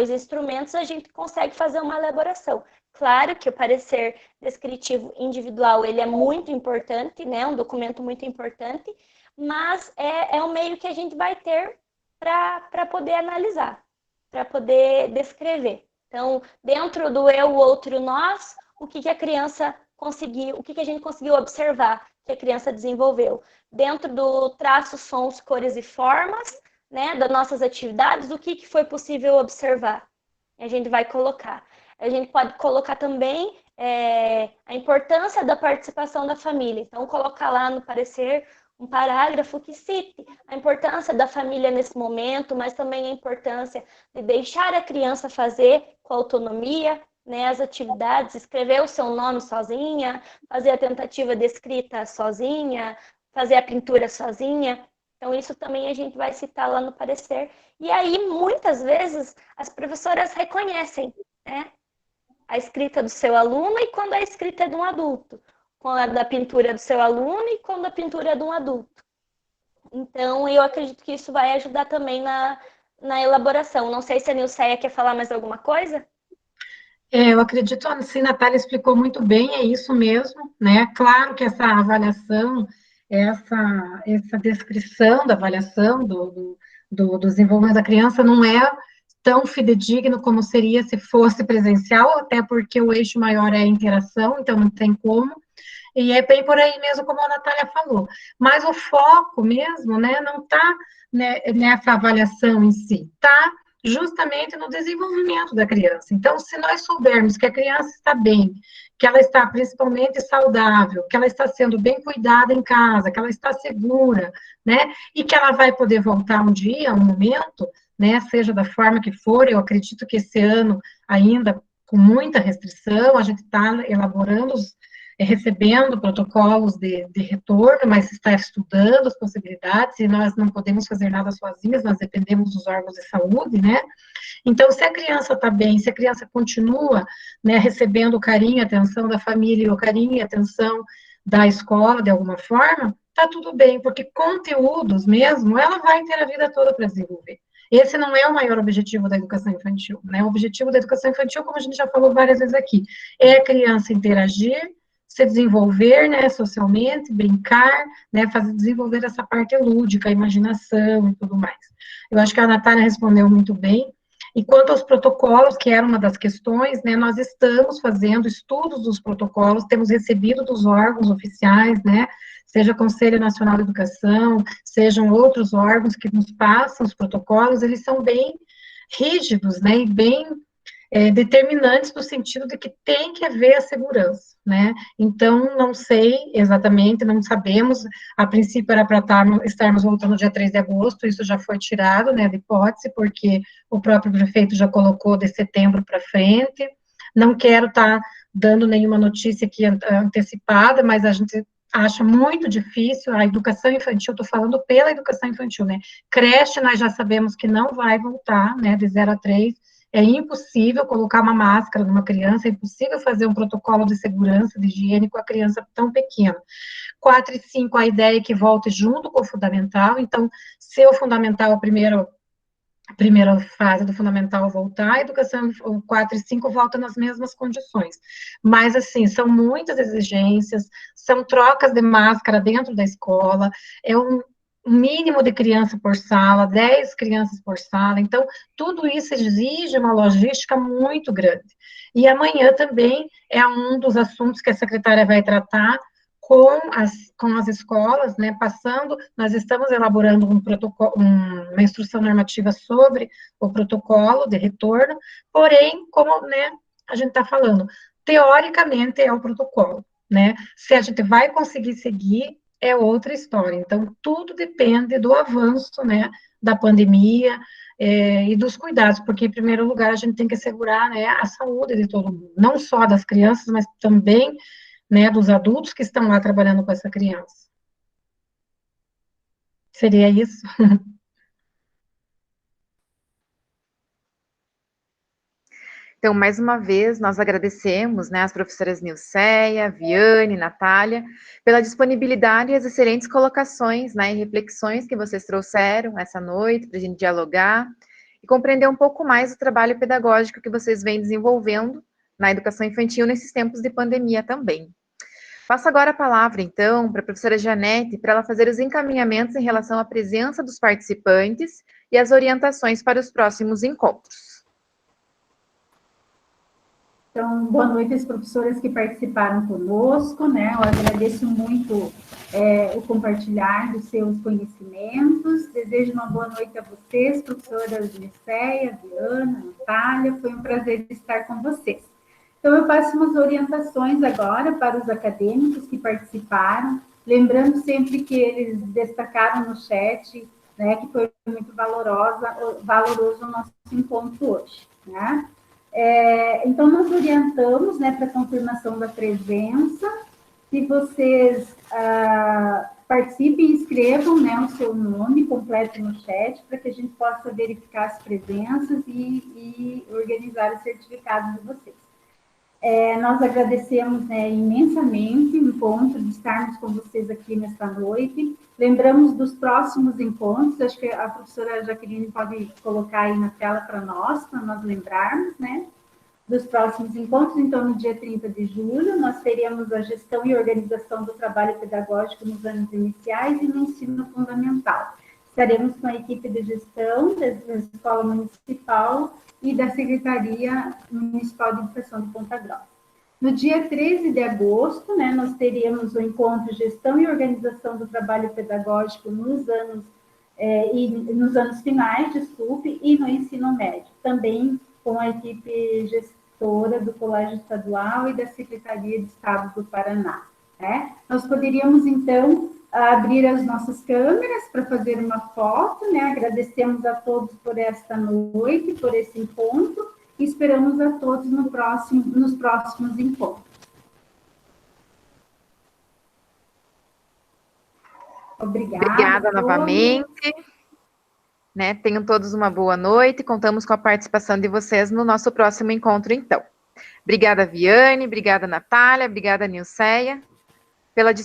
instrumentos, a gente consegue fazer uma elaboração. Claro que o parecer descritivo individual, ele é muito importante, né? Um documento muito importante, mas é um meio que a gente vai ter para poder analisar, para poder descrever. Então, dentro do eu, o outro, nós, o que a criança conseguiu, o que a gente conseguiu observar que a criança desenvolveu. Dentro do traços, sons, cores e formas, né, das nossas atividades, o que foi possível observar. A gente vai colocar. A gente pode colocar também a importância da participação da família. Então, colocar lá no parecer um parágrafo que cite a importância da família nesse momento, mas também a importância de deixar a criança fazer com autonomia, né, as atividades, escrever o seu nome sozinha, fazer a tentativa de escrita sozinha, fazer a pintura sozinha. Então, isso também a gente vai citar lá no parecer. E aí, muitas vezes, as professoras reconhecem, né, a escrita do seu aluno e quando a escrita é de um adulto, quando a da pintura do seu aluno e quando a pintura é de um adulto. Então, eu acredito que isso vai ajudar também na elaboração. Não sei se a Nilceia quer falar mais alguma coisa? Eu acredito, assim, a Natália explicou muito bem, é isso mesmo, né? Claro que essa avaliação, essa descrição da avaliação do desenvolvimento da criança não é tão fidedigno como seria se fosse presencial, até porque o eixo maior é a interação, então não tem como, e é bem por aí mesmo, como a Natália falou. Mas o foco mesmo, né, não está, né, nessa avaliação em si, está justamente no desenvolvimento da criança. Então, se nós soubermos que a criança está bem, que ela está principalmente saudável, que ela está sendo bem cuidada em casa, que ela está segura, né, e que ela vai poder voltar um dia, um momento, né, seja da forma que for, eu acredito que esse ano ainda com muita restrição, a gente está elaborando recebendo protocolos de retorno, mas está estudando as possibilidades, e nós não podemos fazer nada sozinhas, nós dependemos dos órgãos de saúde, né? Então, se a criança está bem, se a criança continua, né, recebendo o carinho e atenção da família, o carinho e atenção da escola, de alguma forma, está tudo bem, porque conteúdos mesmo, ela vai ter a vida toda para desenvolver. Esse não é o maior objetivo da educação infantil, né? O objetivo da educação infantil, como a gente já falou várias vezes aqui, é a criança interagir, se desenvolver, né, socialmente, brincar, né, desenvolver essa parte lúdica, a imaginação e tudo mais. Eu acho que a Natália respondeu muito bem. E quanto aos protocolos, que era uma das questões, né, nós estamos fazendo estudos dos protocolos, temos recebido dos órgãos oficiais, né, seja o Conselho Nacional de Educação, sejam outros órgãos que nos passam os protocolos, eles são bem rígidos, né, e bem determinantes no sentido de que tem que haver a segurança, né? Então, não sei exatamente, não sabemos, a princípio era para estarmos voltando no dia 3 de agosto, isso já foi tirado, né, de hipótese, porque o próprio prefeito já colocou de setembro para frente, não quero estar dando nenhuma notícia aqui antecipada, mas a gente acha muito difícil, a educação infantil, estou falando pela educação infantil, né? Creche, nós já sabemos que não vai voltar, né, de 0 a 3, É impossível colocar uma máscara numa criança, é impossível fazer um protocolo de segurança, de higiene com a criança tão pequena. 4 e 5, a ideia é que volte junto com o fundamental, então, se o fundamental, a primeira fase do fundamental voltar, a educação, o 4 e 5 volta nas mesmas condições. Mas, assim, são muitas exigências, são trocas de máscara dentro da escola, é um mínimo de criança por sala, 10 crianças por sala, então, tudo isso exige uma logística muito grande. E amanhã também é um dos assuntos que a secretária vai tratar com as escolas, né, nós estamos elaborando um protocolo, uma instrução normativa sobre o protocolo de retorno, porém, como, né, a gente está falando, teoricamente é o protocolo, né, se a gente vai conseguir seguir, é outra história, então, tudo depende do avanço, né, da pandemia, e dos cuidados, porque, em primeiro lugar, a gente tem que assegurar, né, a saúde de todo mundo, não só das crianças, mas também, né, dos adultos que estão lá trabalhando com essa criança. Seria isso? Então, mais uma vez, nós agradecemos, né, as professoras Nilceia, Viane, Natália, pela disponibilidade e as excelentes colocações, né, e reflexões que vocês trouxeram essa noite para a gente dialogar e compreender um pouco mais o trabalho pedagógico que vocês vêm desenvolvendo na educação infantil nesses tempos de pandemia também. Passo agora a palavra, então, para a professora Janete, para ela fazer os encaminhamentos em relação à presença dos participantes e as orientações para os próximos encontros. Então, boa noite às professoras que participaram conosco, né? Eu agradeço muito o compartilhar dos seus conhecimentos. Desejo uma boa noite a vocês, professoras Nilceia, Diana, Natália. Foi um prazer estar com vocês. Então, eu passo umas orientações agora para os acadêmicos que participaram, lembrando sempre que eles destacaram no chat, né, que foi muito valoroso o nosso encontro hoje, né? Então, nós orientamos, né, para confirmação da presença. Se vocês participem e escrevam, né, o seu nome completo no chat, para que a gente possa verificar as presenças e organizar os certificados de vocês. Nós agradecemos, né, imensamente o encontro de estarmos com vocês aqui nesta noite. Lembramos dos próximos encontros, acho que a professora Jaqueline pode colocar aí na tela para nós lembrarmos, né, dos próximos encontros. Então, no dia 30 de julho, nós teremos a gestão e organização do trabalho pedagógico nos anos iniciais e no ensino fundamental. Estaremos com a equipe de gestão da Escola Municipal e da Secretaria Municipal de Educação de Ponta Grossa. No dia 13 de agosto, né, nós teremos o encontro Gestão e Organização do Trabalho Pedagógico nos anos finais, desculpe, e no ensino médio, também com a equipe gestora do Colégio Estadual e da Secretaria de Estado do Paraná. Né? Nós poderíamos, então, abrir as nossas câmeras para fazer uma foto, né? Agradecemos a todos por esta noite, por esse encontro, e esperamos a todos nos próximos encontros. Obrigada novamente. Né? Tenham todos uma boa noite. Contamos com a participação de vocês no nosso próximo encontro, então. Obrigada, Viane. Obrigada, Natália. Obrigada, Nilceia, pela